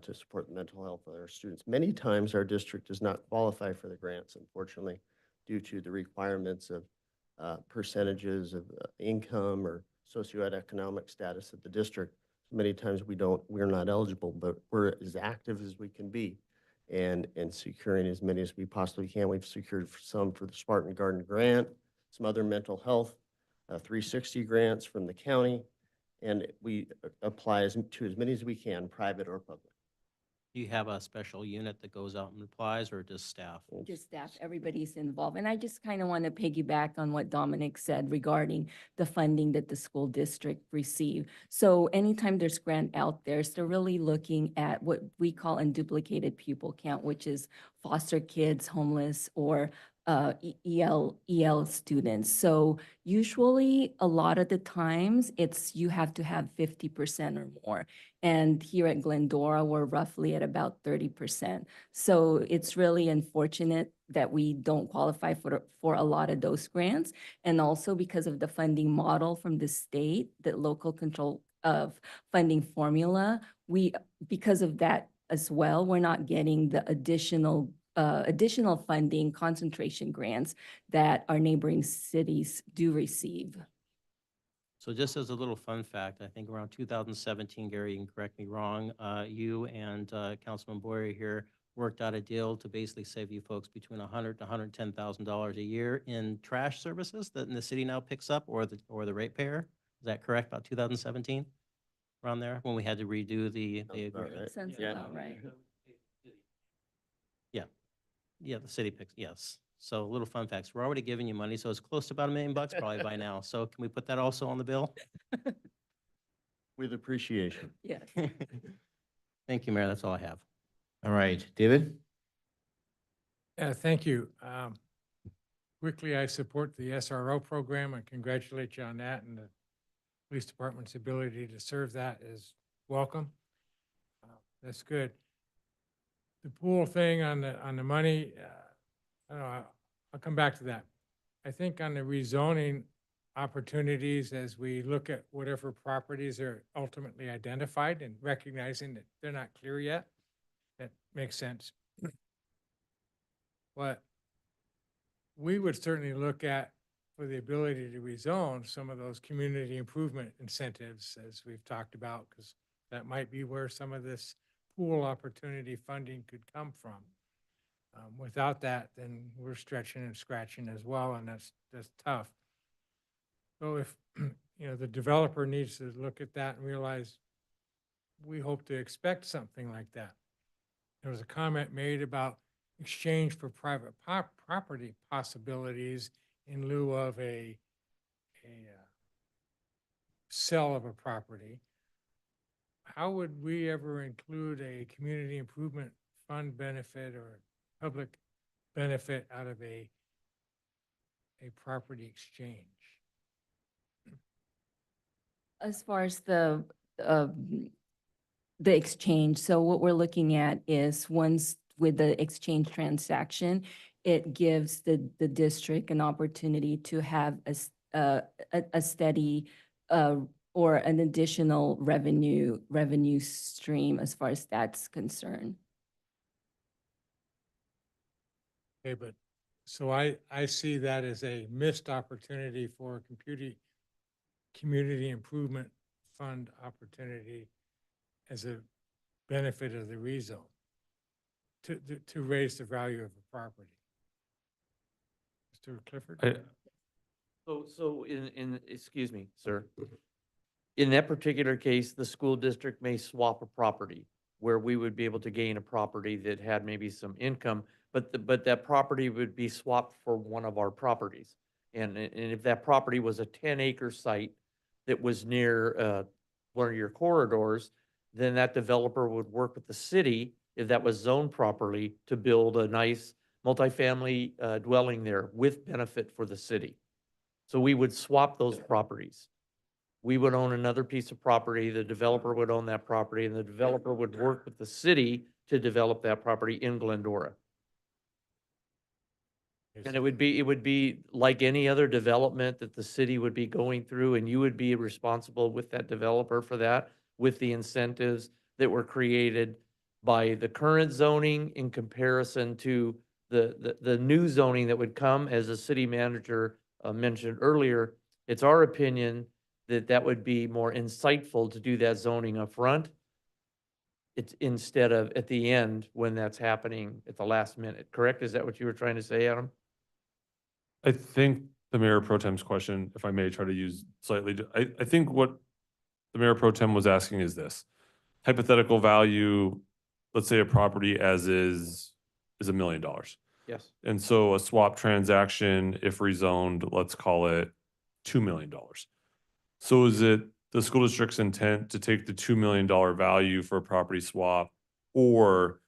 Speaker 19: to support the mental health of our students. Many times our district does not qualify for the grants, unfortunately, due to the requirements of percentages of income or socioeconomic status of the district. Many times we're not eligible, but we're as active as we can be and securing as many as we possibly can. We've secured some for the Spartan Garden Grant, some other mental health 360 grants from the county, and we apply to as many as we can, private or public.
Speaker 13: You have a special unit that goes out and applies, or just staff?
Speaker 20: Just staff, everybody's involved. And I just kind of want to piggyback on what Dominic said regarding the funding that the school district receive. So anytime there's grant out there, so they're really looking at what we call unduplicated pupil count, which is foster kids, homeless, or EL students. So usually, a lot of the times, it's you have to have 50% or more. And here at Glendora, we're roughly at about 30%. So it's really unfortunate that we don't qualify for a lot of those grants. And also because of the funding model from the state, that local control of funding formula, because of that as well, we're not getting the additional funding concentration grants that our neighboring cities do receive.
Speaker 13: So just as a little fun fact, I think around 2017, Gary, you can correct me wrong, you and Councilman Boyer here worked out a deal to basically save you folks between $100,000 to $110,000 a year in trash services that the city now picks up, or the ratepayer. Is that correct? About 2017, around there, when we had to redo the agreement?
Speaker 20: Sounds about right.
Speaker 13: Yeah, the city picks, yes. So little fun facts. We're already giving you money, so it's close to about $1 million probably by now. So can we put that also on the bill?
Speaker 19: With appreciation.
Speaker 20: Yes.
Speaker 13: Thank you, Mayor. That's all I have.
Speaker 1: All right, David?
Speaker 15: Thank you. Quickly, I support the SRO program and congratulate you on that, and the police department's ability to serve that is welcome. That's good. The pool thing on the money, I don't know, I'll come back to that. I think on the rezoning opportunities, as we look at whatever properties are ultimately identified and recognizing that they're not clear yet, that makes sense. But we would certainly look at, for the ability to rezone, some of those community improvement incentives, as we've talked about, because that might be where some of this pool opportunity funding could come from. Without that, then we're stretching and scratching as well, and that's tough. So if, the developer needs to look at that and realize we hope to expect something like that. There was a comment made about exchange for private property possibilities in lieu of a sale of a property. How would we ever include a community improvement fund benefit or public benefit out of a property exchange?
Speaker 20: As far as the exchange, so what we're looking at is once with the exchange transaction, it gives the district an opportunity to have a steady or an additional revenue stream as far as that's concerned.
Speaker 15: Okay, but so I see that as a missed opportunity for a community improvement fund opportunity as a benefit of the rezone to raise the value of the property. Mr. Clifford?
Speaker 18: So excuse me, sir. In that particular case, the school district may swap a property where we would be able to gain a property that had maybe some income, but that property would be swapped for one of our properties. And if that property was a 10-acre site that was near one of your corridors, then that developer would work with the city, if that was zoned properly, to build a nice multifamily dwelling there with benefit for the city. So we would swap those properties. We would own another piece of property, the developer would own that property, and the developer would work with the city to develop that property in Glendora. And it would be like any other development that the city would be going through, and you would be responsible with that developer for that, with the incentives that were created by the current zoning in comparison to the new zoning that would come, as the city manager mentioned earlier. It's our opinion that would be more insightful to do that zoning up front. It's instead of at the end when that's happening at the last minute, correct? Is that what you were trying to say, Adam?
Speaker 10: I think the Mayor Pro Tem's question, if I may try to use slightly, I think what the Mayor Pro Tem was asking is this: hypothetical value let's say a property as is $1 million.
Speaker 18: Yes.
Speaker 10: And so a swap transaction, if rezoned, let's call it $2 million. So is it the school district's intent to take the $2 million value for a property swap? Or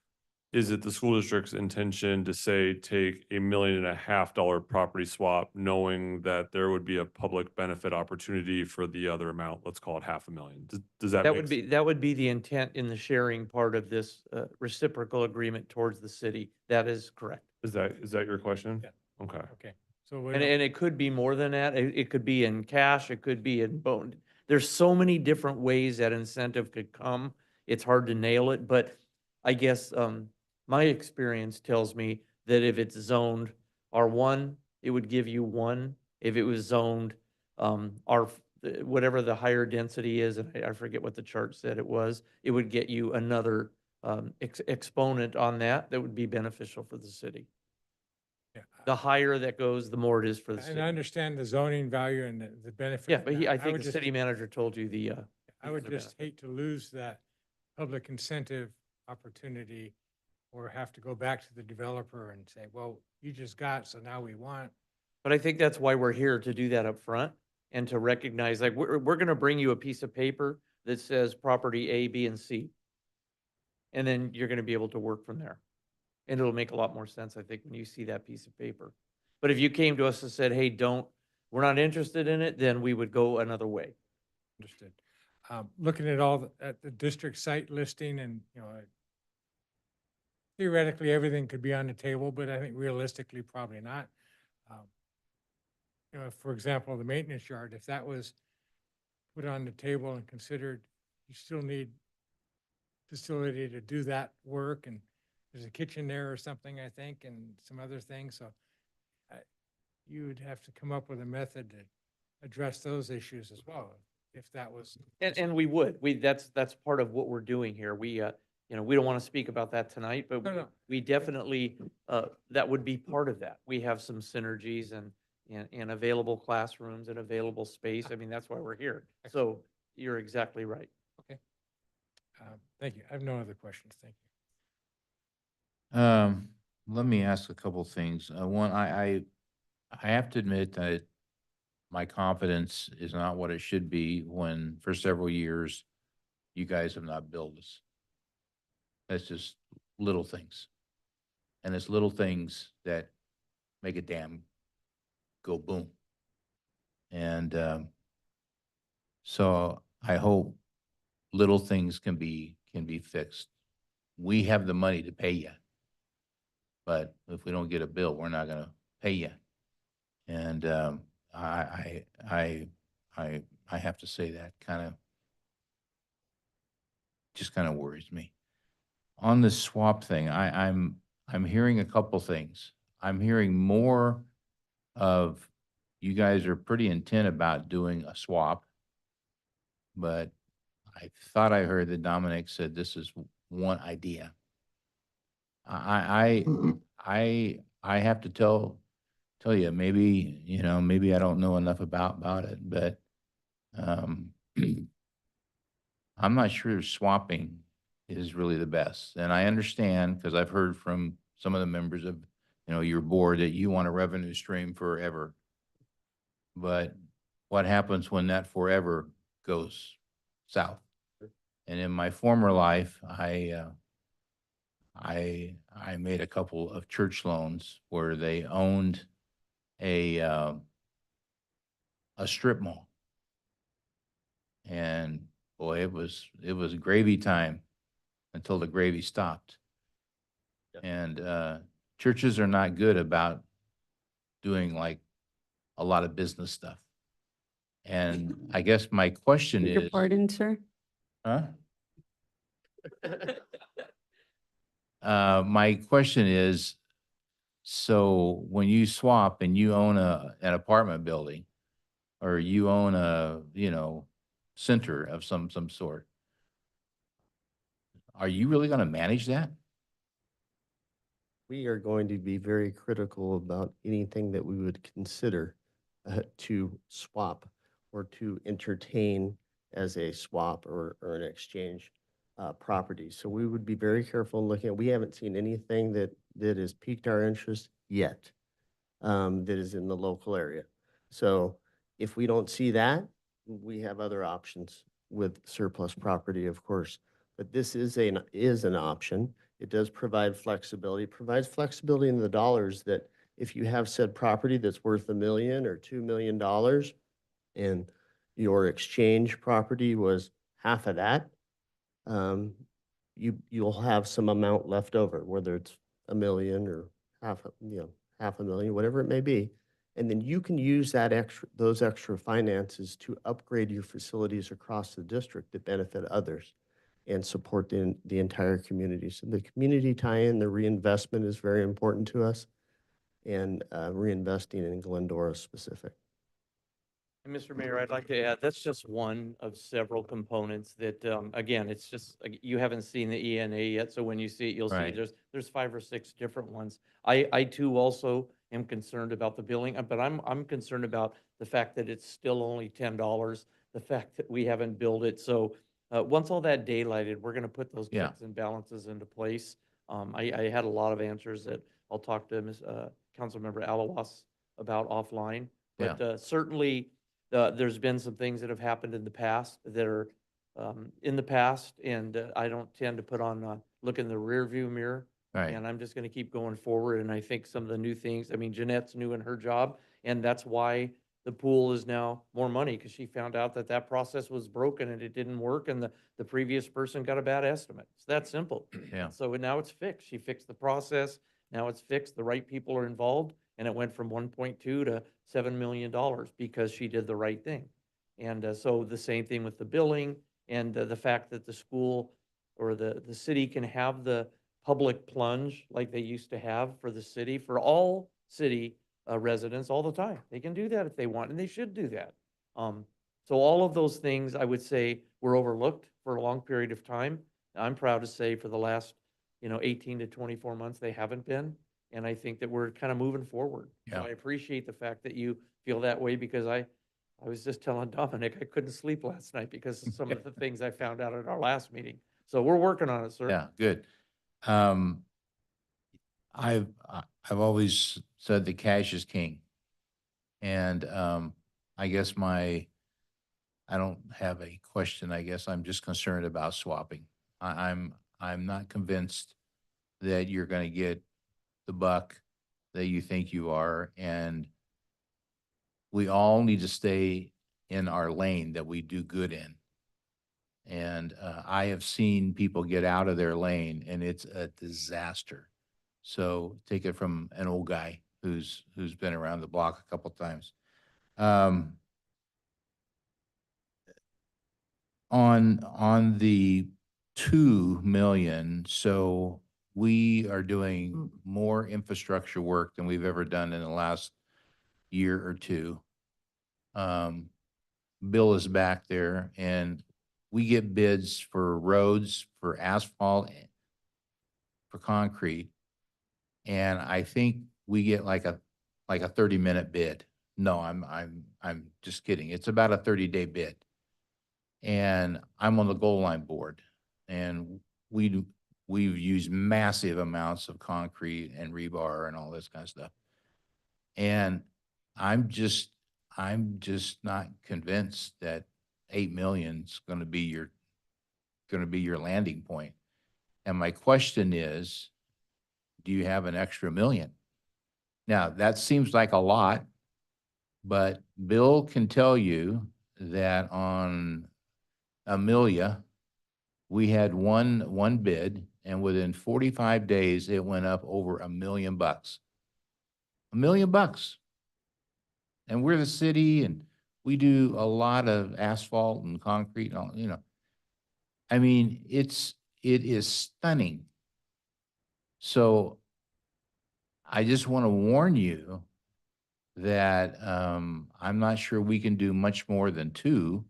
Speaker 10: is it the school district's intention to say, take $1.5 million property swap, knowing that there would be a public benefit opportunity for the other amount? Let's call it $500,000. Does that
Speaker 18: That
Speaker 10: make
Speaker 18: would be, that would be the intent in the sharing part of this reciprocal agreement towards the city. That is correct.
Speaker 10: Is that your question?
Speaker 15: Yeah.
Speaker 10: Okay.
Speaker 15: Okay, so we
Speaker 18: And
Speaker 15: don't-
Speaker 18: it could be more than that. It could be in cash, it could be in bone. There's so many different ways that incentive could come. It's hard to nail it, but I guess my experience tells me that if it's zoned R1, it would give you one. If it was zoned R, whatever the higher density is, and I forget what the chart said it was, it would get you another exponent on that would be beneficial for the city.
Speaker 15: yeah.
Speaker 18: The higher that goes, the more it is for the
Speaker 15: And
Speaker 18: city.
Speaker 15: I understand the zoning value and the benefit.
Speaker 18: Yeah,
Speaker 15: of
Speaker 18: but
Speaker 15: that.
Speaker 18: I
Speaker 15: would
Speaker 18: think the
Speaker 15: just-
Speaker 18: city manager told you the,
Speaker 15: I would
Speaker 18: other
Speaker 15: just hate to lose that public incentive opportunity or have to go back to the developer and say, well, you just got, so now we want.
Speaker 18: But I think that's why we're here, to do that up front and to recognize, like, we're gonna bring you a piece of paper that says property A, B, and C. And then you're gonna be able to work from there. And it'll make a lot more sense, I think, when you see that piece of paper. But if you came to us and said, hey, we're not interested in it, then we would go another way.
Speaker 15: Understood. Looking at at the district site listing and, theoretically, everything could be on the table, but I think realistically, probably not. For example, the maintenance yard, if that was put on the table and considered, you still need facility to do that work, and there's a kitchen there or something, I think, and some other things, so you would have to come up with a method to address those issues as well, if that was.
Speaker 18: And we would, that's part of what we're doing here. We don't want to speak about that tonight, but
Speaker 15: No.
Speaker 18: we definitely, that would be part of that. We have some synergies and available classrooms and available space. I mean, that's why we're here. So you're exactly right.
Speaker 15: Thank you. I have no other questions. Thank you.
Speaker 1: Let me ask a couple things. One, I have to admit that my confidence is not what it should be when for several years you guys have not billed us. That's just little things. And it's little things that make a dam go boom. And so I hope little things can be fixed. We have the money to pay you. But if we don't get a bill, we're not gonna pay you. And I have to say that just kind of worries me. On the swap thing, I'm hearing a couple things. I'm hearing more of you guys are pretty intent about doing a swap, but I thought I heard that Dominic said this is one idea. I have to tell you, maybe I don't know enough about it, but I'm not sure swapping is really the best. And I understand, because I've heard from some of the members of, your board that you want a revenue stream forever. But what happens when that forever goes south? And in my former life, I made a couple of church loans where they owned a strip mall. And boy, it was gravy time until the gravy stopped. And churches are not good about doing like a lot of business stuff. And I guess my question
Speaker 14: Your
Speaker 1: is,
Speaker 14: pardon, sir?
Speaker 1: huh? My question is, so when you swap and you own an apartment building, or you own a, center of some sort, are you really gonna manage that?
Speaker 19: We are going to be very critical about anything that we would consider to swap or to entertain as a swap or an exchange. properties. So we would be very careful in looking at, we haven't seen anything that has piqued our interest yet, that is in the local area. So if we don't see that, we have other options with surplus property, of course. But this is an option. It does provide flexibility. It provides flexibility in the dollars that if you have said property that's worth $1 million or $2 million and your exchange property was half of that, you'll have some amount left over, whether it's $1 million or half a million, whatever it may be. And then you can use those extra finances to upgrade your facilities across the district that benefit others and support the entire community. So the community tie-in, the reinvestment is very important to us, and reinvesting in Glendora specific.
Speaker 18: And Mr. Mayor, I'd like to add, that's just one of several components that, again, it's just, you haven't seen the ENA yet, so when you see it, you'll see
Speaker 1: Right.
Speaker 18: there's 5 or 6 different ones. I too also am concerned about the billing, but I'm concerned about the fact that it's still only $10, the fact that we haven't billed it. So once all that daylighted, we're gonna put those
Speaker 1: Yeah.
Speaker 18: checks and balances into place. I had a lot of answers that I'll talk to Councilmember Alawas about offline. But certainly, there's been some things that have happened in the past that are in the past, and I don't tend to put on, look in the rearview mirror.
Speaker 1: Right.
Speaker 18: And I'm just going to keep going forward. And I think some of the new things, I mean, Jeanette's new in her job, and that's why the pool is now more money, because she found out that that process was broken and it didn't work, and the previous person got a bad estimate. It's that simple.
Speaker 1: Yeah.
Speaker 18: So now it's fixed. She fixed the process. Now it's fixed. The right people are involved, and it went from 1.2 to $7 million because she did the right thing. And so the same thing with the billing and the fact that the school or the city can have the public plunge like they used to have for the city, for all city residents all the time. They can do that if they want, and they should do that. So all of those things, I would say, were overlooked for a long period of time. I'm proud to say for the last, 18 to 24 months, they haven't been. And I think that we're kind of moving forward. So
Speaker 1: Yeah.
Speaker 18: I appreciate the fact that you feel that way, because I was just telling Dominic, I couldn't sleep last night because of some of the things I found out at our last meeting. So we're working on it, sir.
Speaker 1: Yeah, good. I've always said that cash is king. And I guess I don't have a question. I guess I'm just concerned about swapping. I'm not convinced that you're going to get the buck that you think you are. And we all need to stay in our lane that we do good in. And I have seen people get out of their lane and it's a disaster. So take it from an old guy who's been around the block a couple times. On the 2 million, so we are doing more infrastructure work than we've ever done in the last year or two. Bill is back there, and we get bids for roads, for asphalt, for concrete. And I think we get like a 30-minute bid. No, I'm just kidding. It's about a 30-day bid. And I'm on the goal line board, and we've used massive amounts of concrete and rebar and all this kind of stuff. And I'm just not convinced that 8 million is going to be your landing point. And my question is, do you have an extra $1 million? Now, that seems like a lot, but Bill can tell you that on Amelia, we had one bid, and within 45 days, it went up over $1 million. $1 million. And we're the city, and we do a lot of asphalt and concrete and all, I mean, it is stunning. So I just want to warn you that I'm not sure we can do much more than 2.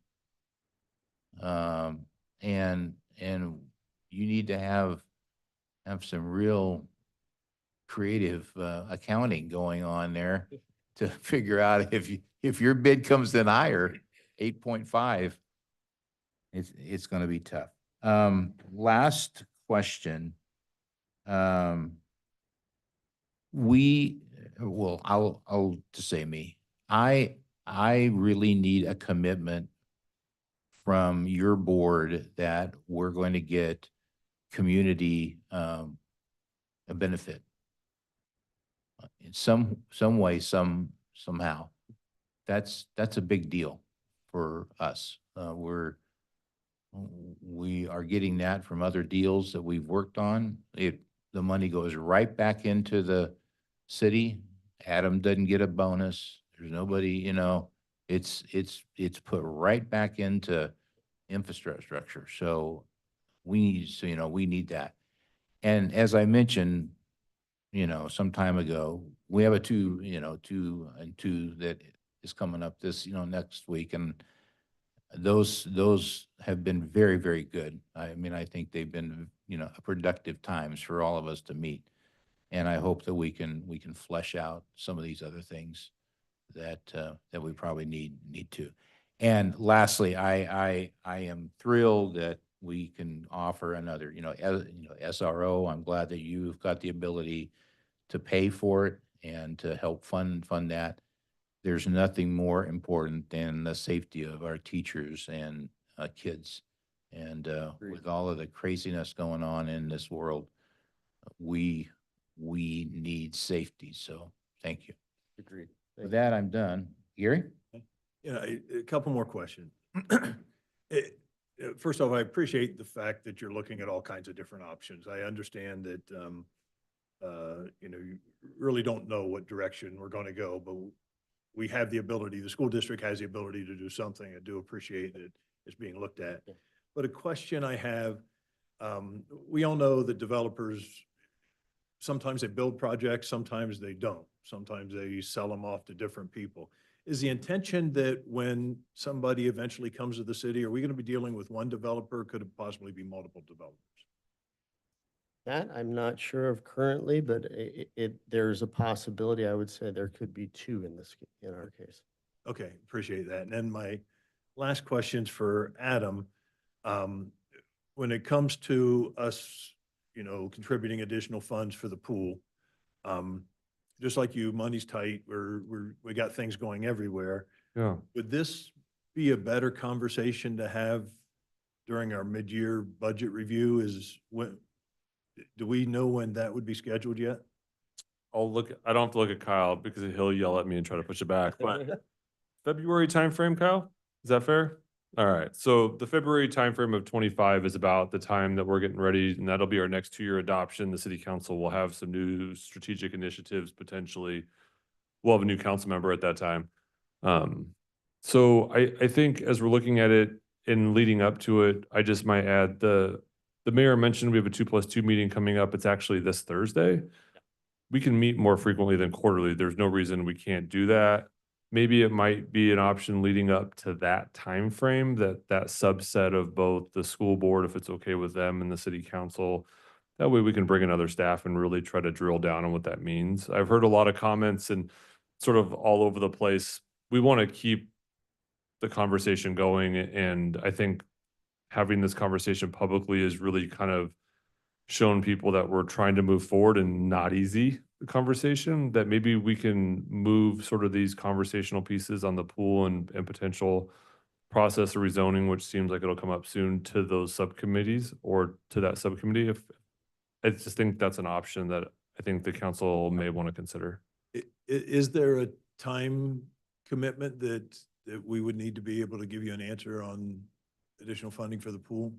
Speaker 1: And you need to have some real creative accounting going on there to figure out if your bid comes in higher, 8.5, it's going to be tough. Last question. Well, I'll just say me. I really need a commitment from your board that we're going to get community, a benefit. In some way, somehow. That's a big deal for us. We are getting that from other deals that we've worked on. The money goes right back into the city. Adam doesn't get a bonus. There's nobody, it's put right back into infrastructure. So we need that. And as I mentioned, some time ago, we have a 2-2 that is coming up this, next week. And those have been very, very good. I mean, I think they've been, productive times for all of us to meet. And I hope that we can flesh out some of these other things that we probably need to. And lastly, I am thrilled that we can offer another, SRO. I'm glad that you've got the ability to pay for it and to help fund that. There's nothing more important than the safety of our teachers and kids. And with all of the craziness going on in this world, we need safety. So thank you.
Speaker 19: Agreed.
Speaker 1: With that, I'm done. Gary?
Speaker 11: A couple more questions. First off, I appreciate the fact that you're looking at all kinds of different options. I understand that, you really don't know what direction we're going to go, but we have the ability, the school district has the ability to do something. I do appreciate that it's being looked at. But a question I have, we all know that developers, sometimes they build projects, sometimes they don't. Sometimes they sell them off to different people. Is the intention that when somebody eventually comes to the city, are we going to be dealing with one developer? Could it possibly be multiple developers?
Speaker 19: That I'm not sure of currently, but there's a possibility. I would say there could be two in our case.
Speaker 11: Okay, appreciate that. And then my last question's for Adam. When it comes to us, contributing additional funds for the pool, just like you, money's tight. We got things going everywhere.
Speaker 10: Yeah.
Speaker 11: Would this be a better conversation to have during our mid-year budget review? Do we know when that would be scheduled yet?
Speaker 10: I don't have to look at Kyle because he'll yell at me and try to push it back, but February timeframe, Kyle, is that fair? All right. So the February timeframe of 25 is about the time that we're getting ready, and that'll be our next 2-year adoption. The city council will have some new strategic initiatives potentially. We'll have a new council member at that time. So I think as we're looking at it and leading up to it, I just might add the mayor mentioned we have a 2+2 meeting coming up. It's actually this Thursday. We can meet more frequently than quarterly. There's no reason we can't do that. Maybe it might be an option leading up to that time frame, that subset of both the school board, if it's okay with them, and the city council. That way we can bring in other staff and really try to drill down on what that means. I've heard a lot of comments and sort of all over the place. We want to keep the conversation going, and I think having this conversation publicly is really kind of shown people that we're trying to move forward and not easy conversation, that maybe we can move sort of these conversational pieces on the pool and potential process of rezoning, which seems like it'll come up soon, to those subcommittees or to that subcommittee. If I just think that's an option that I think the council may want to consider.
Speaker 11: Is there a time commitment that we would need to be able to give you an answer on additional funding for the pool?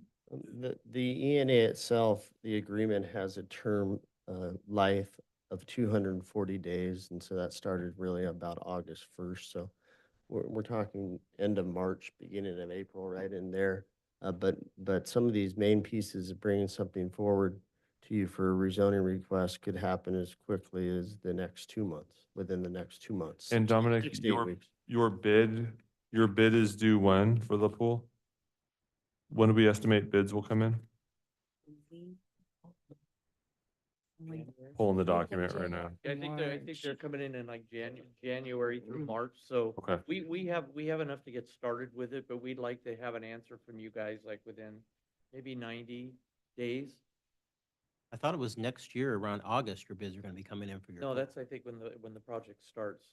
Speaker 19: The ENA itself, the agreement has a term life of 240 days. And so that started really about August 1st. So we're talking end of March, beginning of April, right in there. But some of these main pieces of bringing something forward to you for a rezoning request could happen as quickly as the next 2 months, within the next 2 months.
Speaker 10: And Dominic,
Speaker 19: 6 to 8 weeks.
Speaker 10: your bid is due when for the pool? When do we estimate bids will come in? Pulling the document right now.
Speaker 18: I think they're coming in like January through March, so
Speaker 10: Okay.
Speaker 18: we have enough to get started with it, but we'd like to have an answer from you guys like within, maybe 90 days.
Speaker 13: I thought it was next year, around August, your bids are gonna be coming in for your.
Speaker 18: No, that's, I think, when the project starts.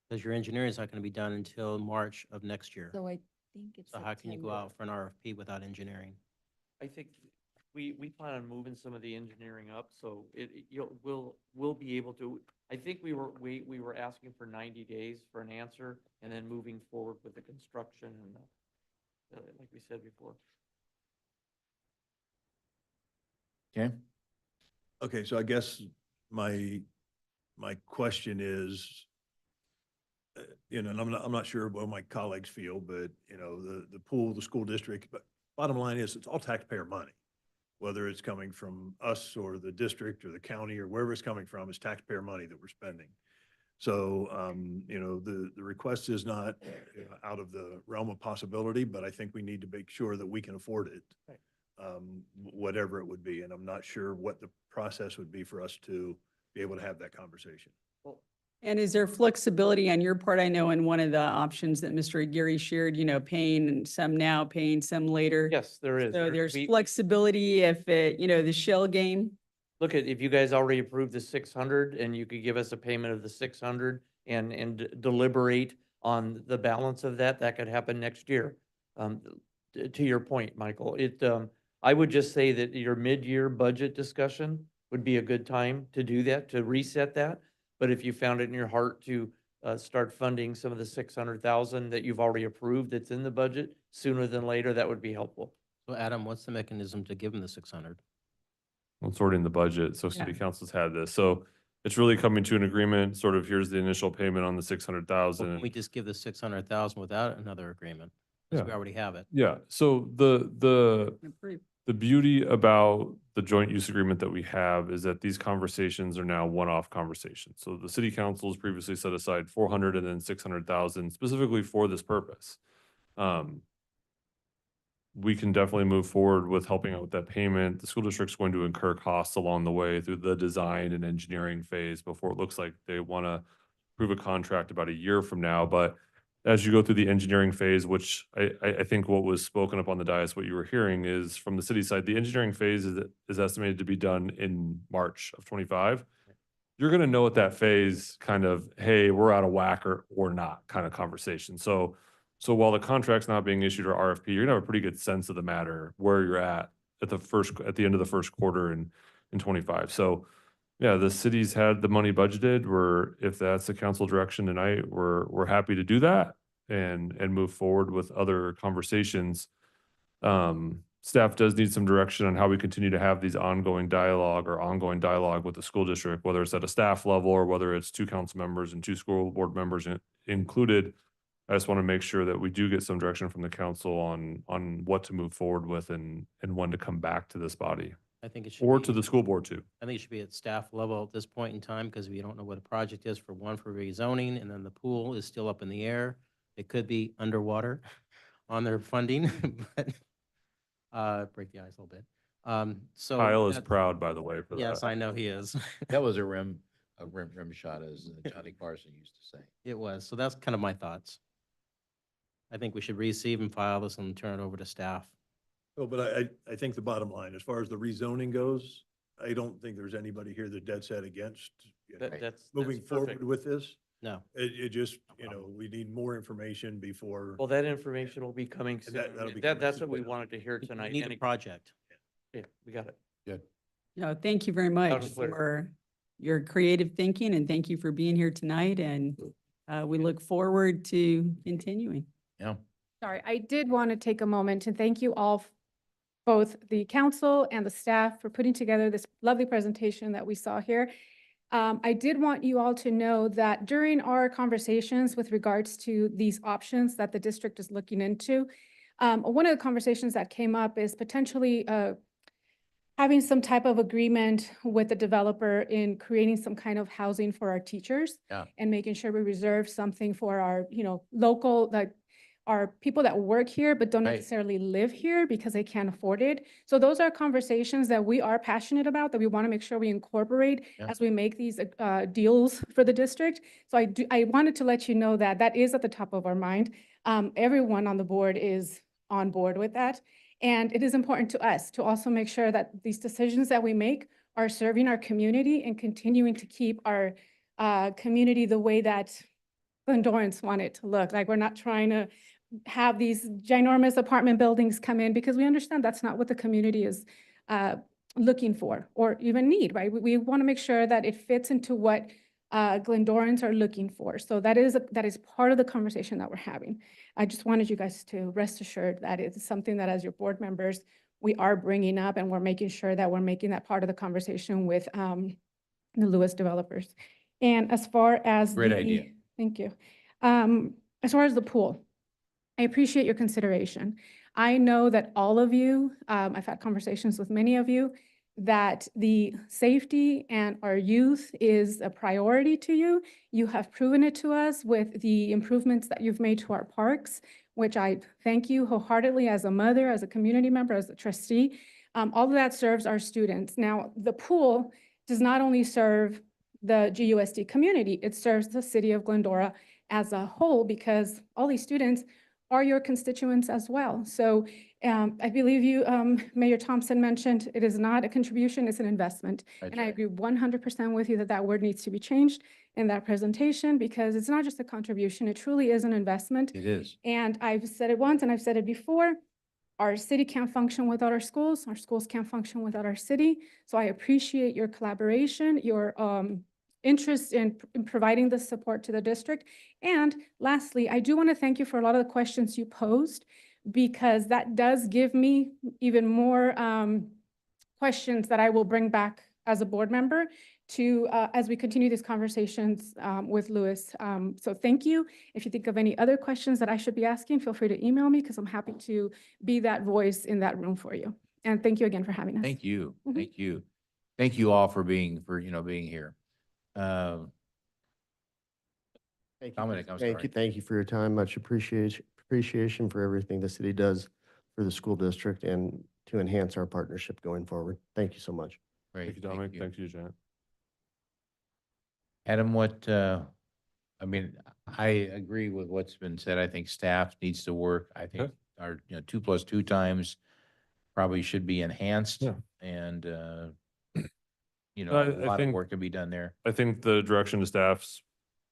Speaker 13: Because your engineering is not gonna be done until March of next year.
Speaker 20: So I think it's
Speaker 13: So how can you go
Speaker 20: September.
Speaker 13: out for an RFP without engineering?
Speaker 18: I think we plan on moving some of the engineering up, so we'll be able to. I think we were asking for 90 days for an answer, and then moving forward with the construction and like we said before.
Speaker 1: Okay,
Speaker 11: Okay, so I guess my question is, and I'm not sure what my colleagues feel, but, the pool, the school district, but bottom line is, it's all taxpayer money. Whether it's coming from us or the district or the county or wherever it's coming from, it's taxpayer money that we're spending. So, the request is not out of the realm of possibility, but I think we need to make sure that we can afford it. Whatever it would be, and I'm not sure what the process would be for us to be able to have that conversation.
Speaker 14: And is there flexibility on your part? I know in one of the options that Mr. Aguirre shared, paying some now, paying some later.
Speaker 18: Yes, there is.
Speaker 14: So
Speaker 18: There-
Speaker 14: there's
Speaker 18: we-
Speaker 14: flexibility if the shell game.
Speaker 18: Look if you guys already approved the 600 and you could give us a payment of the 600 and deliberate on the balance of that, that could happen next year. To your point, Michael, I would just say that your mid-year budget discussion would be a good time to do that, to reset that. But if you found it in your heart to start funding some of the 600,000 that you've already approved that's in the budget sooner than later, that would be helpful.
Speaker 13: So Adam, what's the mechanism to give them the 600?
Speaker 10: Well, it's already in the budget, so city
Speaker 14: Yeah.
Speaker 10: council's had this. So it's really coming to an agreement, sort of here's the initial payment on the 600,000.
Speaker 13: Can we just give the 600,000 without another agreement? Because we
Speaker 10: Yeah.
Speaker 13: already have it.
Speaker 10: Yeah, so the beauty about the joint use agreement that we have is that these conversations are now one-off conversations. So the city council has previously set aside 400 and then 600,000 specifically for this purpose. We can definitely move forward with helping out with that payment. The school district's going to incur costs along the way through the design and engineering phase before it looks like they want to approve a contract about a year from now. But as you go through the engineering phase, which I think what was spoken up on the dais, what you were hearing is from the city side, the engineering phase is estimated to be done in March of 25. You're going to know at that phase kind of, hey, we're out of whack or not kind of conversation. So while the contract's not being issued or RFP, you're gonna have a pretty good sense of the matter, where you're at the end of the first quarter in 25. So yeah, the city's had the money budgeted. If that's the council direction tonight, we're happy to do that and move forward with other conversations. Staff does need some direction on how we continue to have these ongoing dialogue with the school district, whether it's at a staff level or whether it's 2 council members and 2 school board members included. I just want to make sure that we do get some direction from the council on what to move forward with and when to come back to this body
Speaker 13: I think it should
Speaker 10: or
Speaker 13: be-
Speaker 10: to the school board too.
Speaker 13: I think it should be at staff level at this point in time because we don't know what the project is for rezoning, and then the pool is still up in the air. It could be underwater on their funding, but break the ice a little bit. So
Speaker 10: Kyle is
Speaker 13: that's-
Speaker 10: proud, by the way, for that.
Speaker 13: Yes, I know he is.
Speaker 1: that was a rim shot, as Johnny Carson used to say.
Speaker 13: It was. So that's kind of my thoughts. I think we should receive and file this and turn it over to staff.
Speaker 11: Oh, but I think the bottom line, as far as the rezoning goes, I don't think there's anybody here that dead set against moving forward
Speaker 18: perfect.
Speaker 11: with this.
Speaker 13: No.
Speaker 11: It just, we need more information before.
Speaker 18: Well, that information will be coming soon.
Speaker 11: That'll be
Speaker 18: That's
Speaker 11: coming
Speaker 18: what we
Speaker 11: soon.
Speaker 18: wanted to hear
Speaker 13: We
Speaker 18: tonight.
Speaker 13: need a project.
Speaker 18: Yeah, we got it.
Speaker 1: Good.
Speaker 14: No, thank you very much
Speaker 18: and clear.
Speaker 14: for your creative thinking and thank you for being here tonight. And we look forward to continuing.
Speaker 1: Yeah.
Speaker 21: Sorry, I did want to take a moment to thank you all, both the council and the staff, for putting together this lovely presentation that we saw here. I did want you all to know that during our conversations with regards to these options that the district is looking into, one of the conversations that came up is potentially having some type of agreement with the developer in creating some kind of housing for our teachers.
Speaker 1: Yeah.
Speaker 21: And making sure we reserve something for our, local, like, our people that work here but don't
Speaker 1: Right.
Speaker 21: necessarily live here because they can't afford it. So those are conversations that we are passionate about, that we want to make sure we incorporate
Speaker 1: Yeah.
Speaker 21: as we make these deals for the district. So I wanted to let you know that that is at the top of our mind. Everyone on the board is on board with that. And it is important to us to also make sure that these decisions that we make are serving our community and continuing to keep our community the way that Glendorans want it to look. Like, we're not trying to have these ginormous apartment buildings come in, because we understand that's not what the community is looking for or even need, right? We want to make sure that it fits into what Glendorans are looking for. So that is part of the conversation that we're having. I just wanted you guys to rest assured that it's something that, as your board members, we are bringing up, and we're making sure that we're making that part of the conversation with the Lewis developers. And as far as
Speaker 1: Great idea.
Speaker 21: Thank you. As far as the pool, I appreciate your consideration. I know that all of you, I've had conversations with many of you, that the safety and our youth is a priority to you. You have proven it to us with the improvements that you've made to our parks, which I thank you wholeheartedly as a mother, as a community member, as a trustee. All of that serves our students. Now, the pool does not only serve the GUSD community, it serves the city of Glendora as a whole, because all these students are your constituents as well. So I believe you, Mayor Thompson mentioned, it is not a contribution, it's an investment.
Speaker 1: That's
Speaker 21: And I
Speaker 1: right.
Speaker 21: agree 100% with you that that word needs to be changed in that presentation, because it's not just a contribution, it truly is an investment.
Speaker 1: It is.
Speaker 21: And I've said it once and I've said it before, our city can't function without our schools can't function without our city. So I appreciate your collaboration, your interest in providing the support to the district. And lastly, I do want to thank you for a lot of the questions you posed, because that does give me even more questions that I will bring back as a board member to as we continue these conversations with Lewis. So thank you. If you think of any other questions that I should be asking, feel free to email me, because I'm happy to be that voice in that room for you. And thank you again for having us.
Speaker 1: Thank you.
Speaker 21: Mhm.
Speaker 1: Thank you. Thank you all for being here.
Speaker 19: Thank you.
Speaker 1: Dominic, I'm
Speaker 19: Thank
Speaker 1: sorry.
Speaker 19: you. Thank you for your time. Much appreciation for everything the city does for the school district and to enhance our partnership going forward. Thank you so much.
Speaker 1: Great.
Speaker 10: Thank you, Dominic. Thank you, Janet.
Speaker 1: Adam, I mean, I agree with what's been said. I think staff needs to work. I think
Speaker 10: Okay.
Speaker 1: our, 2+2 times probably should be enhanced.
Speaker 10: Yeah.
Speaker 1: And, a
Speaker 10: I
Speaker 1: lot of
Speaker 10: think-
Speaker 1: work can be done there.
Speaker 10: I think the direction to staff's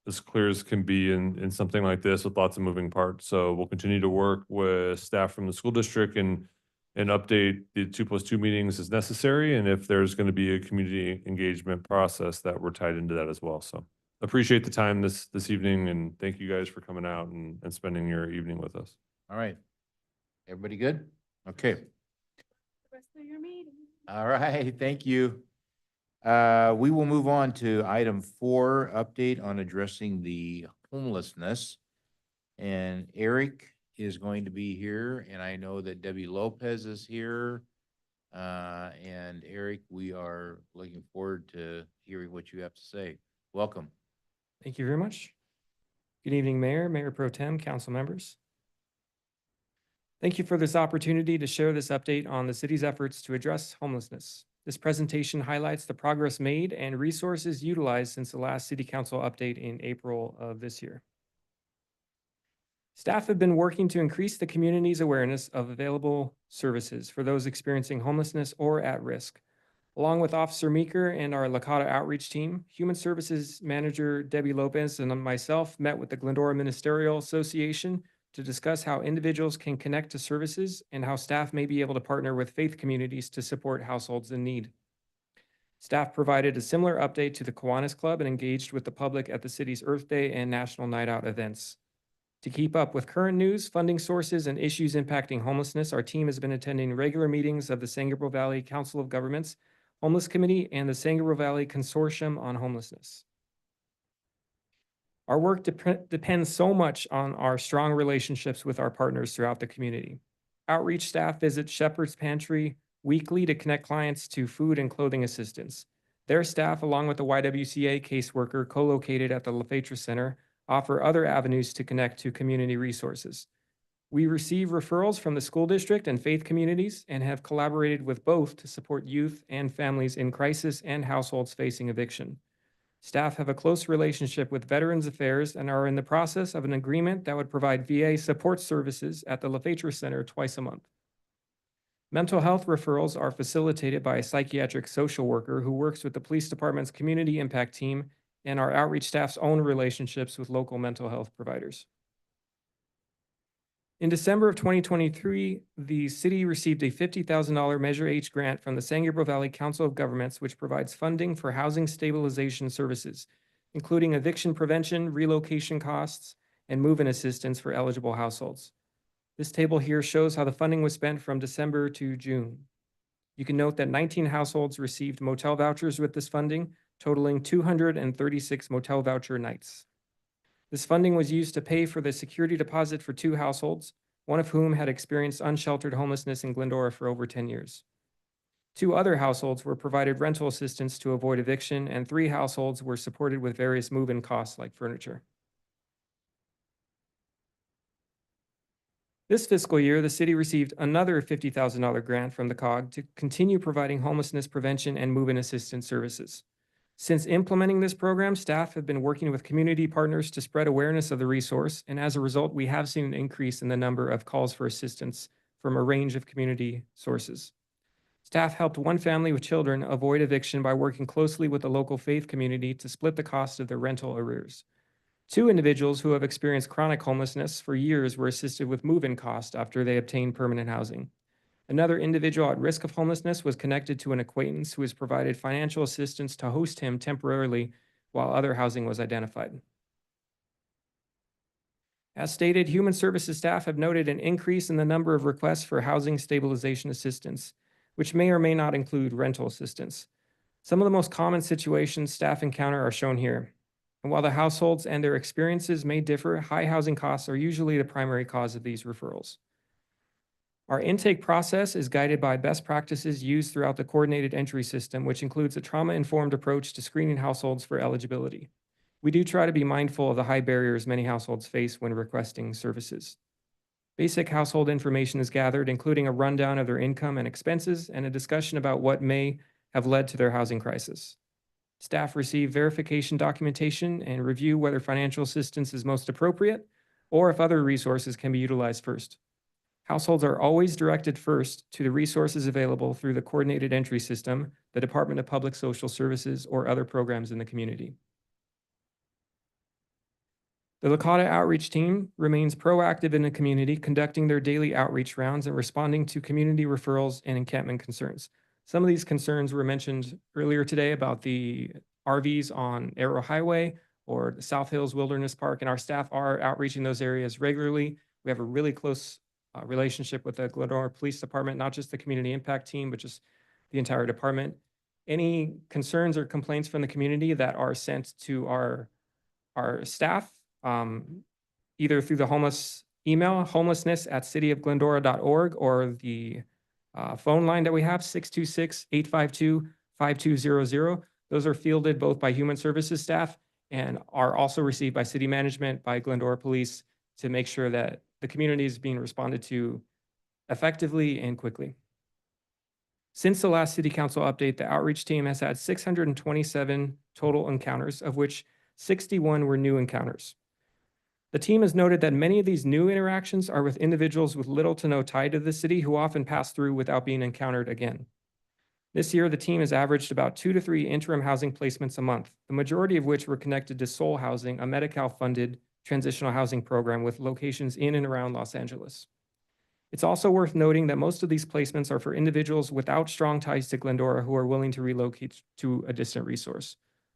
Speaker 10: as clear as can be in something like this with lots of moving parts. So we'll continue to work with staff from the school district and update the 2+2 meetings as necessary. And if there's going to be a community engagement process, that we're tied into that as well. So appreciate the time this evening, and thank you guys for coming out and spending your evening with us.
Speaker 1: All right. Everybody good? Okay.
Speaker 21: Rest of your meeting.
Speaker 1: All right, thank you. We will move on to item 4, update on addressing the homelessness. And Eric is going to be here, and I know that Debbie Lopez is here. And Eric, we are looking forward to hearing what you have to say. Welcome.
Speaker 3: Thank you very much. Good evening, Mayor, Mayor Pro Tem, council members. Thank you for this opportunity to share this update on the city's efforts to address homelessness. This presentation highlights the progress made and resources utilized since the last city council update in April of this year. Staff have been working to increase the community's awareness of available services for those experiencing homelessness or at risk. Along with Officer Meeker and our Lakota outreach team, Human Services Manager Debbie Lopez and myself met with the Glendora Ministerial Association to discuss how individuals can connect to services and how staff may be able to partner with faith communities to support households in need. Staff provided a similar update to the Kiwanis Club and engaged with the public at the city's Earth Day and National Night Out events. To keep up with current news, funding sources, and issues impacting homelessness, our team has been attending regular meetings of the San Gabriel Valley Council of Governments, Homeless Committee, and the San Gabriel Valley Consortium on Homelessness. Our work depends so much on our strong relationships with our partners throughout the community. Outreach staff visit Shepherd's Pantry weekly to connect clients to food and clothing assistance. Their staff, along with the YWCA caseworker co-located at the LaFetra Center, offer other avenues to connect to community resources. We receive referrals from the school district and faith communities and have collaborated with both to support youth and families in crisis and households facing eviction. Staff have a close relationship with Veterans Affairs and are in the process of an agreement that would provide VA support services at the LaFetra Center twice a month. Mental health referrals are facilitated by a psychiatric social worker who works with the police department's community impact team and our outreach staff's own relationships with local mental health providers. In December of 2023, the city received a $50,000 Measure H grant from the San Gabriel Valley Council of Governments, which provides funding for housing stabilization services, including eviction prevention, relocation costs, and move-in assistance for eligible households. This table here shows how the funding was spent from December to June. You can note that 19 households received motel vouchers with this funding, totaling 236 motel voucher nights. This funding was used to pay for the security deposit for 2 households, one of whom had experienced unsheltered homelessness in Glendora for over 10 years. 2 other households were provided rental assistance to avoid eviction, and 3 households were supported with various move-in costs like furniture. This fiscal year, the city received another $50,000 grant from the COG to continue providing homelessness prevention and move-in assistance services. Since implementing this program, staff have been working with community partners to spread awareness of the resource, and as a result, we have seen an increase in the number of calls for assistance from a range of community sources. Staff helped one family with children avoid eviction by working closely with the local faith community to split the cost of their rental arrears. 2 individuals who have experienced chronic homelessness for years were assisted with move-in costs after they obtained permanent housing. Another individual at risk of homelessness was connected to an acquaintance who has provided financial assistance to host him temporarily while other housing was identified. As stated, Human Services staff have noted an increase in the number of requests for housing stabilization assistance, which may or may not include rental assistance. Some of the most common situations staff encounter are shown here. And while the households and their experiences may differ, high housing costs are usually the primary cause of these referrals. Our intake process is guided by best practices used throughout the coordinated entry system, which includes a trauma-informed approach to screening households for eligibility. We do try to be mindful of the high barriers many households face when requesting services. Basic household information is gathered, including a rundown of their income and expenses and a discussion about what may have led to their housing crisis. Staff receive verification documentation and review whether financial assistance is most appropriate or if other resources can be utilized first. Households are always directed first to the resources available through the coordinated entry system, the Department of Public Social Services, or other programs in the community. The Licata Outreach Team remains proactive in the community, conducting their daily outreach rounds and responding to community referrals and encampment concerns. Some of these concerns were mentioned earlier today about the RVs on Arrow Highway or the South Hills Wilderness Park, and our staff are outreaching those areas regularly. We have a really close relationship with the Glendora Police Department, not just the community impact team, but just the entire department. Any concerns or complaints from the community that are sent to our staff, either through the homeless email, homelessness@cityofglendora.org, or the phone line that we have, 626-852-5200. Those are fielded both by Human Services staff and are also received by city management, by Glendora Police, to make sure that the community is being responded to effectively and quickly. Since the last city council update, the outreach team has had 627 total encounters, of which 61 were new encounters. The team has noted that many of these new interactions are with individuals with little to no tie to the city who often pass through without being encountered again. This year, the team has averaged about 2 to 3 interim housing placements a month, the majority of which were connected to Soul Housing, a Medi-Cal-funded transitional housing program with locations in and around Los Angeles. It's also worth noting that most of these placements are for individuals without strong ties to Glendora who are willing to relocate to a distant resource.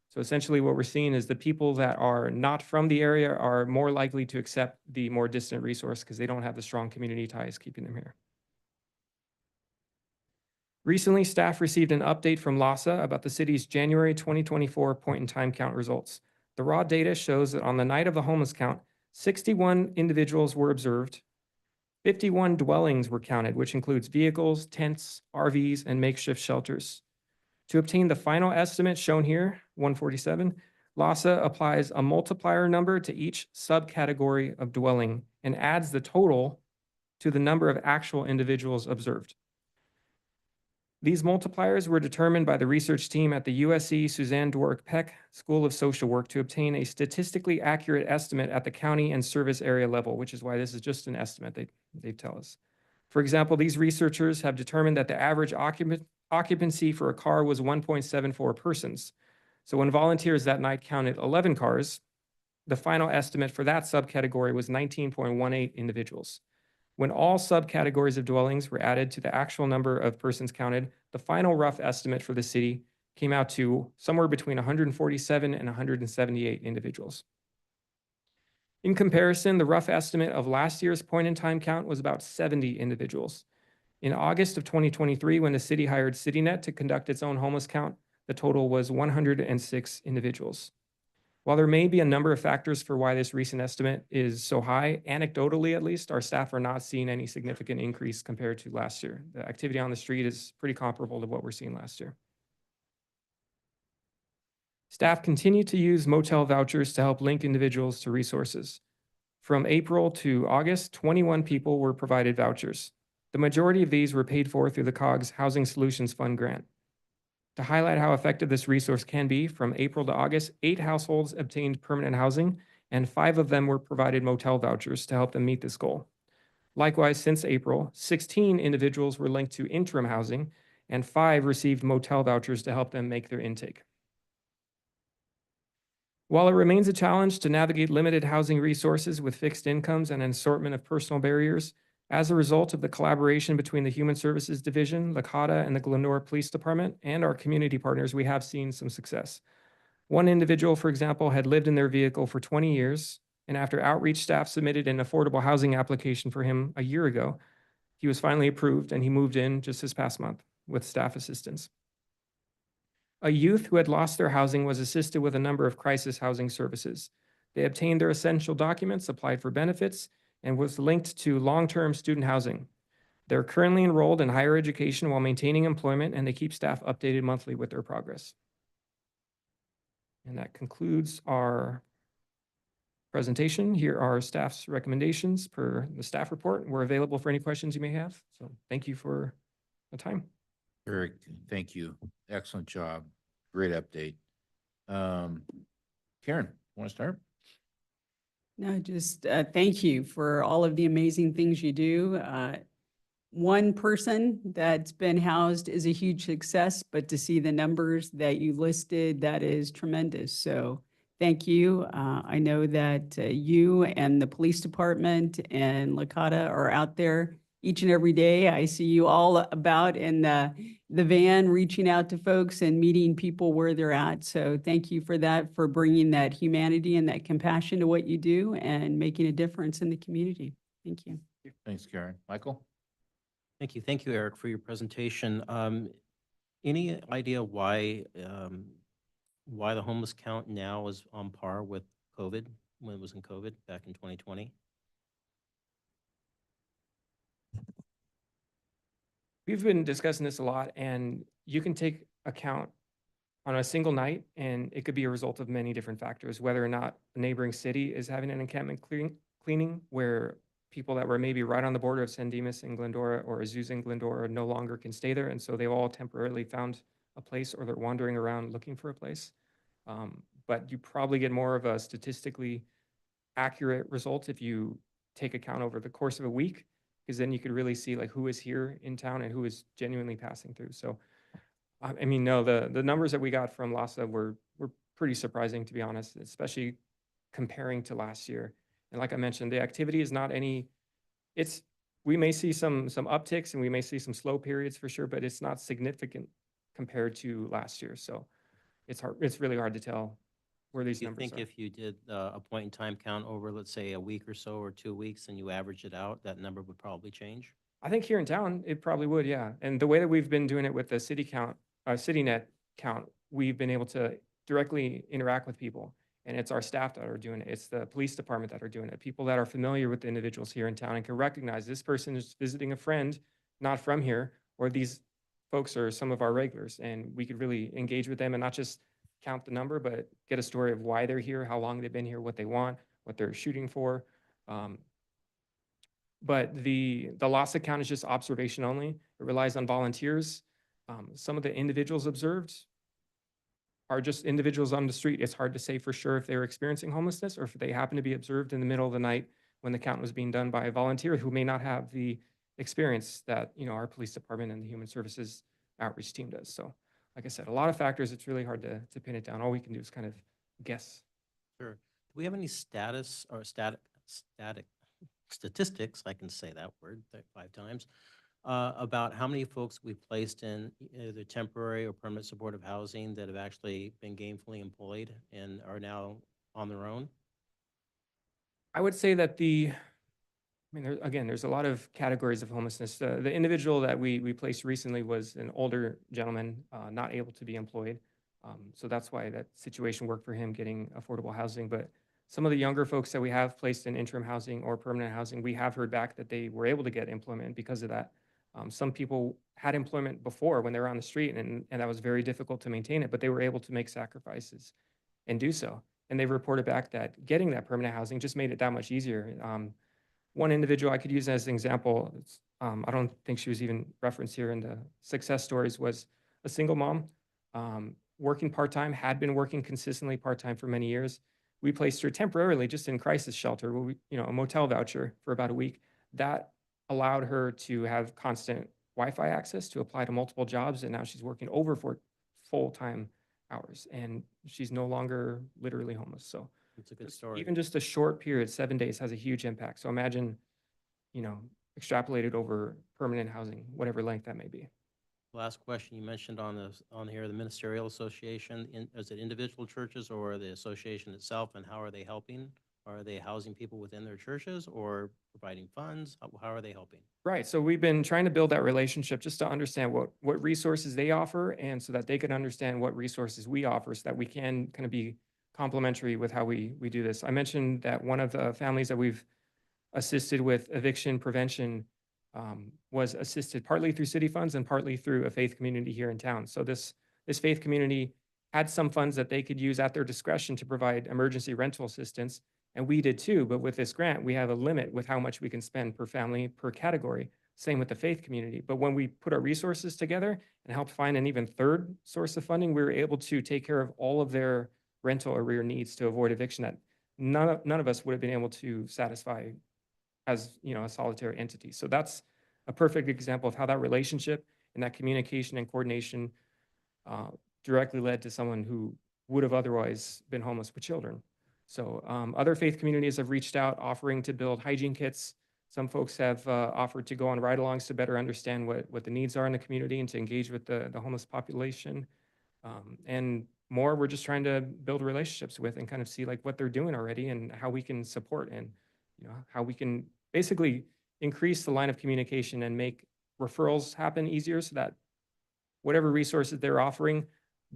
Speaker 3: So essentially what we're seeing is the people that are not from the area are more likely to accept the more distant resource because they don't have the strong community ties keeping them here. Recently, staff received an update from LAHSA about the city's January 2024 point-in-time count results. The raw data shows that on the night of the homeless count, 61 individuals were observed, 51 dwellings were counted, which includes vehicles, tents, RVs, and makeshift shelters. To obtain the final estimate shown here, 147, LAHSA applies a multiplier number to each subcategory of dwelling and adds the total to the number of actual individuals observed. These multipliers were determined by the research team at the USC Suzanne Dwork Peck School of Social Work to obtain a statistically accurate estimate at the county and service area level, which is why this is just an estimate, they tell us. For example, these researchers have determined that the average occupancy for a car was 1.74 persons. So when volunteers that night counted 11 cars, the final estimate for that subcategory was 19.18 individuals. When all subcategories of dwellings were added to the actual number of persons counted, the final rough estimate for the city came out to somewhere between 147 and 178 individuals. In comparison, the rough estimate of last year's point-in-time count was about 70 individuals. In August of 2023, when the city hired CityNet to conduct its own homeless count, the total was 106 individuals. While there may be a number of factors for why this recent estimate is so high, anecdotally at least, our staff are not seeing any significant increase compared to last year. The activity on the street is pretty comparable to what we're seeing last year. Staff continue to use motel vouchers to help link individuals to resources. From April to August, 21 people were provided vouchers. The majority of these were paid for through the COGS Housing Solutions Fund grant. To highlight how effective this resource can be, from April to August, 8 households obtained permanent housing, and 5 of them were provided motel vouchers to help them meet this goal. Likewise, since April, 16 individuals were linked to interim housing, and 5 received motel vouchers to help them make their intake. While it remains a challenge to navigate limited housing resources with fixed incomes and an assortment of personal barriers, as a result of the collaboration between the Human Services Division, Licata, and the Glendora Police Department, and our community partners, we have seen some success. One individual, for example, had lived in their vehicle for 20 years, and after outreach staff submitted an affordable housing application for him a year ago, he was finally approved and he moved in just this past month with staff assistance. A youth who had lost their housing was assisted with a number of crisis housing services. They obtained their essential documents, applied for benefits, and was linked to long-term student housing. They're currently enrolled in higher education while maintaining employment, and they keep staff updated monthly with their progress. And that concludes our presentation. Here are staff's recommendations per the staff report. We're available for any questions you may have. So thank you for the time.
Speaker 1: Eric, thank you. Excellent job. Great update. Karen, want to start?
Speaker 14: No, just thank you for all of the amazing things you do. One person that's been housed is a huge success, but to see the numbers that you listed, that is tremendous. So thank you. I know that you and the police department and Licata are out there each and every day. I see you all about in the van, reaching out to folks and meeting people where they're at. So thank you for that, for bringing that humanity and that compassion to what you do and making a difference in the community. Thank you.
Speaker 1: Thanks, Karen. Michael?
Speaker 13: Thank you. Thank you, Eric, for your presentation. Any idea why the homeless count now is on par with COVID, when it was in COVID back in 2020?
Speaker 3: We've been discussing this a lot, and you can take account on a single night, and it could be a result of many different factors, whether or not a neighboring city is having an encampment cleaning where people that were maybe right on the border of San Dimas and Glendora or Azusa and Glendora no longer can stay there, and so they've all temporarily found a place, or they're wandering around looking for a place. But you probably get more of a statistically accurate result if you take account over the course of a week, because then you could really see like who is here in town and who is genuinely passing through. So, I mean, no, the numbers that we got from LAHSA were pretty surprising, to be honest, especially comparing to last year. And like I mentioned, the activity is not any, we may see some upticks and we may see some slow periods for sure, but it's not significant compared to last year. So it's really hard to tell where these numbers are.
Speaker 13: Do you think if you did a point in time count over, let's say, a week or so or 2 weeks, and you average it out, that number would probably change?
Speaker 3: I think here in town, it probably would, yeah. And the way that we've been doing it with the CityNet count, we've been able to directly interact with people. And it's our staff that are doing it. It's the police department that are doing it. People that are familiar with the individuals here in town and can recognize this person is visiting a friend not from here, or these folks are some of our regulars. And we could really engage with them and not just count the number, but get a story of why they're here, how long they've been here, what they want, what they're shooting for. But the LAHSA count is just observation only. It relies on volunteers. Some of the individuals observed are just individuals on the street. It's hard to say for sure if they're experiencing homelessness or if they happen to be observed in the middle of the night when the count was being done by a volunteer who may not have the experience that, you know, our police department and the human services outreach team does. So like I said, a lot of factors, it's really hard to pin it down. All we can do is kind of guess.
Speaker 13: Sure. Do we have any status or static statistics, I can say that word 5 times, about how many folks we've placed in either temporary or permanent supportive housing that have actually been gainfully employed and are now on their own?
Speaker 3: I would say that there's a lot of categories of homelessness. The individual that we placed recently was an older gentleman, not able to be employed. So that's why that situation worked for him getting affordable housing. But some of the younger folks that we have placed in interim housing or permanent housing, we have heard back that they were able to get employment because of that. Some people had employment before when they were on the street, and that was very difficult to maintain it, but they were able to make sacrifices and do so. And they reported back that getting that permanent housing just made it that much easier. One individual I could use as an example, I don't think she was even referenced here in the success stories, was a single mom, working part-time, had been working consistently part-time for many years. We placed her temporarily just in crisis shelter, a motel voucher for about a week. That allowed her to have constant Wi-Fi access to apply to multiple jobs, and now she's working over for full-time hours, and she's no longer literally homeless. So
Speaker 13: It's a good story.
Speaker 3: even just a short period, 7 days, has a huge impact. So imagine, extrapolated over permanent housing, whatever length that may be.
Speaker 13: Last question, you mentioned on here, the ministerial association, is it individual churches or the association itself, and how are they helping? Are they housing people within their churches or providing funds? How are they helping?
Speaker 3: Right. So we've been trying to build that relationship just to understand what resources they offer, and so that they can understand what resources we offer, so that we can kind of be complementary with how we do this. I mentioned that one of the families that we've assisted with eviction prevention was assisted partly through city funds and partly through a faith community here in town. So this faith community had some funds that they could use at their discretion to provide emergency rental assistance, and we did too. But with this grant, we have a limit with how much we can spend per family, per category. Same with the faith community. But when we put our resources together and helped find an even third source of funding, we were able to take care of all of their rental arrear needs to avoid eviction that none of us would have been able to satisfy as a solitary entity. So that's a perfect example of how that relationship and that communication and coordination directly led to someone who would have otherwise been homeless with children. So other faith communities have reached out offering to build hygiene kits. Some folks have offered to go on ride-alongs to better understand what the needs are in the community and to engage with the homeless population. And more, we're just trying to build relationships with and kind of see like what they're doing already and how we can support, and how we can basically increase the line of communication and make referrals happen easier, so that whatever resources they're offering,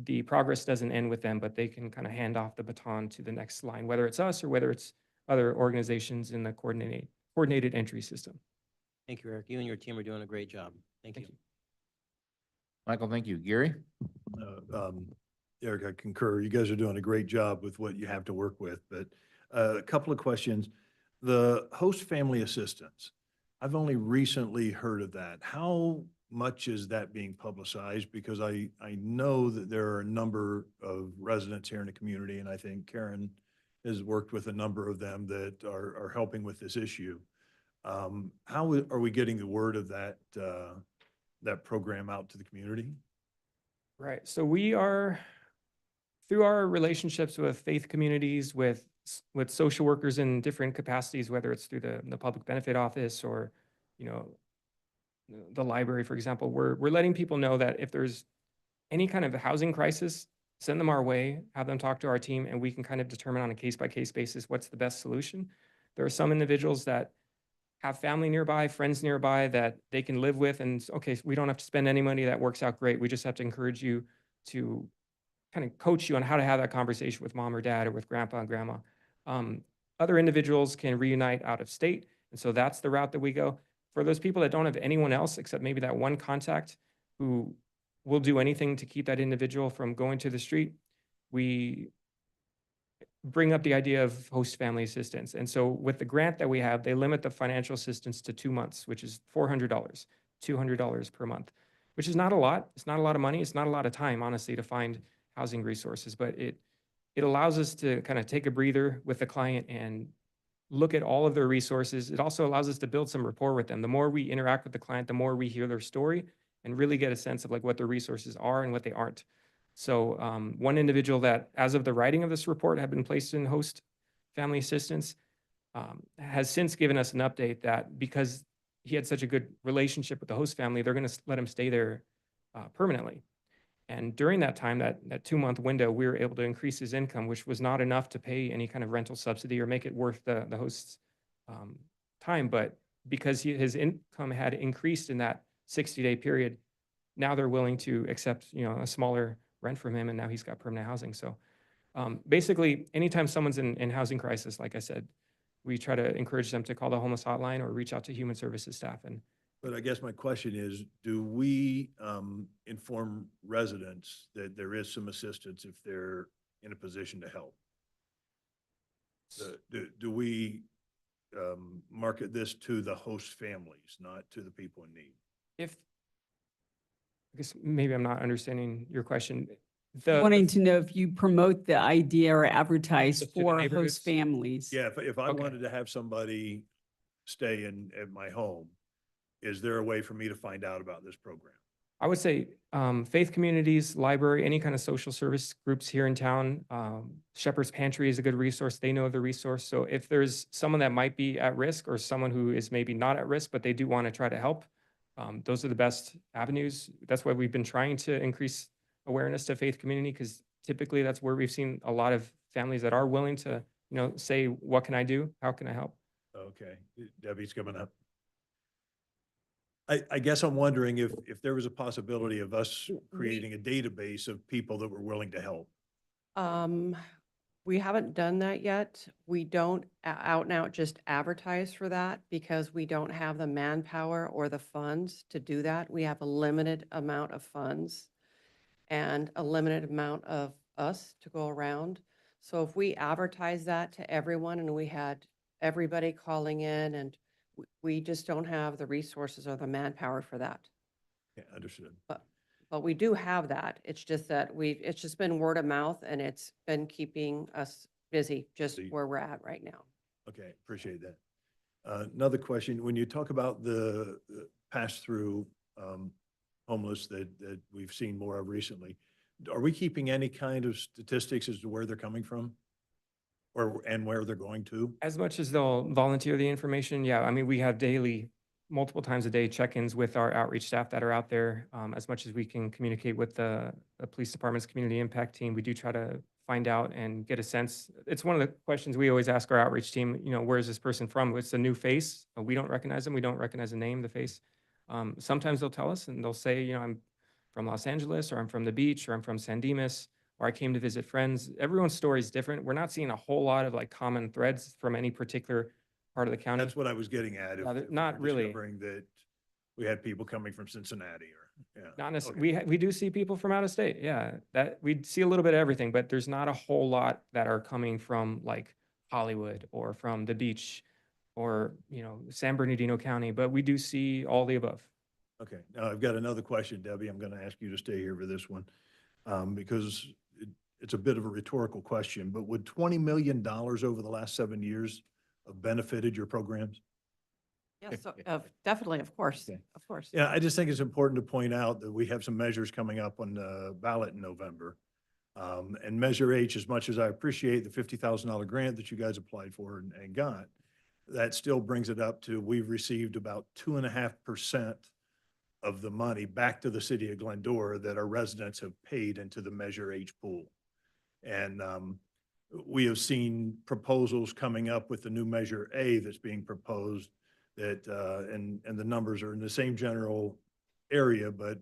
Speaker 3: the progress doesn't end with them, but they can kind of hand off the baton to the next line, whether it's us or whether it's other organizations in the coordinated entry system.
Speaker 13: Thank you, Eric. You and your team are doing a great job. Thank you.
Speaker 1: Michael, thank you. Gary?
Speaker 11: Eric, I concur. You guys are doing a great job with what you have to work with, but a couple of questions. The host family assistance, I've only recently heard of that. How much is that being publicized? Because I know that there are a number of residents here in the community, and I think Karen has worked with a number of them that are helping with this issue. How are we getting the word of that program out to the community?
Speaker 3: Right. So we are, through our relationships with faith communities, with social workers in different capacities, whether it's through the public benefit office or, the library, for example, we're letting people know that if there's any kind of a housing crisis, send them our way, have them talk to our team, and we can kind of determine on a case-by-case basis what's the best solution. There are some individuals that have family nearby, friends nearby that they can live with, and okay, we don't have to spend any money, that works out great. We just have to encourage you to kind of coach you on how to have that conversation with mom or dad or with grandpa and grandma. Other individuals can reunite out of state, and so that's the route that we go. For those people that don't have anyone else except maybe that one contact who will do anything to keep that individual from going to the street, we bring up the idea of host family assistance. And so with the grant that we have, they limit the financial assistance to 2 months, which is $400, $200 per month, which is not a lot. It's not a lot of money. It's not a lot of time, honestly, to find housing resources, but it allows us to kind of take a breather with the client and look at all of their resources. It also allows us to build some rapport with them. The more we interact with the client, the more we hear their story and really get a sense of like what their resources are and what they aren't. So one individual that, as of the writing of this report, had been placed in host family assistance, has since given us an update that because he had such a good relationship with the host family, they're going to let him stay there permanently. And during that time, that 2-month window, we were able to increase his income, which was not enough to pay any kind of rental subsidy or make it worth the host's time. But because his income had increased in that 60-day period, now they're willing to accept, a smaller rent from him, and now he's got permanent housing. So basically, anytime someone's in housing crisis, like I said, we try to encourage them to call the homeless hotline or reach out to human services staff.
Speaker 11: But I guess my question is, do we inform residents that there is some assistance if they're in a position to help? Do we market this to the host families, not to the people in need?
Speaker 3: I guess maybe I'm not understanding your question.
Speaker 14: Wanting to know if you promote the idea or advertise
Speaker 3: To the
Speaker 14: for
Speaker 3: neighborhoods?
Speaker 14: host families.
Speaker 11: Yeah, if I
Speaker 3: Okay.
Speaker 11: wanted to have somebody stay at my home, is there a way for me to find out about this program?
Speaker 3: I would say faith communities, library, any kind of social service groups here in town. Shepherd's Pantry is a good resource. They know the resource. So if there's someone that might be at risk or someone who is maybe not at risk, but they do want to try to help, those are the best avenues. That's why we've been trying to increase awareness to faith community, because typically that's where we've seen a lot of families that are willing to, say, what can I do? How can I help?
Speaker 11: Okay, Debbie's coming up. I guess I'm wondering if there was a possibility of us creating a database of people that were willing to help.
Speaker 2: We haven't done that yet. We don't out and out just advertise for that because we don't have the manpower or the funds to do that. We have a limited amount of funds and a limited amount of us to go around. So if we advertise that to everyone and we had everybody calling in, and we just don't have the resources or the manpower for that.
Speaker 11: Yeah, understood.
Speaker 2: But we do have that. It's just that it's just been word of mouth and it's been keeping us busy just where we're at right now.
Speaker 11: Okay, appreciate that. Another question, when you talk about the pass-through homeless that we've seen more of recently, are we keeping any kind of statistics as to where they're coming from? And where they're going to?
Speaker 3: As much as they'll volunteer the information, yeah. I mean, we have daily, multiple times a day, check-ins with our outreach staff that are out there. As much as we can communicate with the police department's community impact team, we do try to find out and get a sense. It's one of the questions we always ask our outreach team, where is this person from? It's a new face. We don't recognize them. We don't recognize the name, the face. Sometimes they'll tell us and they'll say, I'm from Los Angeles, or I'm from the beach, or I'm from San Dimas, or I came to visit friends. Everyone's story is different. We're not seeing a whole lot of common threads from any particular part of the county.
Speaker 11: That's what I was getting at. If
Speaker 3: Not
Speaker 11: we're
Speaker 3: really.
Speaker 11: discovering that we had people coming from Cincinnati or, yeah.
Speaker 3: Not
Speaker 11: Okay.
Speaker 3: necessarily. We do see people from out of state. Yeah, that we see a little bit of everything, but there's not a whole lot that are coming from Hollywood or from the beach or, San Bernardino County, but we do see all the above.
Speaker 11: Okay, now I've got another question, Debbie. I'm going to ask you to stay here for this one because it's a bit of a rhetorical question, but would $20 million over the last 7 years have benefited your programs?
Speaker 2: Yes, so, definitely, of course,
Speaker 11: Okay.
Speaker 2: of course.
Speaker 11: Yeah, I just think it's important to point out that we have some measures coming up on the ballot in November. And Measure H, as much as I appreciate the $50,000 grant that you guys applied for and got, that still brings it up to, we've received about 2.5% of the money back to the city of Glendora that our residents have paid into the Measure H pool. And we have seen proposals coming up with the new Measure A that's being proposed that, and the numbers are in the same general area, but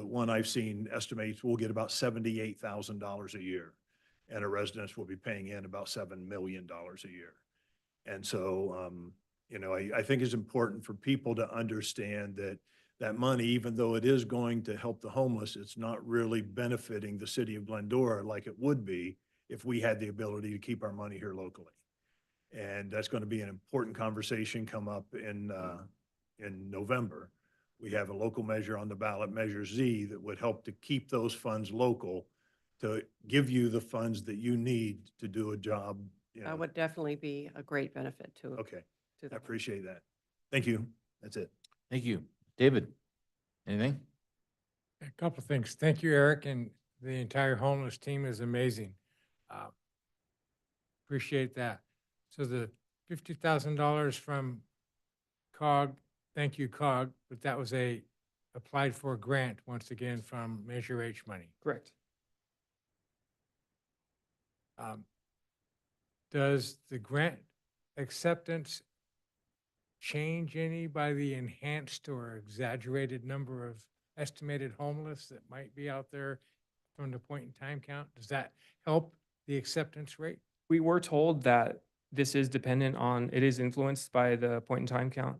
Speaker 11: one I've seen estimates we'll get about $78,000 a year, and our residents will be paying in about $7 million a year. And so, I think it's important for people to understand that that money, even though it is going to help the homeless, it's not really benefiting the city of Glendora like it would be if we had the ability to keep our money here locally. And that's going to be an important conversation come up in November. We have a local measure on the ballot, Measure Z, that would help to keep those funds local, to give you the funds that you need to do a job you
Speaker 2: That
Speaker 11: know,
Speaker 2: would definitely be a great benefit to.
Speaker 11: okay,
Speaker 2: to
Speaker 11: I
Speaker 2: the
Speaker 11: appreciate that. Thank you. That's it.
Speaker 1: Thank you. David, anything?
Speaker 15: A couple of things. Thank you, Eric, and the entire homeless team is amazing. Appreciate that. So the $50,000 from COG, thank you, COG, but that was applied for grant once again from Measure H money.
Speaker 3: Correct.
Speaker 15: Does the grant acceptance change any by the enhanced or exaggerated number of estimated homeless that might be out there from the point in time count? Does that help the acceptance rate?
Speaker 3: We were told that this is dependent on, it is influenced by the point in time count.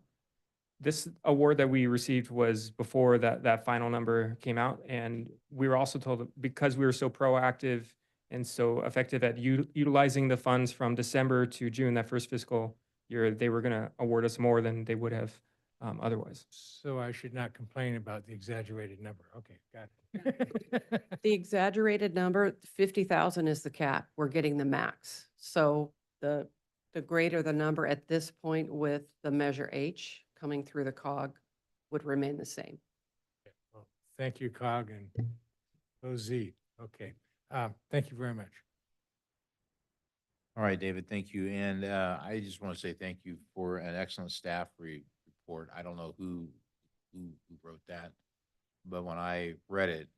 Speaker 3: This award that we received was before that final number came out. And we were also told that because we were so proactive and so effective at utilizing the funds from December to June, that first fiscal year, they were going to award us more than they would have otherwise.
Speaker 15: So I should not complain about the exaggerated number. Okay, got it.
Speaker 2: The exaggerated number, 50,000 is the cap. We're getting the max. So the greater the number at this point with the Measure H coming through the COG would remain the same.
Speaker 15: Well, thank you, COG and OZ. Okay, thank you very much.
Speaker 1: All right, David, thank you. And I just want to say thank you for an excellent staff report. I don't know who wrote that, but when I read it,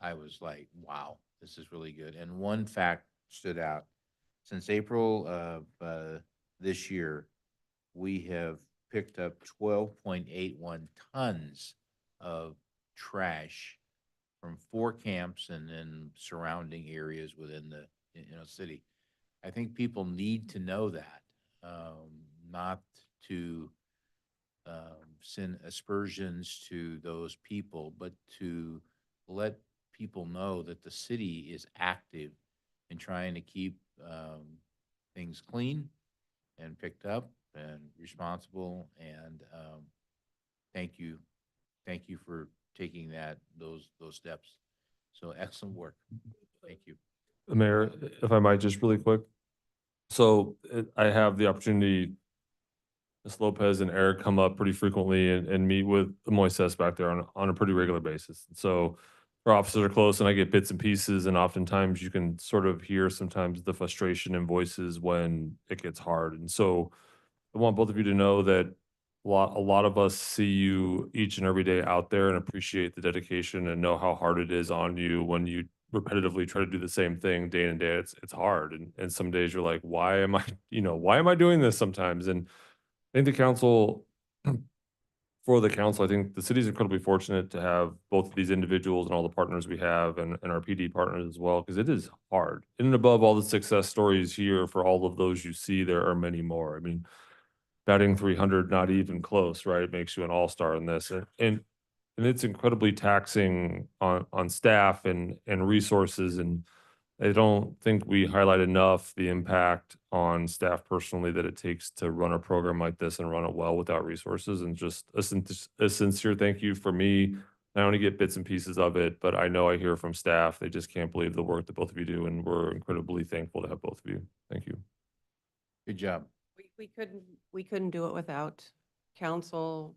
Speaker 1: I was like, wow, this is really good. And one fact stood out. Since April of this year, we have picked up 12.81 tons of trash from 4 camps and then surrounding areas within the city. I think people need to know that, not to send aspersions to those people, but to let people know that the city is active in trying to keep things clean and picked up and responsible. And thank you for taking those steps. So excellent work. Thank you.
Speaker 10: Mayor, if I might, just really quick. So I have the opportunity, Ms. Lopez and Eric come up pretty frequently and meet with Moises back there on a pretty regular basis. So our offices are close and I get bits and pieces, and oftentimes you can sort of hear sometimes the frustration in voices when it gets hard. And so I want both of you to know that a lot of us see you each and every day out there and appreciate the dedication and know how hard it is on you when you repetitively try to do the same thing day in and day out. It's hard. And some days you're like, why am I doing this sometimes? And I think for the council, I think the city is incredibly fortunate to have both of these individuals and all the partners we have and our PD partners as well, because it is hard. In and above all the success stories here, for all of those you see, there are many more. I mean, batting 300, not even close, right? It makes you an all-star in this. And it's incredibly taxing on staff and resources. And I don't think we highlight enough the impact on staff personally that it takes to run a program like this and run it well without resources. And just a sincere thank you for me. I only get bits and pieces of it, but I know I hear from staff. They just can't believe the work that both of you do. And we're incredibly thankful to have both of you. Thank you.
Speaker 1: Good job.
Speaker 2: We couldn't do it without council,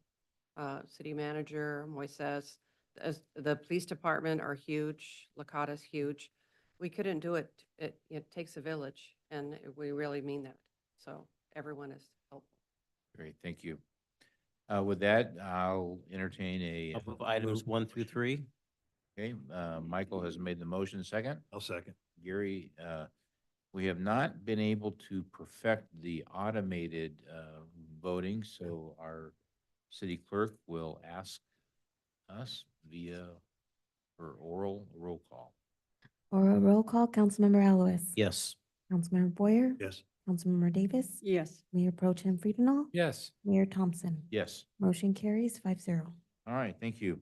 Speaker 2: city manager, Moises. As the police department are huge, Lakata's huge. We couldn't do it. It takes a village, and we really mean that. So everyone is helpful.
Speaker 1: Great, thank you. With that, I'll entertain
Speaker 13: I'll move items 1 through 3.
Speaker 1: Okay, Michael has made the motion. Second?
Speaker 11: I'll second.
Speaker 1: Gary, we have not been able to perfect the automated voting, so our city clerk will ask us via her oral roll call.
Speaker 8: Or a roll call, Councilmember Alois.
Speaker 13: Yes.
Speaker 8: Councilmember Boyer.
Speaker 11: Yes.
Speaker 8: Councilmember Davis.
Speaker 14: Yes.
Speaker 8: Mayor Pro Tem Friedenau.
Speaker 15: Yes.
Speaker 8: Mayor Thompson.
Speaker 1: Yes.
Speaker 8: Motion carries 5-0.
Speaker 1: All right, thank you.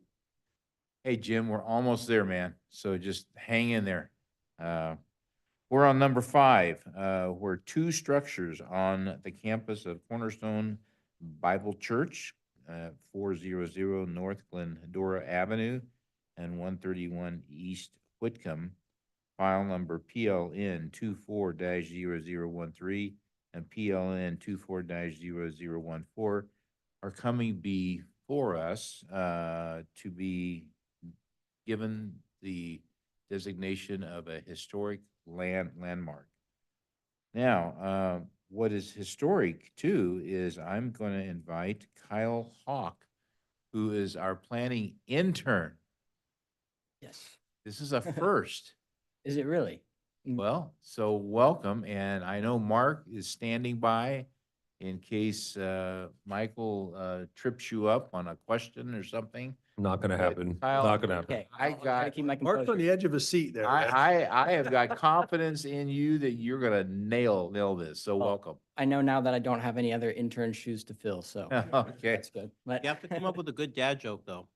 Speaker 1: Hey, Jim, we're almost there, man. So just hang in there. We're on number 5. We're 2 structures on the campus of Cornerstone Bible Church, 400 North Glendora Avenue and 131 East Whitcomb. file number PLN 24-0013 and PLN 24-0014 are coming before us to be given the designation of a historic landmark. Now, what is historic too is I'm going to invite Kyle Hawk, who is our planning intern.
Speaker 5: Yes.
Speaker 1: This is a first.
Speaker 5: Is it really?
Speaker 1: Well, so welcome, and I know Mark is standing by in case Michael trips you up on a question or something.
Speaker 10: Not gonna
Speaker 1: But
Speaker 10: happen.
Speaker 1: Kyle,
Speaker 10: Not gonna happen.
Speaker 5: Okay.
Speaker 1: I
Speaker 5: I'll try to
Speaker 1: got,
Speaker 5: keep my
Speaker 11: Mark's on
Speaker 5: composure.
Speaker 11: the edge of a seat there. man.
Speaker 1: I have got confidence in you that you're gonna nail this, so
Speaker 5: Well,
Speaker 1: welcome.
Speaker 5: I know now that I don't have any other intern shoes to fill, so
Speaker 1: Okay.
Speaker 5: that's good. But
Speaker 13: You have to come up with a good dad joke, though.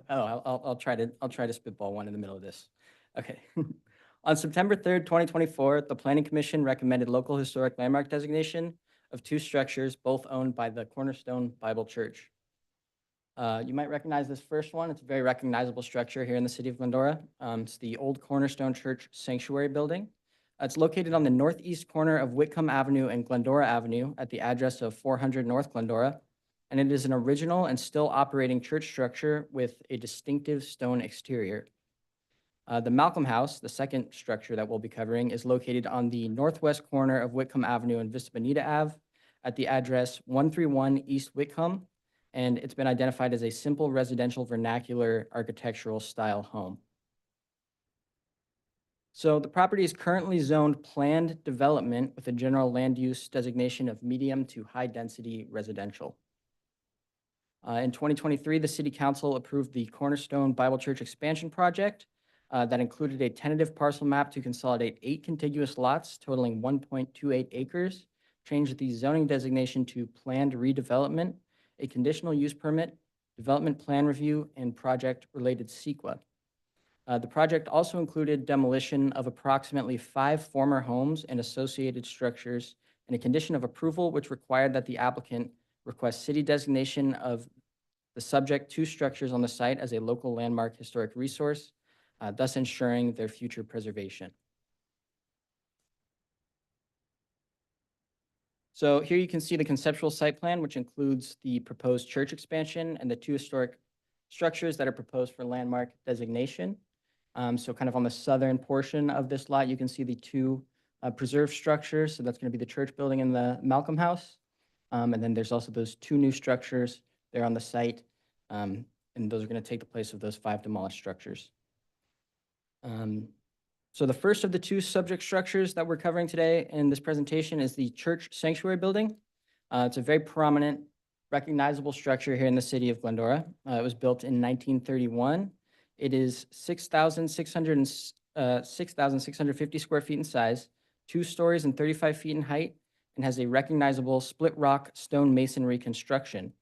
Speaker 5: I'll try to spitball one in the middle of this. Okay. On September 3rd, 2024, the Planning Commission recommended local historic landmark designation of two structures, both owned by the Cornerstone Bible Church. You might recognize this first one. It's a very recognizable structure here in the city of Glendora. It's the old Cornerstone Church Sanctuary Building. It's located on the northeast corner of Whitcomb Avenue and Glendora Avenue at the address of 400 North Glendora. And it is an original and still operating church structure with a distinctive stone exterior. The Malcolm House, the second structure that we'll be covering, is located on the northwest corner of Whitcomb Avenue and Vista Bonita Ave at the address 131 East Whitcomb, and it's been identified as a simple residential vernacular architectural style home. So the property is currently zoned planned development with a general land use designation of medium to high density residential. In 2023, the City Council approved the Cornerstone Bible Church expansion project that included a tentative parcel map to consolidate 8 contiguous lots totaling 1.28 acres, change the zoning designation to planned redevelopment, a conditional use permit, development plan review, and project-related CEQA. The project also included demolition of approximately 5 former homes and associated structures, and a condition of approval which required that the applicant request city designation of the subject 2 structures on the site as a local landmark historic resource, thus ensuring their future preservation. So here you can see the conceptual site plan, which includes the proposed church expansion and the 2 historic structures that are proposed for landmark designation. So kind of on the southern portion of this lot, you can see the 2 preserved structures. So that's going to be the church building and the Malcolm House. And then there's also those 2 new structures there on the site. And those are going to take the place of those 5 demolished structures. So the first of the 2 subject structures that we're covering today in this presentation is the Church Sanctuary Building. It's a very prominent, recognizable structure here in the city of Glendora. It was built in 1931. It is 6,650 square feet in size, 2 stories and 35 feet in height, and has a recognizable split rock stone masonry construction.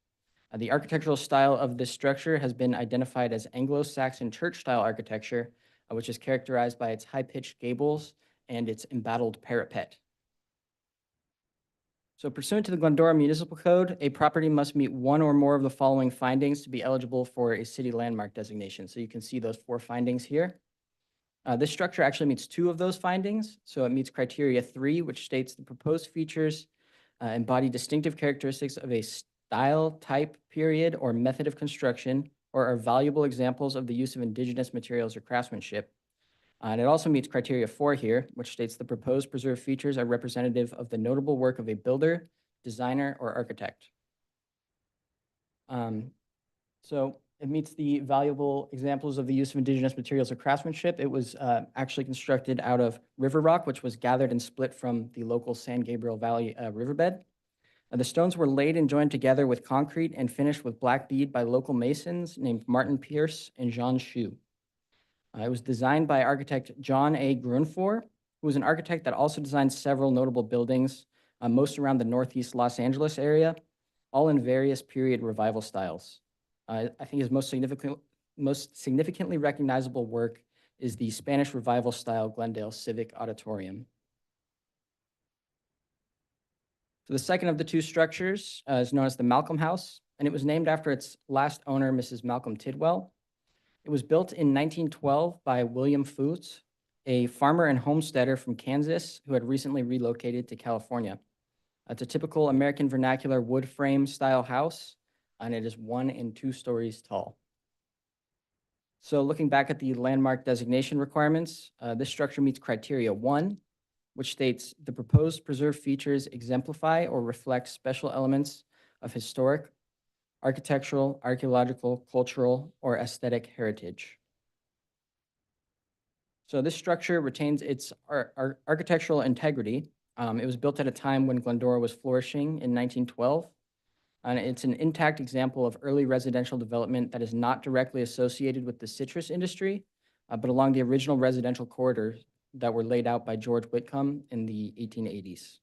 Speaker 5: The architectural style of this structure has been identified as Anglo-Saxon church-style architecture, which is characterized by its high-pitched gables and its embattled parapet. So pursuant to the Glendora Municipal Code, a property must meet 1 or more of the following findings to be eligible for a city landmark designation. So you can see those 4 findings here. This structure actually meets 2 of those findings. So it meets criteria 3, which states the proposed features embody distinctive characteristics of a style, type, period, or method of construction, or are valuable examples of the use of indigenous materials or craftsmanship. And it also meets criteria 4 here, which states the proposed preserved features are representative of the notable work of a builder, designer, or architect. So it meets the valuable examples of the use of indigenous materials or craftsmanship. It was actually constructed out of river rock, which was gathered and split from the local San Gabriel Valley riverbed. The stones were laid and joined together with concrete and finished with black bead by local masons named Martin Pierce and Jean Shu. It was designed by architect John A. Grunfor, who was an architect that also designed several notable buildings, most around the northeast Los Angeles area, all in various period revival styles. I think his most significantly recognizable work is the Spanish Revival style Glendale Civic Auditorium. So the second of the 2 structures is known as the Malcolm House, and it was named after its last owner, Mrs. Malcolm Tidwell. It was built in 1912 by William Foots, a farmer and homesteader from Kansas who had recently relocated to California. It's a typical American vernacular wood frame style house, and it is 1 and 2 stories tall. So looking back at the landmark designation requirements, this structure meets criteria 1, which states the proposed preserved features exemplify or reflect special elements of historic, architectural, archaeological, cultural, or aesthetic heritage. So this structure retains its architectural integrity. It was built at a time when Glendora was flourishing in 1912. And it's an intact example of early residential development that is not directly associated with the citrus industry, but along the original residential corridors that were laid out by George Whitcomb in the 1880s.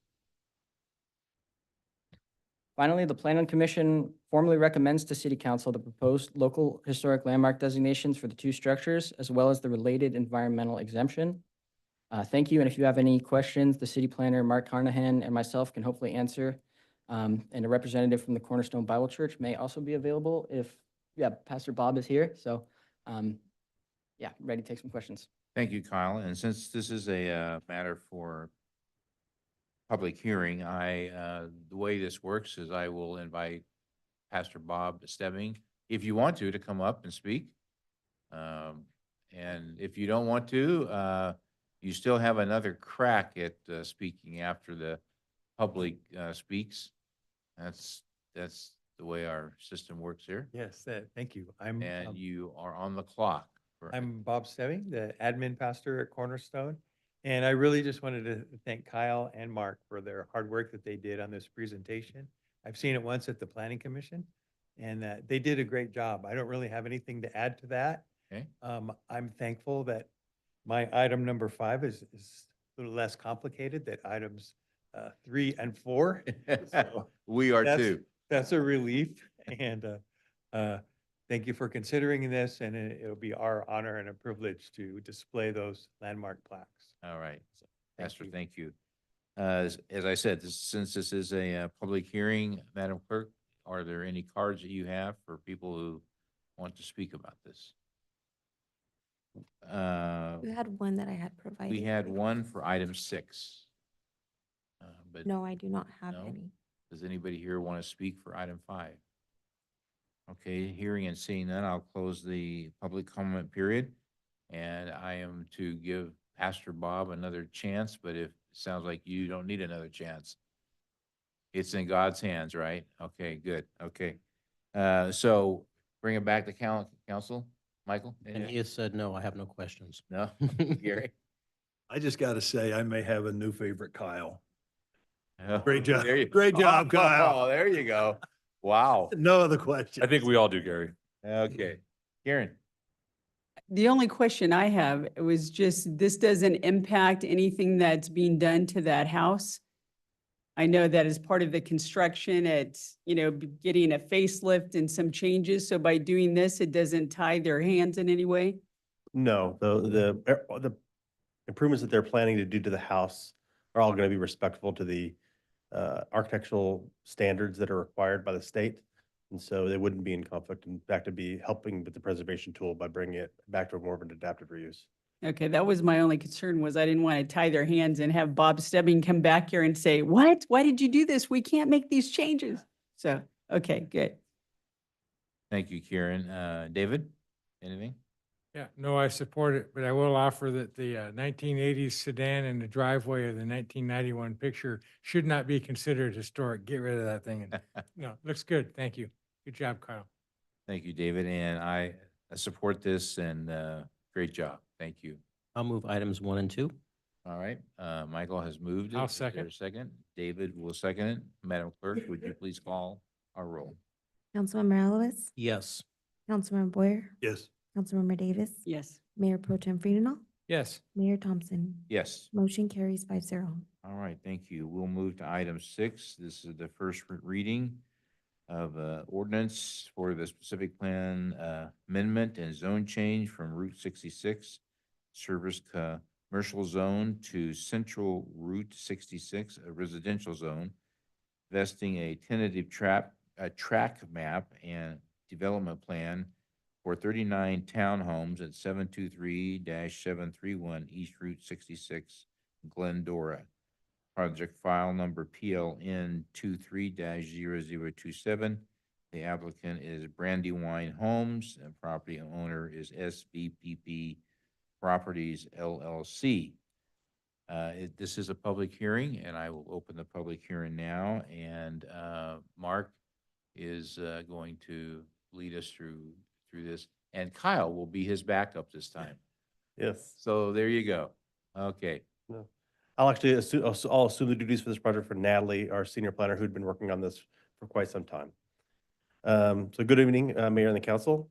Speaker 5: Finally, the Planning Commission formally recommends to City Council the proposed local historic landmark designations for the 2 structures, as well as the related environmental exemption. Thank you, and if you have any questions, the city planner, Mark Carnahan, and myself can hopefully answer. And a representative from the Cornerstone Bible Church may also be available if, Pastor Bob is here. So, ready to take some questions.
Speaker 1: Thank you, Kyle. And since this is a matter for public hearing, the way this works is I will invite Pastor Bob Stebbing, if you want to come up and speak. And if you don't want to, you still have another crack at speaking after the public speaks. That's the way our system works here.
Speaker 6: Yes, thank you.
Speaker 1: And you are on the clock.
Speaker 6: I'm Bob Stebbing, the admin pastor at Cornerstone. And I really just wanted to thank Kyle and Mark for their hard work that they did on this presentation. I've seen it once at the Planning Commission, and they did a great job. I don't really have anything to add to that.
Speaker 1: Okay.
Speaker 6: I'm thankful that my item number 5 is a little less complicated than items 3 and 4. So
Speaker 1: We are too.
Speaker 6: that's a relief. And thank you for considering this, and it'll be our honor and a privilege to display those landmark plaques.
Speaker 1: All right.
Speaker 6: Thank
Speaker 1: Pastor,
Speaker 6: you.
Speaker 1: thank you. As I said, since this is a public hearing, Madam Clerk, are there any cards that you have for people who want to speak about this?
Speaker 8: You had one that I had provided.
Speaker 1: We had one for item 6. But
Speaker 8: No, I do not have
Speaker 1: No?
Speaker 8: any.
Speaker 1: does anybody here want to speak for item 5? Okay, hearing and seeing none, I'll close the public comment period. And I am to give Pastor Bob another chance, but if it sounds like you don't need another chance. It's in God's hands, right? Okay, good. Okay. So bring it back to council. Michael?
Speaker 13: And he has said, no, I have no questions.
Speaker 1: No? Gary?
Speaker 11: I just got to say, I may have a new favorite, Kyle.
Speaker 1: Oh,
Speaker 11: Great job.
Speaker 1: there you-
Speaker 11: Great job,
Speaker 1: Oh,
Speaker 11: Kyle.
Speaker 1: there you go. Wow.
Speaker 11: No other questions.
Speaker 10: I think we all do, Gary.
Speaker 1: Okay. Karen?
Speaker 14: The only question I have was just, this doesn't impact anything that's being done to that house? I know that as part of the construction, it's, getting a facelift and some changes. So by doing this, it doesn't tie their hands in any way?
Speaker 12: No, the improvements that they're planning to do to the house are all going to be respectful to the architectural standards that are required by the state. And so they wouldn't be in conflict. In fact, it'd be helping with the preservation tool by bringing it back to more of an adaptive reuse.
Speaker 14: Okay, that was my only concern, was I didn't want to tie their hands and have Bob Stebbing come back here and say, what? Why did you do this? We can't make these changes. So, okay, good.
Speaker 1: Thank you, Karen. David, anything?
Speaker 15: Yeah, no, I support it, but I will offer that the 1980s sedan in the driveway of the 1991 picture should not be considered historic. Get rid of that thing. And no, looks good. Thank you. Good job, Kyle.
Speaker 1: Thank you, David. And I support this and great job. Thank you.
Speaker 13: I'll move items 1 and 2.
Speaker 1: All right. Michael has moved it.
Speaker 15: I'll
Speaker 1: Is there
Speaker 15: second.
Speaker 1: a second? David will second it. Madam Clerk, would you please call our roll?
Speaker 8: Councilmember Alves,
Speaker 13: Yes.
Speaker 8: Councilmember Boyer,
Speaker 11: Yes.
Speaker 8: Councilmember Davis,
Speaker 14: Yes.
Speaker 8: Mayor Pro Tem Friedenau,
Speaker 15: Yes.
Speaker 8: Mayor Thompson.
Speaker 1: Yes.
Speaker 8: Motion carries 5-0.
Speaker 1: All right, thank you. We'll move to item 6. This is the first reading of ordinance for the specific plan amendment and zone change from Route 66 Service Commercial Zone to Central Route 66, a residential zone, vesting a tentative track map and development plan for 39 townhomes at 723-731 East Route 66, Glendora. Project file number PLN 23-0027. The applicant is Brandywine Homes and property owner is SVPP Properties LLC. This is a public hearing, and I will open the public hearing now. And Mark is going to lead us through this, and Kyle will be his backup this time.
Speaker 12: Yes.
Speaker 1: So there you go. Okay.
Speaker 12: No. I'll actually assume, I'll assume the duties for this project for Natalie, our senior planner, who'd been working on this for quite some time. So good evening, Mayor and the council.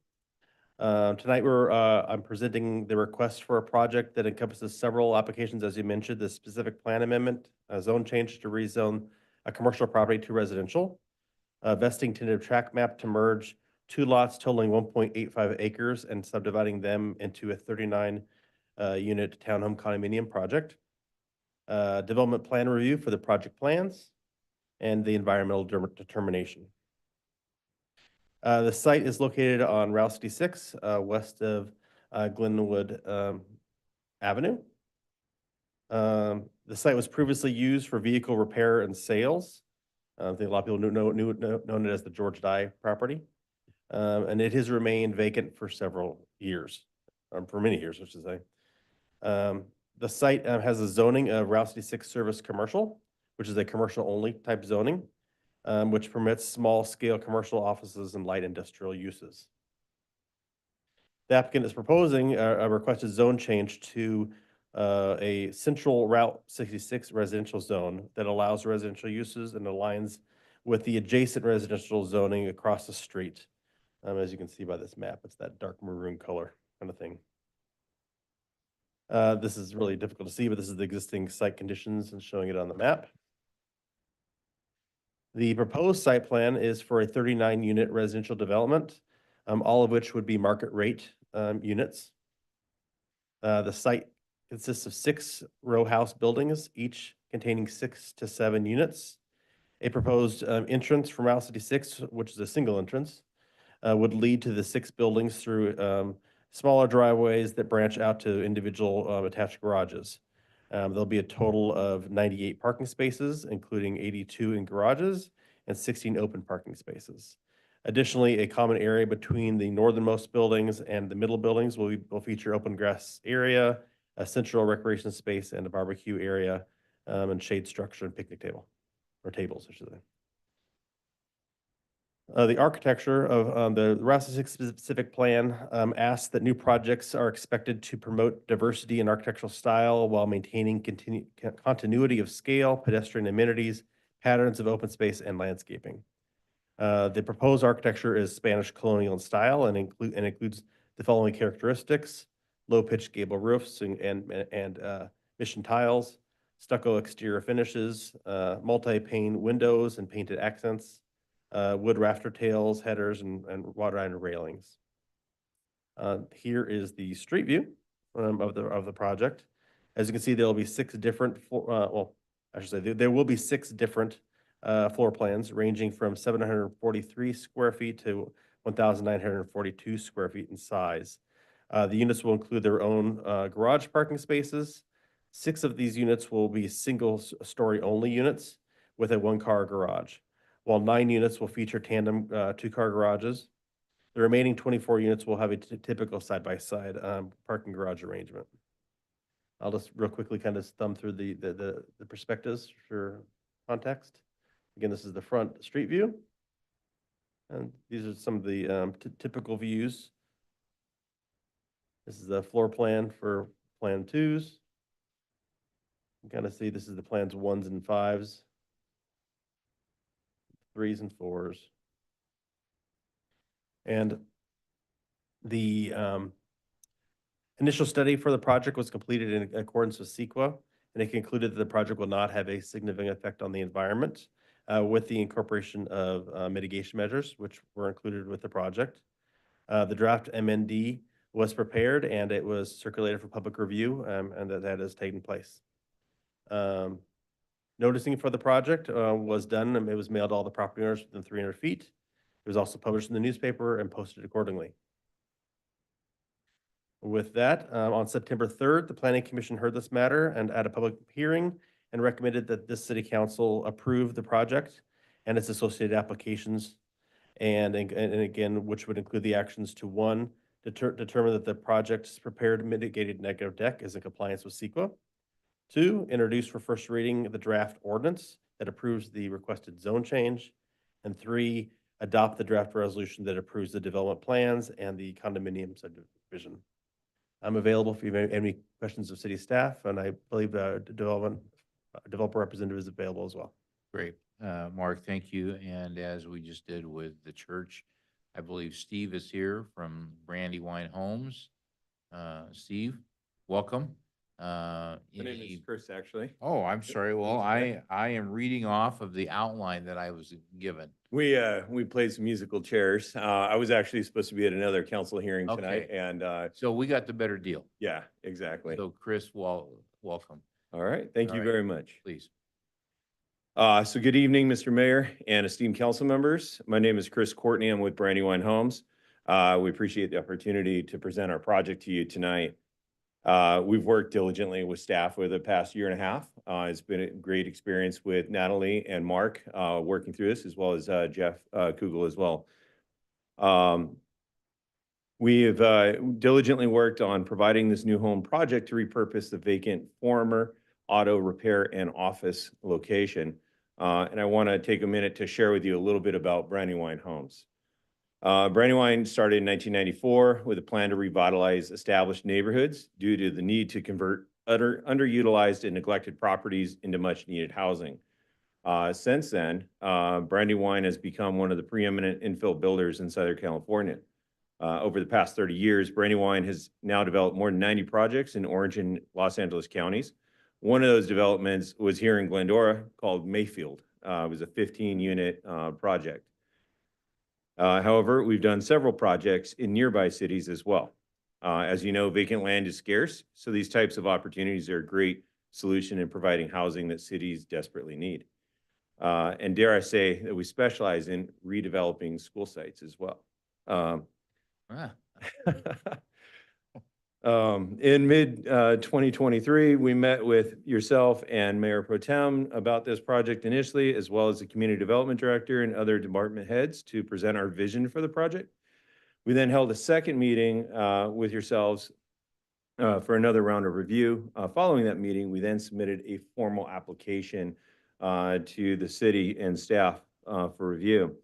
Speaker 12: Tonight I'm presenting the request for a project that encompasses several applications, as you mentioned, the specific plan amendment, a zone change to rezone a commercial property to residential, vesting tentative tract map to merge 2 lots totaling 1.85 acres and subdividing them into a 39 unit townhome condominium project, development plan review for the project plans, and the environmental determination. The site is located on Route 66, west of Glenwood Avenue. The site was previously used for vehicle repair and sales. I think a lot of people know it as the George Dye property. And it has remained vacant for several years, for many years, I should say. The site has a zoning of Route 66 Service Commercial, which is a commercial-only type zoning, which permits small-scale commercial offices and light industrial uses. The applicant is proposing a requested zone change to a central Route 66 residential zone that allows residential uses and aligns with the adjacent residential zoning across the street. As you can see by this map, it's that dark maroon color kind of thing. This is really difficult to see, but this is the existing site conditions and showing it on the map. The proposed site plan is for a 39 unit residential development, all of which would be market rate units. The site consists of 6 row house buildings, each containing 6 to 7 units. A proposed entrance from Route 66, which is a single entrance, would lead to the 6 buildings through smaller driveways that branch out to individual attached garages. There'll be a total of 98 parking spaces, including 82 in garages and 16 open parking spaces. Additionally, a common area between the northernmost buildings and the middle buildings will feature open grass area, a central recreation space, and a barbecue area, and shade structure and picnic table, or tables, I should say. The architecture of the Route 66 specific plan asks that new projects are expected to promote diversity in architectural style while maintaining continuity of scale, pedestrian amenities, patterns of open space, and landscaping. The proposed architecture is Spanish colonial in style and includes the following characteristics: low-pitched gable roofs and mission tiles, stucco exterior finishes, multi-pane windows and painted accents, wood rafter tails, headers, and wrought iron railings. Here is the street view of the project. As you can see, there will be 6 different, there will be 6 different floor plans ranging from 743 square feet to 1,942 square feet in size. The units will include their own garage parking spaces. 6 of these units will be single-story only units with a 1-car garage, while 9 units will feature tandem 2-car garages. The remaining 24 units will have a typical side-by-side parking garage arrangement. I'll just real quickly kind of thumb through the perspectives for context. Again, this is the front street view. And these are some of the typical views. This is the floor plan for Plan 2s. You kind of see this is the plans 1s and 5s. 3s and 4s. And the initial study for the project was completed in accordance with CEQA, and it concluded that the project will not have a significant effect on the environment with the incorporation of mitigation measures, which were included with the project. The draft MND was prepared and it was circulated for public review, and that has taken place. Noticing for the project was done, and it was mailed to all the property owners within 300 feet. It was also published in the newspaper and posted accordingly. With that, on September 3rd, the Planning Commission heard this matter and at a public hearing and recommended that this city council approve the project and its associated applications. And again, which would include the actions to one, determine that the project's prepared mitigated negative deck is in compliance with CEQA. Two, introduce for first reading the draft ordinance that approves the requested zone change. And three, adopt the draft resolution that approves the development plans and the condominium subdivision. I'm available if you have any questions of city staff, and I believe the developer representative is available as well.
Speaker 1: Great. Mark, thank you. And as we just did with the church, I believe Steve is here from Brandywine Homes. Steve, welcome.
Speaker 7: My name is Chris, actually.
Speaker 1: Oh, I'm sorry. Well, I am reading off of the outline that I was given.
Speaker 7: We played some musical chairs. I was actually supposed to be at another council hearing tonight,
Speaker 1: Okay.
Speaker 7: and
Speaker 1: So we got the better deal.
Speaker 7: yeah, exactly.
Speaker 1: So Chris, welcome,
Speaker 7: All right, thank
Speaker 1: All
Speaker 7: you
Speaker 1: right.
Speaker 7: very much.
Speaker 1: please.
Speaker 7: So good evening, Mr. Mayor and esteemed council members. My name is Chris Courtney. I'm with Brandywine Homes. We appreciate the opportunity to present our project to you tonight. We've worked diligently with staff over the past year and a half. It's been a great experience with Natalie and Mark working through this, as well as Jeff Kugel as well. We have diligently worked on providing this new home project to repurpose the vacant former auto repair and office location. And I want to take a minute to share with you a little bit about Brandywine Homes. Brandywine started in 1994 with a plan to revitalize established neighborhoods due to the need to convert underutilized and neglected properties into much needed housing. Since then, Brandywine has become one of the preeminent infill builders in Southern California. Over the past 30 years, Brandywine has now developed more than 90 projects in Orange and Los Angeles counties. One of those developments was here in Glendora called Mayfield. It was a 15-unit project. However, we've done several projects in nearby cities as well. As you know, vacant land is scarce, so these types of opportunities are a great solution in providing housing that cities desperately need. And dare I say that we specialize in redeveloping school sites as well. In mid 2023, we met with yourself and Mayor Pro Tem about this project initially, as well as the Community Development Director and other department heads to present our vision for the project. We then held a second meeting with yourselves for another round of review. Following that meeting, we then submitted a formal application to the city and staff for review.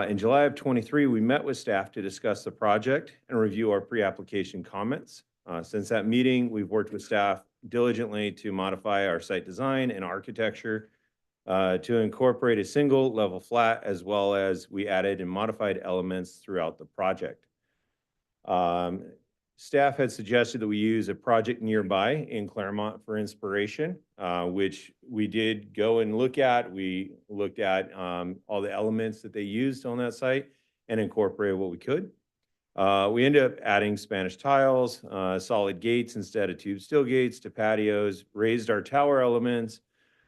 Speaker 7: In July of 23, we met with staff to discuss the project and review our pre-application comments. Since that meeting, we've worked with staff diligently to modify our site design and architecture to incorporate a single level flat, as well as we added and modified elements throughout the project. Staff had suggested that we use a project nearby in Claremont for inspiration, which we did go and look at. We looked at all the elements that they used on that site and incorporated what we could. We ended up adding Spanish tiles, solid gates instead of tube steel gates to patios, raised our tower elements,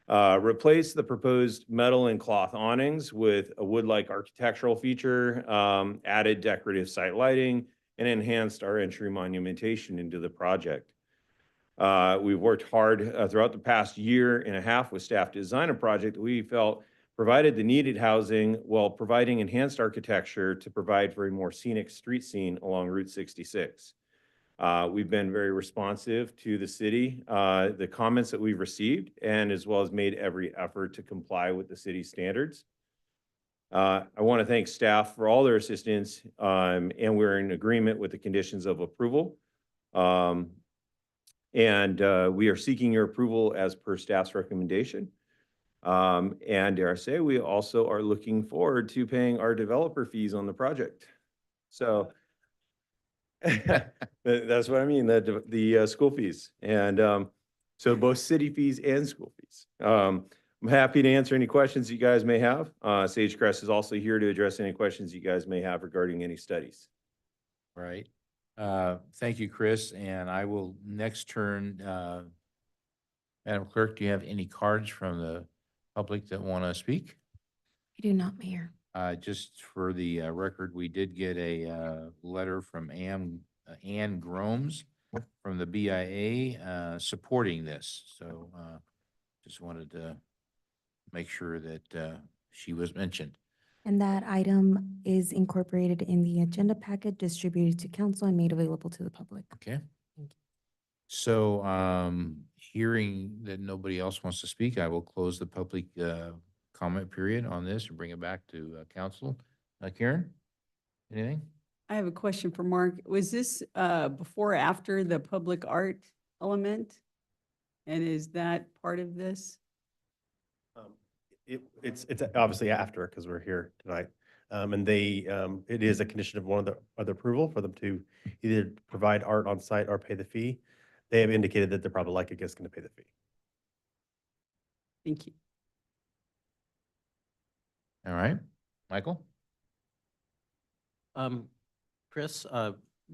Speaker 7: replaced the proposed metal and cloth awnings with a wood-like architectural feature, added decorative site lighting, and enhanced our entry monumentation into the project. We've worked hard throughout the past year and a half with staff to design a project that we felt provided the needed housing while providing enhanced architecture to provide for a more scenic street scene along Route 66. We've been very responsive to the city, the comments that we've received, and as well as made every effort to comply with the city standards. I want to thank staff for all their assistance, and we're in agreement with the conditions of approval. We are seeking your approval as per staff's recommendation. And dare I say, we also are looking forward to paying our developer fees on the project. So that's what I mean, the school fees. And so both city fees and school fees. I'm happy to answer any questions you guys may have. Sagecrest is also here to address any questions you guys may have regarding any studies.
Speaker 1: Right. Thank you, Chris. And I will next turn, Madam Clerk, do you have any cards from the public that want to speak?
Speaker 8: I do not, Mayor.
Speaker 1: Just for the record, we did get a letter from Ann Ann Gromes from the BIA supporting this. So just wanted to make sure that she was mentioned.
Speaker 8: And that item is incorporated in the agenda packet distributed to council and made available to the public.
Speaker 1: Okay. So hearing that nobody else wants to speak, I will close the public comment period on this and bring it back to council. Karen, anything?
Speaker 14: I have a question for Mark. Was this before or after the public art element? And is that part of this?
Speaker 12: It's obviously after, because we're here tonight. And it is a condition of one of the other approval for them to either provide art on site or pay the fee. They have indicated that they're probably likely just going to pay the fee.
Speaker 14: Thank you.
Speaker 1: All right, Michael?
Speaker 13: Chris,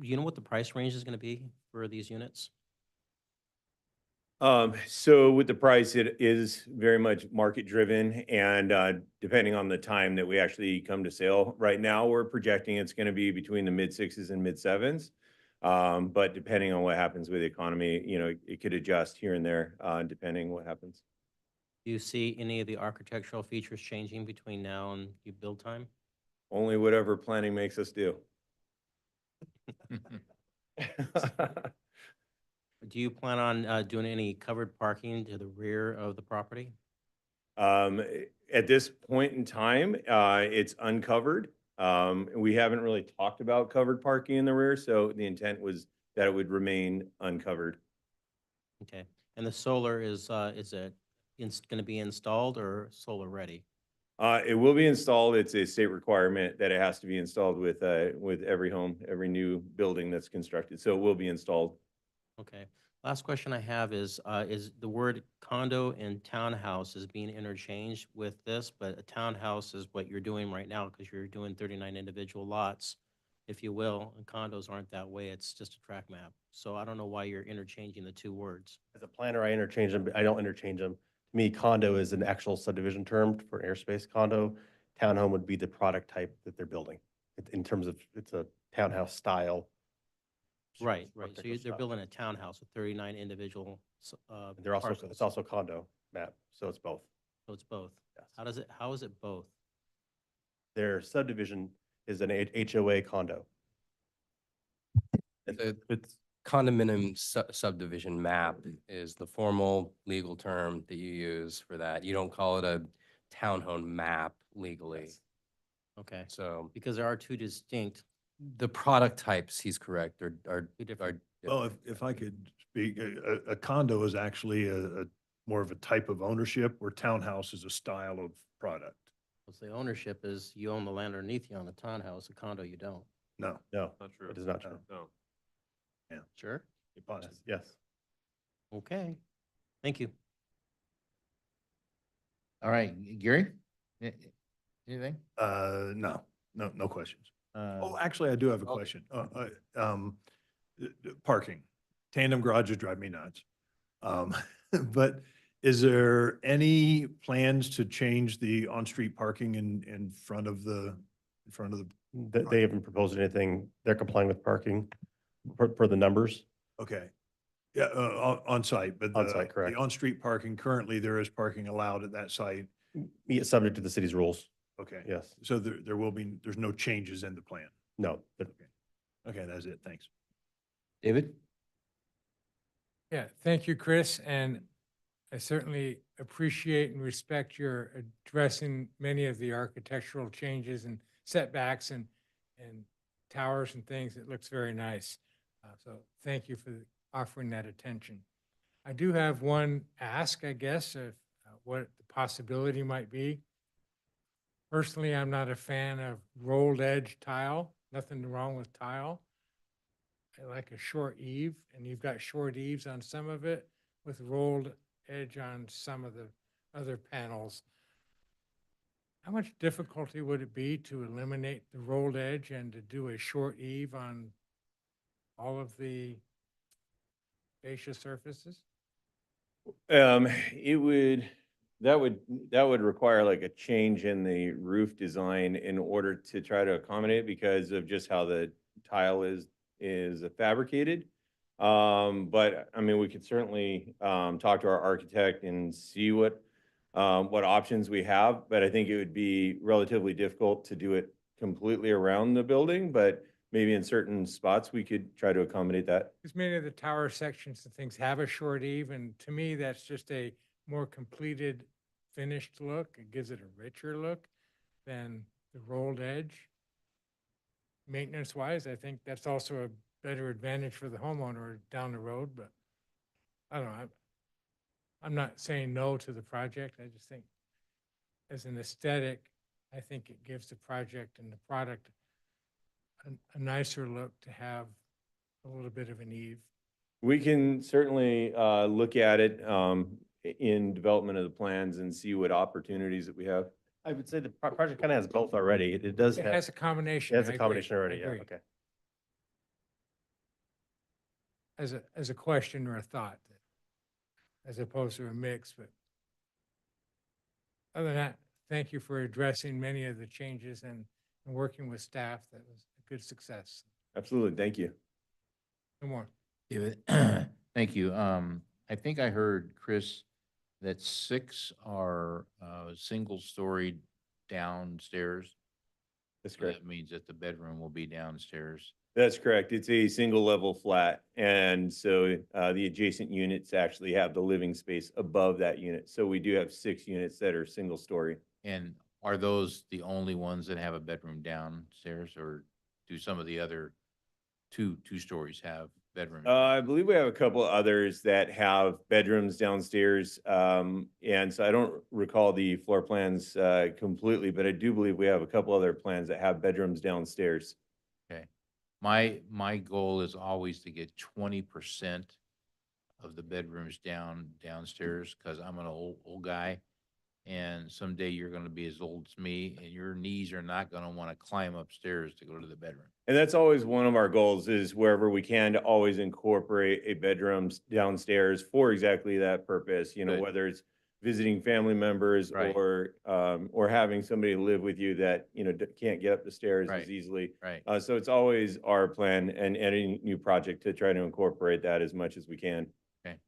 Speaker 13: you know what the price range is going to be for these units?
Speaker 7: So with the price, it is very much market driven and depending on the time that we actually come to sale. Right now, we're projecting it's going to be between the mid sixes and mid sevens. But depending on what happens with the economy, you know, it could adjust here and there, depending what happens.
Speaker 13: Do you see any of the architectural features changing between now and you build time?
Speaker 7: Only whatever planning makes us do.
Speaker 13: Do you plan on doing any covered parking to the rear of the property?
Speaker 7: At this point in time, it's uncovered. We haven't really talked about covered parking in the rear, so the intent was that it would remain uncovered.
Speaker 13: Okay, and the solar is it going to be installed or solar ready?
Speaker 7: It will be installed. It's a state requirement that it has to be installed with every home, every new building that's constructed. So it will be installed.
Speaker 13: Okay. Last question I have is the word condo and townhouse is being interchanged with this, but a townhouse is what you're doing right now because you're doing 39 individual lots, if you will, and condos aren't that way. It's just a track map. So I don't know why you're interchanging the two words.
Speaker 12: As a planner, I interchange them, but I don't interchange them. To me, condo is an actual subdivision term for an airspace condo. Townhome would be the product type that they're building. In terms of, it's a townhouse style.
Speaker 13: Right, right. So
Speaker 12: architectural
Speaker 13: they're
Speaker 12: style.
Speaker 13: building a townhouse with 39 individual
Speaker 12: They're also,
Speaker 13: parcels.
Speaker 12: it's also condo map, so it's both.
Speaker 13: So it's both.
Speaker 12: Yes.
Speaker 13: How is it both?
Speaker 12: Their subdivision is an HOA condo.
Speaker 9: It's condominium subdivision map is the formal legal term that you use for that. You don't call it a townhome map legally.
Speaker 13: Okay,
Speaker 9: So
Speaker 13: because there are two distinct.
Speaker 9: the product types, he's correct, are
Speaker 13: Two different.
Speaker 11: Well, if I could speak, a condo is actually a more of a type of ownership where townhouse is a style of product.
Speaker 13: The ownership is you own the land underneath you on a townhouse, a condo you don't.
Speaker 11: No.
Speaker 12: No,
Speaker 10: Not true.
Speaker 12: it is not true.
Speaker 10: No.
Speaker 13: Sure?
Speaker 12: Yes.
Speaker 13: Okay. Thank you.
Speaker 1: All right, Gary? Anything?
Speaker 11: No questions. Oh, actually, I do have a question. Parking. Tandem garages drive me nuts. But is there any plans to change the on-street parking in front of the?
Speaker 12: They haven't proposed anything. They're complying with parking per the numbers.
Speaker 11: Okay. Yeah, on site, but
Speaker 12: On-site, correct.
Speaker 11: the on-street parking, currently there is parking allowed at that site.
Speaker 12: Yeah, subject to the city's rules.
Speaker 11: Okay.
Speaker 12: Yes.
Speaker 11: So there's no changes in the plan.
Speaker 12: No.
Speaker 11: Okay, that's it. Thanks.
Speaker 1: David?
Speaker 15: Yeah, thank you, Chris, and I certainly appreciate and respect your addressing many of the architectural changes and setbacks and towers and things. It looks very nice. So thank you for offering that attention. I do have one ask, I guess, of what the possibility might be. Personally, I'm not a fan of rolled edge tile. Nothing wrong with tile. I like a short eave, and you've got short eaves on some of it with rolled edge on some of the other panels. How much difficulty would it be to eliminate the rolled edge and to do a short eave on all of the fascia surfaces?
Speaker 7: That would require like a change in the roof design in order to try to accommodate because of just how the tile is is fabricated. But I mean, we could certainly talk to our architect and see what options we have. But I think it would be relatively difficult to do it completely around the building, but maybe in certain spots, we could try to accommodate that.
Speaker 15: Because many of the tower sections and things have a short eave, and to me, that's just a more completed, finished look. It gives it a richer look than the rolled edge. Maintenance-wise, I think that's also a better advantage for the homeowner down the road, but I don't know. I'm not saying no to the project. I just think as an aesthetic, I think it gives the project and the product a nicer look to have a little bit of an eave.
Speaker 7: We can certainly look at it in development of the plans and see what opportunities that we have.
Speaker 12: I would say the project kind of has both already. It does
Speaker 15: It
Speaker 12: have.
Speaker 15: has a combination.
Speaker 12: It has
Speaker 15: I
Speaker 12: a
Speaker 15: agree.
Speaker 12: combination
Speaker 15: I
Speaker 12: already, yeah,
Speaker 15: agree.
Speaker 12: okay.
Speaker 15: As a question or a thought, as opposed to a mix, but other than that, thank you for addressing many of the changes and working with staff. That was a good success.
Speaker 7: Absolutely, thank you.
Speaker 15: No more.
Speaker 1: David, thank you. I think I heard, Chris, that 6 are single-story downstairs.
Speaker 7: That's
Speaker 1: So
Speaker 7: correct.
Speaker 1: that means that the bedroom will be downstairs.
Speaker 7: That's correct. It's a single level flat. And so the adjacent units actually have the living space above that unit. So we do have 6 units that are single story.
Speaker 1: And are those the only ones that have a bedroom downstairs, or do some of the other two stories have bedrooms?
Speaker 7: I believe we have a couple others that have bedrooms downstairs. And so I don't recall the floor plans completely, but I do believe we have a couple other plans that have bedrooms downstairs.
Speaker 1: Okay. My goal is always to get 20% of the bedrooms downstairs, because I'm an old guy. And someday you're gonna be as old as me, and your knees are not gonna wanna climb upstairs to go to the bedroom.
Speaker 7: And that's always one of our goals, is wherever we can to always incorporate a bedroom downstairs for exactly that purpose, you know,
Speaker 1: Good.
Speaker 7: whether it's visiting family members
Speaker 1: Right.
Speaker 7: or having somebody live with you that, you know, can't get up the stairs
Speaker 1: Right.
Speaker 7: as easily.
Speaker 1: Right.
Speaker 7: So it's always our plan and any new project to try to incorporate that as much as we can.
Speaker 1: Okay.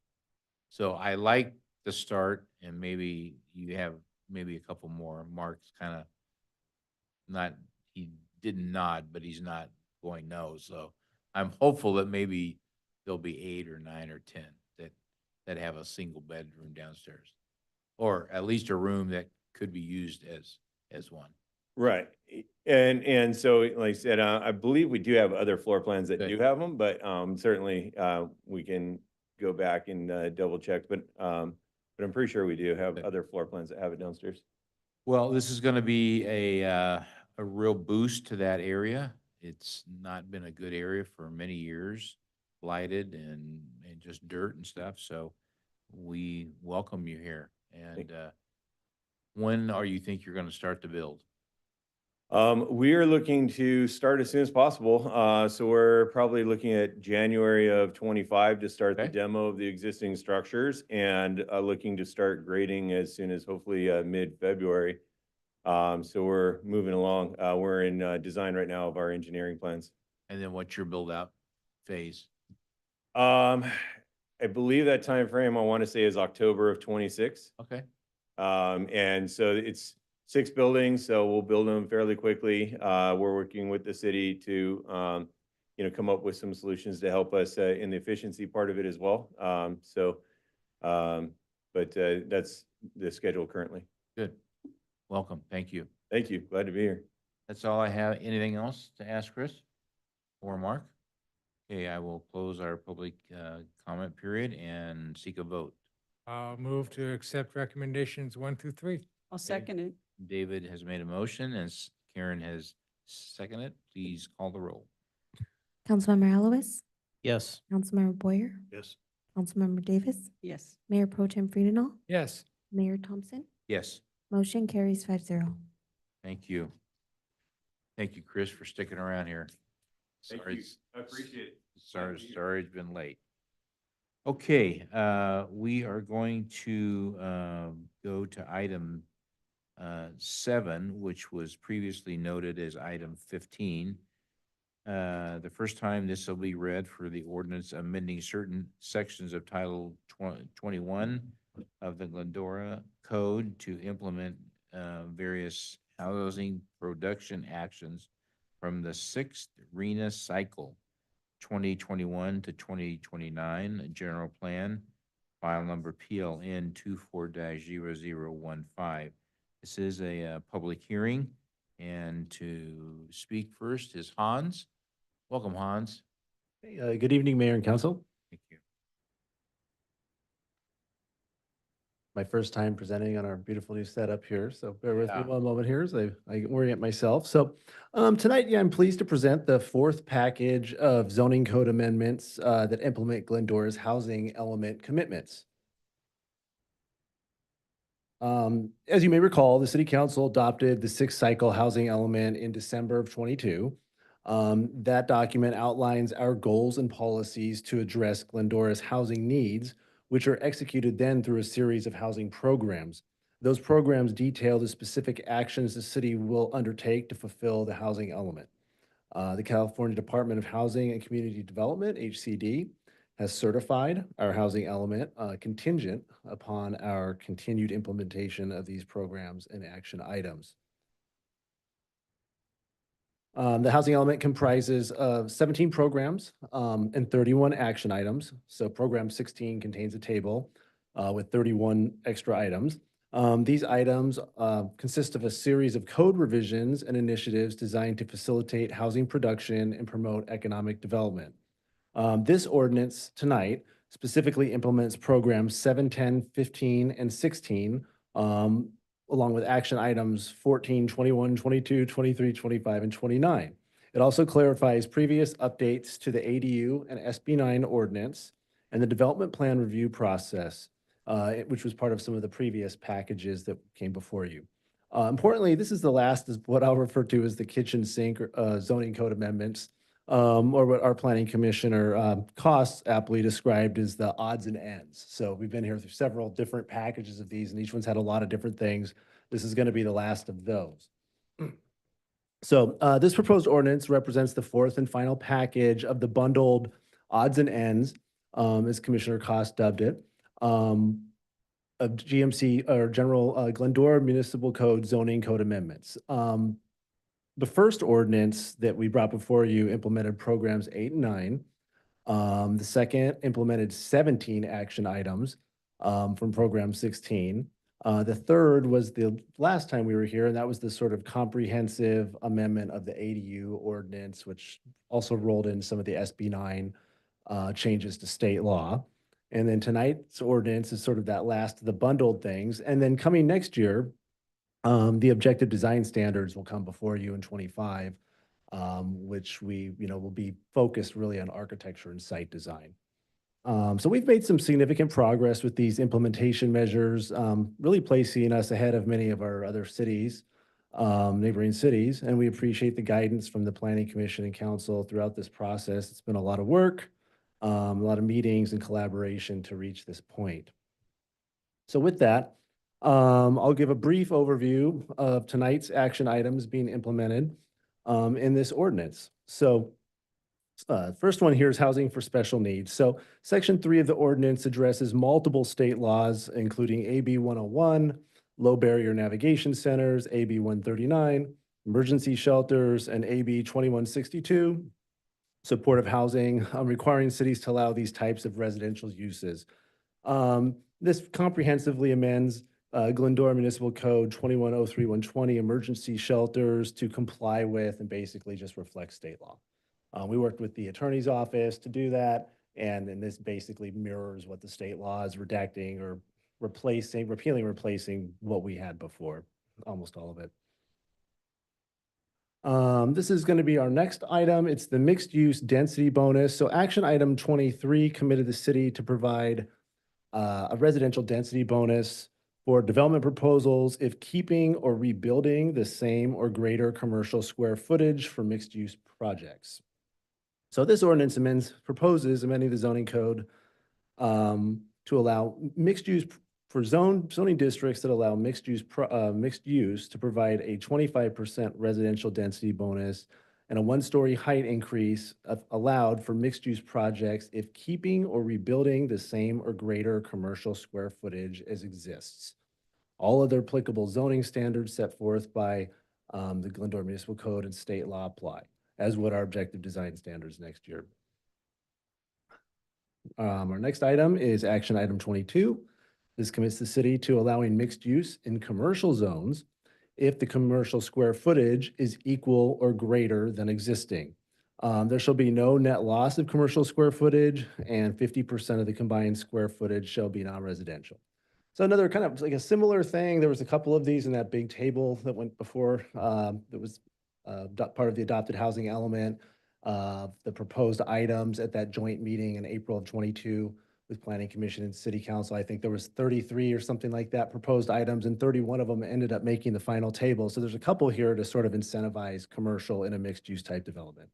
Speaker 1: So I like the start, and maybe you have maybe a couple more. Mark's kind of not, he didn't nod, but he's not going no. So I'm hopeful that maybe there'll be 8 or 9 or 10 that have a single bedroom downstairs, or at least a room that could be used as one.
Speaker 7: Right. And so, like I said, I believe we do have other floor plans that
Speaker 1: Good.
Speaker 7: do have them, but certainly we can go back and double check. But I'm pretty sure we do have
Speaker 1: Good.
Speaker 7: other floor plans that have it downstairs.
Speaker 1: Well, this is going to be a real boost to that area. It's not been a good area for many years, blighted and just dirt and stuff. So we welcome you here. And when are you think you're going to start to build?
Speaker 7: We are looking to start as soon as possible. So we're probably looking at January of 25 to start the
Speaker 1: Okay.
Speaker 7: demo of the existing structures, and looking to start grading as soon as hopefully mid-February. So we're moving along. We're in design right now of our engineering plans.
Speaker 1: And then what's your build out phase?
Speaker 7: I believe that time frame I want to say is October of 26.
Speaker 1: Okay.
Speaker 7: And so it's 6 buildings, so we'll build them fairly quickly. We're working with the city to, come up with some solutions to help us in the efficiency part of it as well. But that's the schedule currently.
Speaker 1: Good. Welcome. Thank you.
Speaker 7: Thank you. Glad to be here.
Speaker 1: That's all I have. Anything else to ask Chris or Mark? Okay, I will close our public comment period and seek a vote.
Speaker 15: I'll move to accept recommendations 1 through 3.
Speaker 14: I'll second it.
Speaker 1: David has made a motion and Karen has seconded. Please call the roll.
Speaker 8: Councilmember Alowis,
Speaker 13: Yes.
Speaker 8: Councilmember Boyer,
Speaker 11: Yes.
Speaker 8: Councilmember Davis,
Speaker 14: Yes.
Speaker 8: Mayor Pro Tem Friedenau,
Speaker 15: Yes.
Speaker 8: Mayor Thompson.
Speaker 1: Yes,
Speaker 8: Motion carries 5-0.
Speaker 1: thank you. Thank you, Chris, for sticking around here. Sorry it's-
Speaker 7: I appreciate it.
Speaker 1: Sorry it's been late. Okay, we are going to go to item 7, which was previously noted as item 15. The first time this will be read for the ordinance amending certain sections of Title 21 of the Glendora Code to implement various housing production actions from the sixth RENA cycle, 2021 to 2029 general plan, file number PLN 24-0015. This is a public hearing, and to speak first is Hans. Welcome, Hans.
Speaker 4: Good evening, Mayor and Council.
Speaker 1: Thank you.
Speaker 4: My first time presenting on our beautiful new setup here, so bear with me
Speaker 1: Yeah.
Speaker 4: one moment here as I orient myself. So tonight, yeah, I'm pleased to present the fourth package of zoning code amendments that implement Glendora's housing element commitments. As you may recall, the City Council adopted the sixth cycle housing element in December of 22. That document outlines our goals and policies to address Glendora's housing needs, which are executed then through a series of housing programs. Those programs detail the specific actions the city will undertake to fulfill the housing element. The California Department of Housing and Community Development, HCD, has certified our housing element contingent upon our continued implementation of these programs and action items. The housing element comprises of 17 programs and 31 action items. So program 16 contains a table with 31 extra items. These items consist of a series of code revisions and initiatives designed to facilitate housing production and promote economic development. This ordinance tonight specifically implements programs 7, 10, 15, and 16, along with action items 14, 21, 22, 23, 25, and 29. It also clarifies previous updates to the ADU and SB9 ordinance and the development plan review process, which was part of some of the previous packages that came before you. Importantly, this is the last is what I'll refer to as the kitchen sink zoning code amendments, or what our planning commissioner Costs aptly described as the odds and ends. So we've been here through several different packages of these, and each one's had a lot of different things. This is going to be the last of those. So this proposed ordinance represents the fourth and final package of the bundled odds and ends, as Commissioner Cost dubbed it, of GMC or General Glendora Municipal Code zoning code amendments. The first ordinance that we brought before you implemented programs 8 and 9. The second implemented 17 action items from program 16. The third was the last time we were here, and that was the sort of comprehensive amendment of the ADU ordinance, which also rolled in some of the SB9 changes to state law. And then tonight's ordinance is sort of that last of the bundled things. And then coming next year, the objective design standards will come before you in 25, which will be focused really on architecture and site design. So we've made some significant progress with these implementation measures, really placing us ahead of many of our other cities, neighboring cities, and we appreciate the guidance from the Planning Commission and Council throughout this process. It's been a lot of work, a lot of meetings and collaboration to reach this point. So with that, I'll give a brief overview of tonight's action items being implemented in this ordinance. So first one here is housing for special needs. So section 3 of the ordinance addresses multiple state laws, including AB 101, low barrier navigation centers, AB 139, emergency shelters, and AB 2162, supportive housing, requiring cities to allow these types of residential uses. This comprehensively amends Glendora Municipal Code 2103-120 emergency shelters to comply with and basically just reflect state law. We worked with the attorney's office to do that, and then this basically mirrors what the state law is redacting or replacing what we had before, almost all of it. This is going to be our next item. It's the mixed use density bonus. So action item 23 committed the city to provide a residential density bonus for development proposals if keeping or rebuilding the same or greater commercial square footage for mixed use projects. So this ordinance proposes amending the zoning code to allow mixed use for zoning districts that allow mixed use to provide a 25% residential density bonus and a one-story height increase allowed for mixed-use projects if keeping or rebuilding the same or greater commercial square footage as exists. All other applicable zoning standards set forth by the Glendora Municipal Code and state law apply, as would our objective design standards next year. Our next item is action item 22. This commits the city to allowing mixed use in commercial zones if the commercial square footage is equal or greater than existing. There shall be no net loss of commercial square footage, and 50% of the combined square footage shall be non-residential. So another kind of like a similar thing, there was a couple of these in that big table that went before, that was part of the adopted housing element, the proposed items at that joint meeting in April of 22 with Planning Commission and City Council. I think there was 33 or something like that proposed items, and 31 of them ended up making the final table. So there's a couple here to sort of incentivize commercial in a mixed use type development.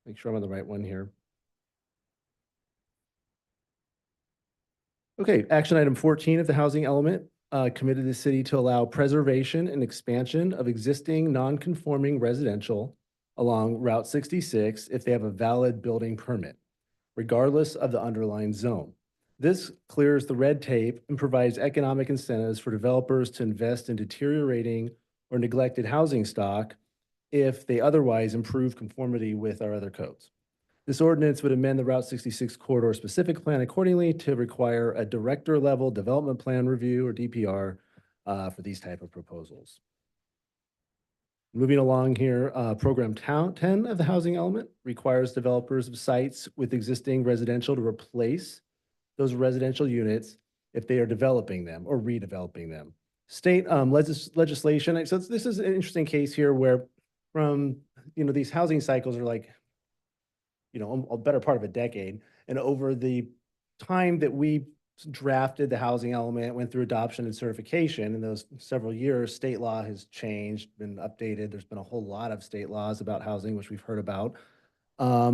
Speaker 4: Make sure I'm on the right one here. Okay, action item 14 of the housing element committed the city to allow preservation and expansion of existing non-conforming residential along Route 66 if they have a valid building permit, regardless of the underlying zone. This clears the red tape and provides economic incentives for developers to invest in deteriorating or neglected housing stock if they otherwise improve conformity with our other codes. This ordinance would amend the Route 66 corridor specific plan accordingly to require a director level development plan review or DPR for these type of proposals. Moving along here, program 10 of the housing element requires developers of sites with existing residential to replace those residential units if they are developing them or redeveloping them. State legislation, so this is an interesting case here where from, these housing cycles are like, a better part of a decade. And over the time that we drafted the housing element, went through adoption and certification, in those several years, state law has changed, been updated. There's been a whole lot of state laws about housing, which we've heard about.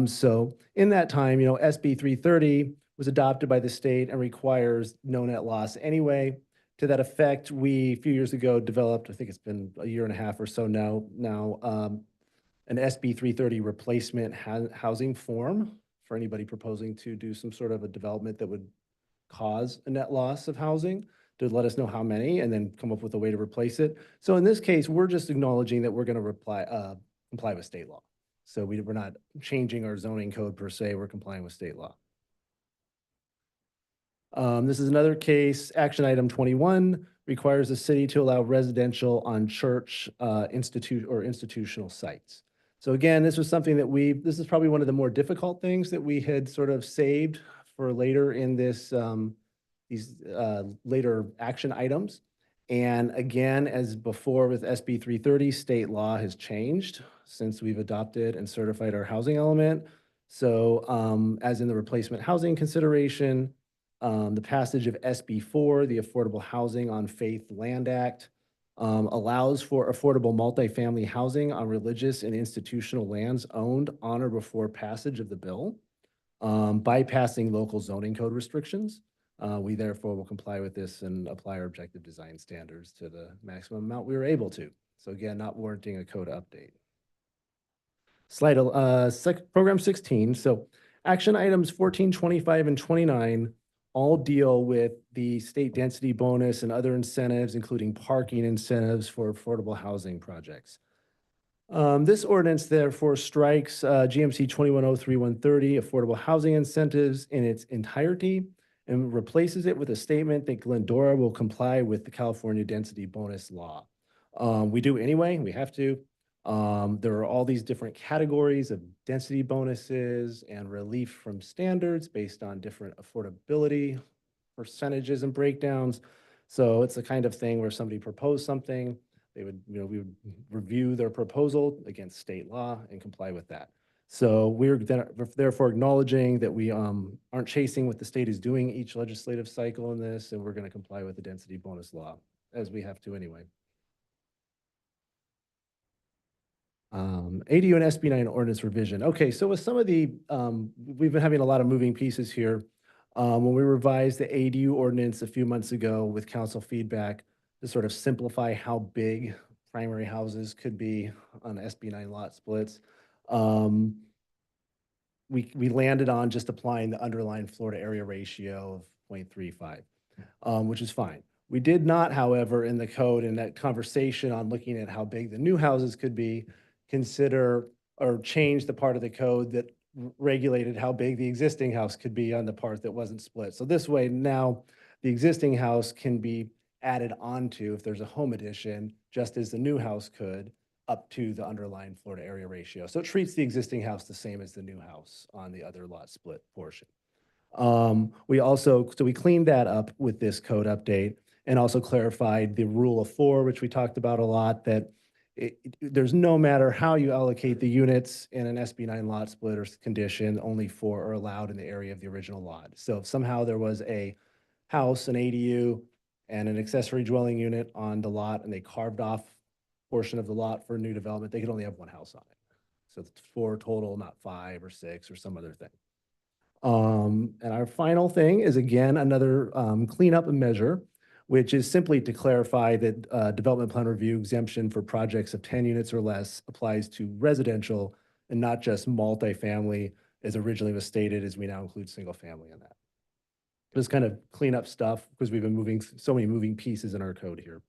Speaker 4: So in that time, SB 330 was adopted by the state and requires no net loss anyway. To that effect, we, a few years ago, developed, I think it's been a year and a half or so now, an SB 330 replacement housing form for anybody proposing to do some sort of a development that would cause a net loss of housing, to let us know how many and then come up with a way to replace it. So in this case, we're just acknowledging that we're going to comply with state law. So we're not changing our zoning code per se, we're complying with state law. This is another case, action item 21 requires the city to allow residential on church, institutional sites. So again, this was something that this is probably one of the more difficult things that we had sort of saved for later in this, these later action items. And again, as before with SB 330, state law has changed since we've adopted and certified our housing element. So as in the replacement housing consideration, the passage of SB 4, the Affordable Housing on Faith Land Act, allows for affordable multifamily housing on religious and institutional lands owned on or before passage of the bill, bypassing local zoning code restrictions. We therefore will comply with this and apply our objective design standards to the maximum amount we were able to. So again, not warranting a code update. Program 16. So action items 14, 25, and 29 all deal with the state density bonus and other incentives, including parking incentives for affordable housing projects. This ordinance therefore strikes GMC 2103-130 affordable housing incentives in its entirety and replaces it with a statement that Glendora will comply with the California density bonus law. We do anyway, we have to. There are all these different categories of density bonuses and relief from standards based on different affordability percentages and breakdowns. So it's the kind of thing where somebody proposed something, they would, we would review their proposal against state law and comply with that. So we're therefore acknowledging that we aren't chasing what the state is doing each legislative cycle in this, and we're going to comply with the density bonus law as we have to anyway. ADU and SB 9 ordinance revision. Okay, so with some of the, we've been having a lot of moving pieces here. When we revised the ADU ordinance a few months ago with council feedback, to sort of simplify how big primary houses could be on SB9 lot splits. We landed on just applying the underlying floor to area ratio of 0.35, which is fine. We did not, however, in the code, in that conversation on looking at how big the new houses could be, consider or change the part of the code that regulated how big the existing house could be on the part that wasn't split. So this way, now the existing house can be added onto if there's a home addition, just as the new house could, up to the underlying floor to area ratio. So it treats the existing house the same as the new house on the other lot split portion. We cleaned that up with this code update and also clarified the rule of 4, which we talked about a lot, that there's no matter how you allocate the units in an SB9 lot split or condition, only 4 are allowed in the area of the original lot. So if somehow there was a house, an ADU, and an accessory dwelling unit on the lot, and they carved off portion of the lot for new development, they could only have 1 house on it. So it's 4 total, not 5 or 6 or some other thing. And our final thing is, again, another cleanup measure, which is simply to clarify that development plan review exemption for projects of 10 units or less applies to residential and not just multifamily, as originally was stated, as we now include single family in that. Just kind of clean up stuff because we've been moving so many moving pieces in our code here.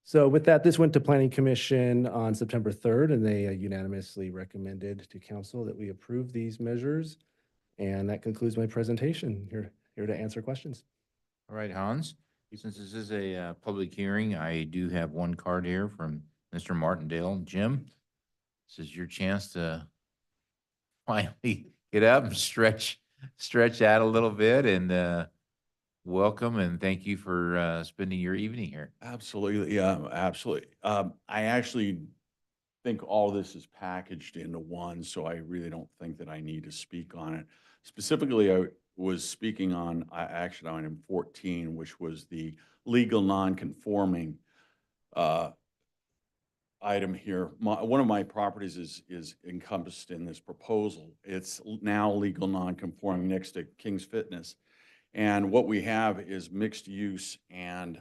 Speaker 4: So with that, this went to Planning Commission on September 3rd, and they unanimously recommended to council that we approve these measures. And that concludes my presentation. Here to answer questions.
Speaker 1: All right, Hans, since this is a public hearing, I do have one card here from Mr. Martindale. Jim, this is your chance to finally get up and stretch out a little bit, and welcome and thank you for spending your evening here.
Speaker 17: Absolutely, yeah, absolutely. I actually think all this is packaged into one, so I really don't think that I need to speak on it. Specifically, I was speaking on action item 14, which was the legal non-conforming item here. One of my properties is encompassed in this proposal. It's now legal non-conforming next to King's Fitness. And what we have is mixed use, and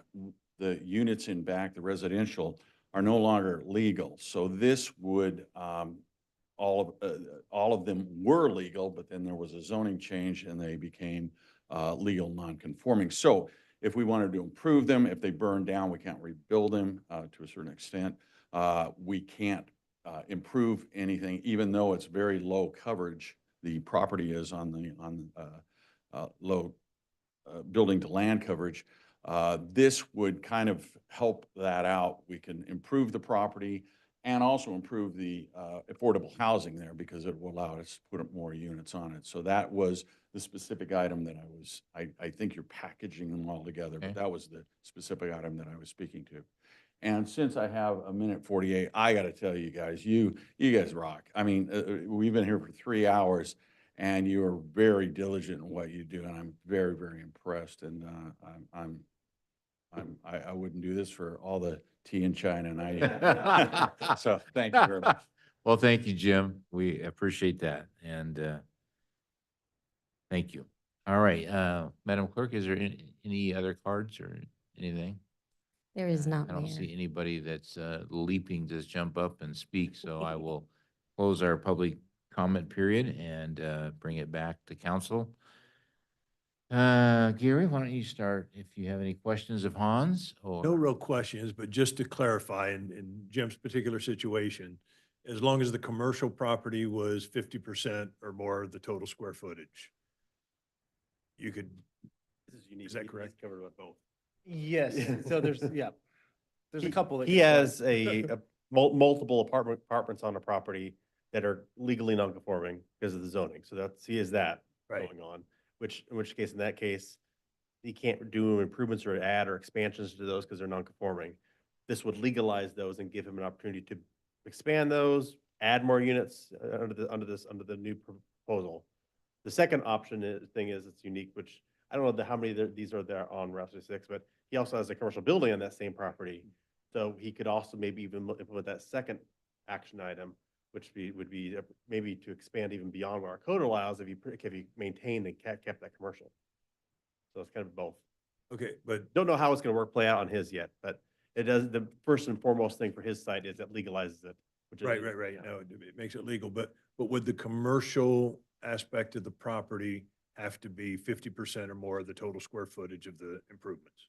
Speaker 17: the units in back, the residential, are no longer legal. So this would, all of them were legal, but then there was a zoning change and they became legal non-conforming. So if we wanted to improve them, if they burn down, we can't rebuild them to a certain extent. We can't improve anything, even though it's very low coverage. The property is on the low building to land coverage. This would kind of help that out. We can improve the property and also improve the affordable housing there, because it will allow us to put up more units on it. So that was the specific item that I think you're packaging them all together, but that was the specific item that I was speaking to. And since I have a minute 48, I got to tell you guys, you guys rock. I mean, we've been here for 3 hours, and you are very diligent in what you do, and I'm very, very impressed. And I wouldn't do this for all the tea in China, and so thank you very much.
Speaker 1: Well, thank you, Jim. We appreciate that, and thank you. All right, Madam Clerk, is there any other cards or anything?
Speaker 8: There is not,
Speaker 1: I don't
Speaker 8: Mayor.
Speaker 1: see anybody that's leaping to jump up and speak, so I will close our public comment period and bring it back to council. Gary, why don't you start if you have any questions of Hans? Or
Speaker 11: No real questions, but just to clarify, in Jim's particular situation, as long as the commercial property was 50% or more of the total square footage, you could, is that correct?
Speaker 12: Covered with both.
Speaker 4: Yes, so there's a couple that.
Speaker 12: He has multiple apartments on a property that are legally non-conforming because of the zoning. So he has that going on, in which case, in that case, he can't do improvements or add or expansions to those because they're non-conforming. This would legalize those and give him an opportunity to expand those, add more units under the new proposal. The second option is it's unique, which I don't know how many these are there on Route 66, but he also has a commercial building on that same property. So he could also maybe even implement that second action item, which would be maybe to expand even beyond what our code allows if you maintained and kept that commercial. So it's kind of both.
Speaker 11: Okay, but
Speaker 12: Don't know how it's gonna play out on his yet, but it does, the first and foremost thing for his site is it legalizes it, which is.
Speaker 11: right.
Speaker 12: yeah.
Speaker 11: No, it makes it legal, but would the commercial aspect of the property have to be 50% or more of the total square footage of the improvements?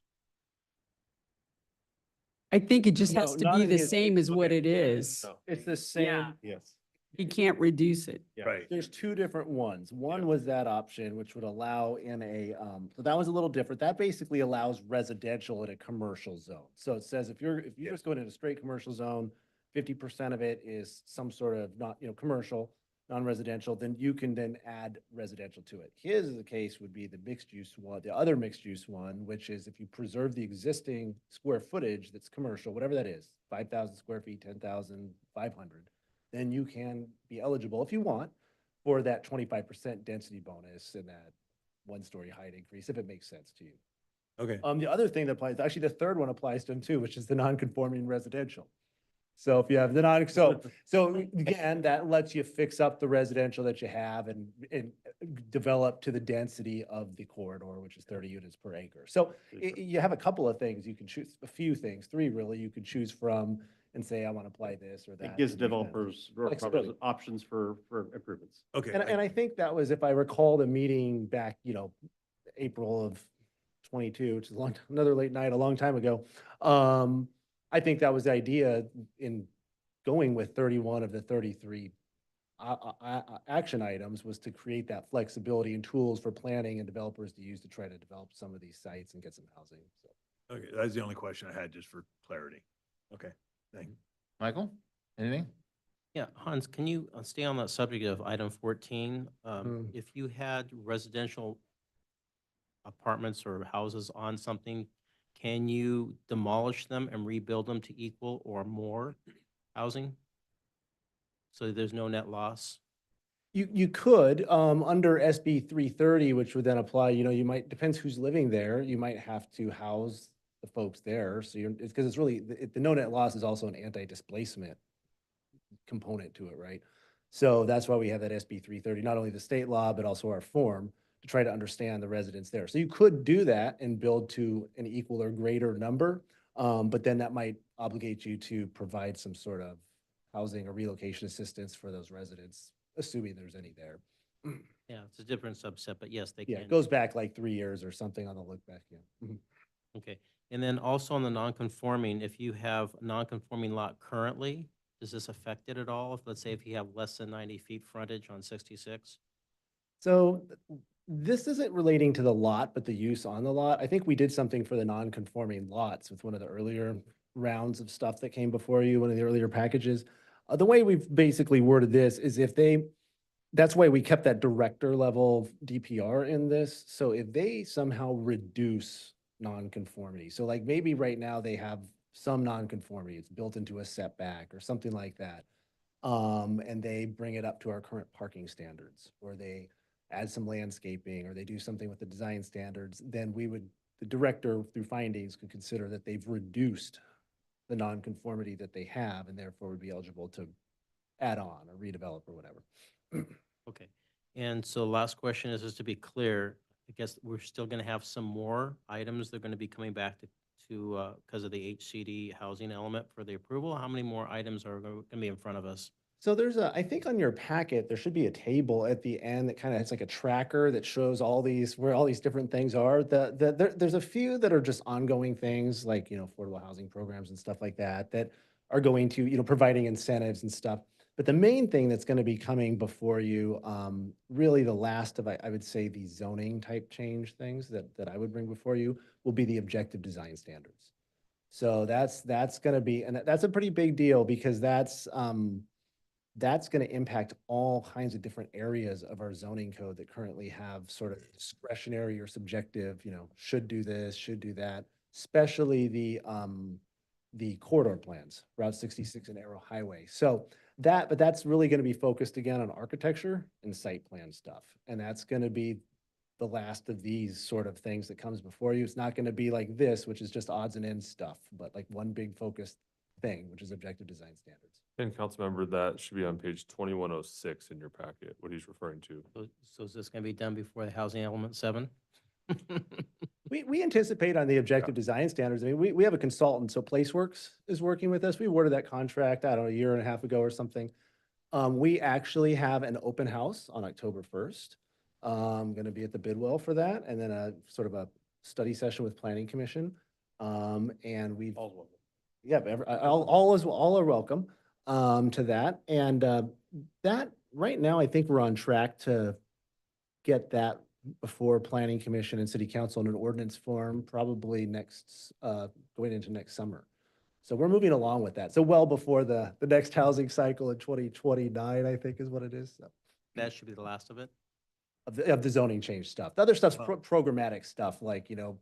Speaker 14: I think it just
Speaker 4: No,
Speaker 14: has to
Speaker 4: not
Speaker 14: be
Speaker 4: in
Speaker 14: the
Speaker 4: his-
Speaker 14: same as what it is.
Speaker 12: No.
Speaker 4: It's the
Speaker 14: Yeah.
Speaker 4: same.
Speaker 12: Yes.
Speaker 14: He can't reduce it.
Speaker 12: Yeah.
Speaker 11: Right.
Speaker 4: There's two different ones. One was that option, which would allow in a, so that was a little different. That basically allows residential in a commercial zone. So it says if you're just going in a straight commercial zone, 50% of it is some sort of not, commercial, non-residential, then you can then add residential to it. His is the case would be the mixed use one, the other mixed use one, which is if you preserve the existing square footage that's commercial, whatever that is, 5,000 square feet, 10,500, then you can be eligible if you want for that 25% density bonus and that one-story height increase, if it makes sense to you.
Speaker 11: Okay.
Speaker 4: The other thing that applies, actually, the third one applies to him too, which is the non-conforming residential. So if you have the so again, that lets you fix up the residential that you have and develop to the density of the corridor, which is 30 units per acre. So you have a couple of things you can choose, a few things, three really, you can choose from and say, I want to apply this or that.
Speaker 12: It gives
Speaker 4: or do that.
Speaker 12: developers
Speaker 4: Flexibility.
Speaker 12: options for improvements.
Speaker 11: Okay.
Speaker 4: And I think that was, if I recall the meeting back, April of 22, which is another late night, a long time ago. I think that was the idea in going with 31 of the 33 action items was to create that flexibility and tools for planning and developers to use to try to develop some of these sites and get some housing. So.
Speaker 11: Okay, that's the only question I had, just for clarity. Okay, thank you.
Speaker 1: Michael, anything?
Speaker 13: Yeah, Hans, can you stay on that subject of item 14? If you had residential apartments or houses on something, can you demolish them and rebuild them to equal or more housing? So there's no net loss?
Speaker 4: You could, under SB 330, which would then apply, you might, depends who's living there, you might have to house the folks there. So it's because it's really, the no net loss is also an anti-displacement component to it, right? So that's why we have that SB 330, not only the state law, but also our form to try to understand the residents there. So you could do that and build to an equal or greater number, but then that might obligate you to provide some sort of housing or relocation assistance for those residents, assuming there's any there.
Speaker 13: Yeah, it's a different subset, but yes, they
Speaker 4: Yeah,
Speaker 13: can.
Speaker 4: it goes back like 3 years or something on the look back, yeah. Mhm.
Speaker 13: Okay, and then also on the non-conforming, if you have a non-conforming lot currently, does this affect it at all? If, let's say, if you have less than 90 feet frontage on 66?
Speaker 4: So this isn't relating to the lot, but the use on the lot. I think we did something for the non-conforming lots with one of the earlier rounds of stuff that came before you, one of the earlier packages. The way we've basically worded this is that's why we kept that director level DPR in this. So if they somehow reduce nonconformity, so like maybe right now they have some nonconformity, it's built into a setback or something like that. And they bring it up to our current parking standards, or they add some landscaping, or they do something with the design standards, then the director through findings could consider that they've reduced the nonconformity that they have and therefore would be eligible to add on or redevelop or whatever.
Speaker 13: Okay, and so last question is, just to be clear, I guess we're still gonna have some more items that are gonna be coming back to because of the HCD housing element for the approval. How many more items are gonna be in front of us?
Speaker 4: So I think on your packet, there should be a table at the end that kind of has like a tracker that shows where all these different things are. There's a few that are just ongoing things like, affordable housing programs and stuff like that are going to, providing incentives and stuff. But the main thing that's going to be coming before you, really the last of, I would say, the zoning type change things that I would bring before you will be the objective design standards. So that's going to be, and that's a pretty big deal because that's going to impact all kinds of different areas of our zoning code that currently have sort of discretionary or subjective, should do this, should do that, especially the corridor plans, Route 66 and Arrow Highway. So but that's really going to be focused again on architecture and site plan stuff. And that's going to be the last of these sort of things that comes before you. It's not going to be like this, which is just odds and ends stuff, but like one big focused thing, which is objective design standards.
Speaker 10: And Councilmember, that should be on page 2106 in your packet, what he's referring to.
Speaker 13: So is this gonna be done before the housing element 7?
Speaker 4: We anticipate on the objective design standards, I mean, we have a consultant, so PlaceWorks is working with us. We awarded that contract, I don't know, a year and a half ago or something. We actually have an open house on October 1st. Going to be at the Bidwell for that, and then a sort of a study session with Planning Commission. And we've, yeah, all are welcome to that. And that, right now, I think we're on track to get that before Planning Commission and City Council in an ordinance form, probably next, going into next summer. So we're moving along with that. So well before the next housing cycle in 2029, I think is what it is. So,
Speaker 13: That should be the last of it.
Speaker 4: of the zoning change stuff. The other stuff's programmatic stuff, like, you know,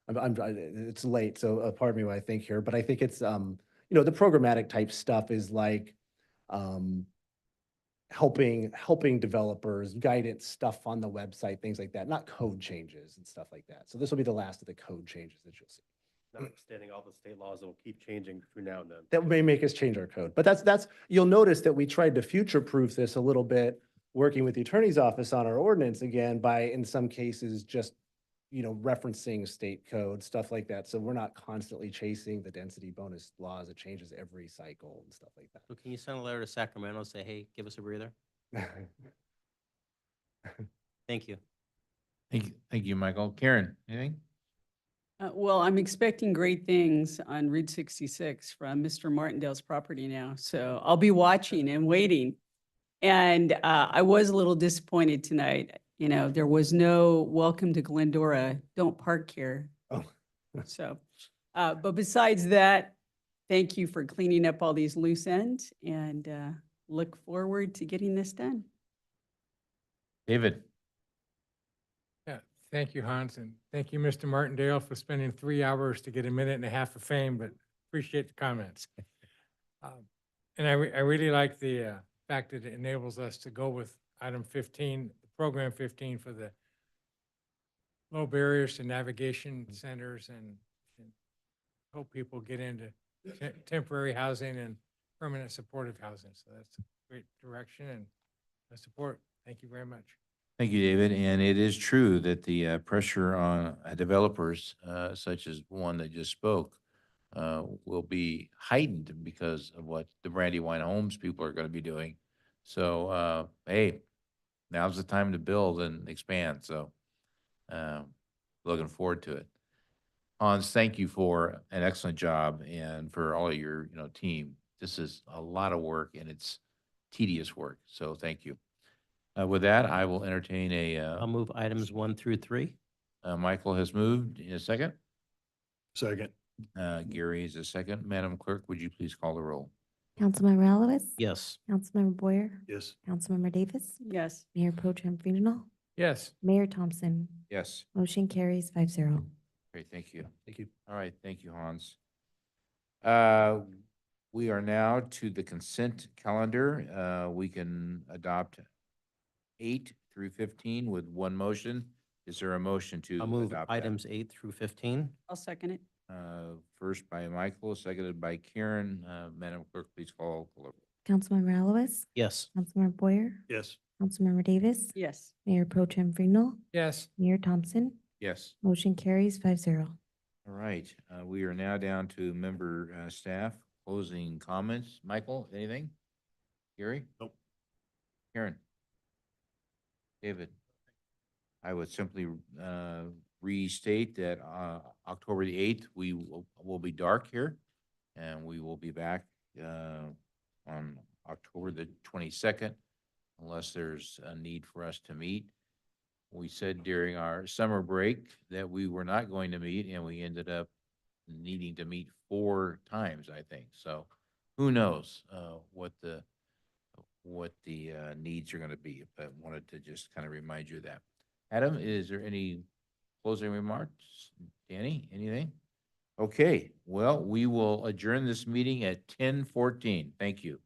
Speaker 4: it's late, so pardon me what I think here, but I think it's, you know, the programmatic type stuff is like, helping developers, guidance stuff on the website, things like that, not code changes and stuff like that. So this will be the last of the code changes that you'll see.
Speaker 12: Notwithstanding all the state laws that will keep changing between now and then.
Speaker 4: That may make us change our code, but that's, you'll notice that we tried to future-proof this a little bit, working with the attorney's office on our ordinance again by, in some cases, just, you know, referencing state code, stuff like that. So we're not constantly chasing the density bonus laws. It changes every cycle and stuff like that.
Speaker 13: So can you send a letter to Sacramento and say, hey, give us a breather? Thank you.
Speaker 1: Thank you, Michael. Karen, anything?
Speaker 14: Well, I'm expecting great things on Route 66 from Mr. Martindale's property now, so I'll be watching and waiting. And I was a little disappointed tonight. You know, there was no welcome to Glendora, don't park here.
Speaker 4: Oh.
Speaker 14: So, but besides that, thank you for cleaning up all these loose ends and look forward to getting this done.
Speaker 1: David?
Speaker 15: Yeah, thank you, Hans, and thank you, Mr. Martindale, for spending 3 hours to get a minute and a half of fame, but appreciate the comments. And I really like the fact that it enables us to go with item 15, program 15 for the low barriers to navigation centers and help people get into temporary housing and permanent supportive housing. So that's a great direction and support. Thank you very much.
Speaker 1: Thank you, David. And it is true that the pressure on developers, such as one that just spoke, will be heightened because of what the Brandywine Homes people are going to be doing. So, hey, now's the time to build and expand. So, looking forward to it. Hans, thank you for an excellent job and for all of your, team. This is a lot of work and it's tedious work. So thank you. With that, I will entertain
Speaker 13: I'll move items 1 through 3.
Speaker 1: Michael has moved in a second.
Speaker 11: Second.
Speaker 1: Gary is a second. Madam Clerk, would you please call the roll?
Speaker 8: Councilmember Alves?
Speaker 13: Yes.
Speaker 8: Councilmember Boyer?
Speaker 11: Yes.
Speaker 8: Councilmember Davis?
Speaker 14: Yes.
Speaker 8: Mayor Pro Tem Firdenall?
Speaker 15: Yes.
Speaker 8: Mayor Thompson?
Speaker 1: Yes.
Speaker 8: Motion carries 5-0.
Speaker 1: Great, thank you.
Speaker 4: Thank you.
Speaker 1: All right, thank you, Hans. We are now to the consent calendar. We can adopt 8 through 15 with one motion. Is there a motion to
Speaker 13: I'll move
Speaker 1: adopt that?
Speaker 13: items 8 through 15.
Speaker 14: I'll second it.
Speaker 1: First by Michael, seconded by Karen. Madam Clerk, please call the roll.
Speaker 8: Councilmember Alves?
Speaker 13: Yes.
Speaker 8: Councilmember Boyer?
Speaker 11: Yes.
Speaker 8: Councilmember Davis?
Speaker 14: Yes.
Speaker 8: Mayor Pro Tem Firdenall?
Speaker 15: Yes.
Speaker 8: Mayor Thompson?
Speaker 1: Yes.
Speaker 8: Motion carries 5-0.
Speaker 1: All right, we are now down to member staff closing comments. Michael, anything? Gary?
Speaker 11: Nope.
Speaker 1: Karen? David? I would simply restate that October the 8th, we will be dark here, and we will be back on October the 22nd, unless there's a need for us to meet. We said during our summer break that we were not going to meet, and we ended up needing to meet 4 times, I think. So who knows what the needs are going to be, but wanted to just kind of remind you of that. Adam, is there any closing remarks? Danny, anything? Okay, well, we will adjourn this meeting at 10:14. Thank you.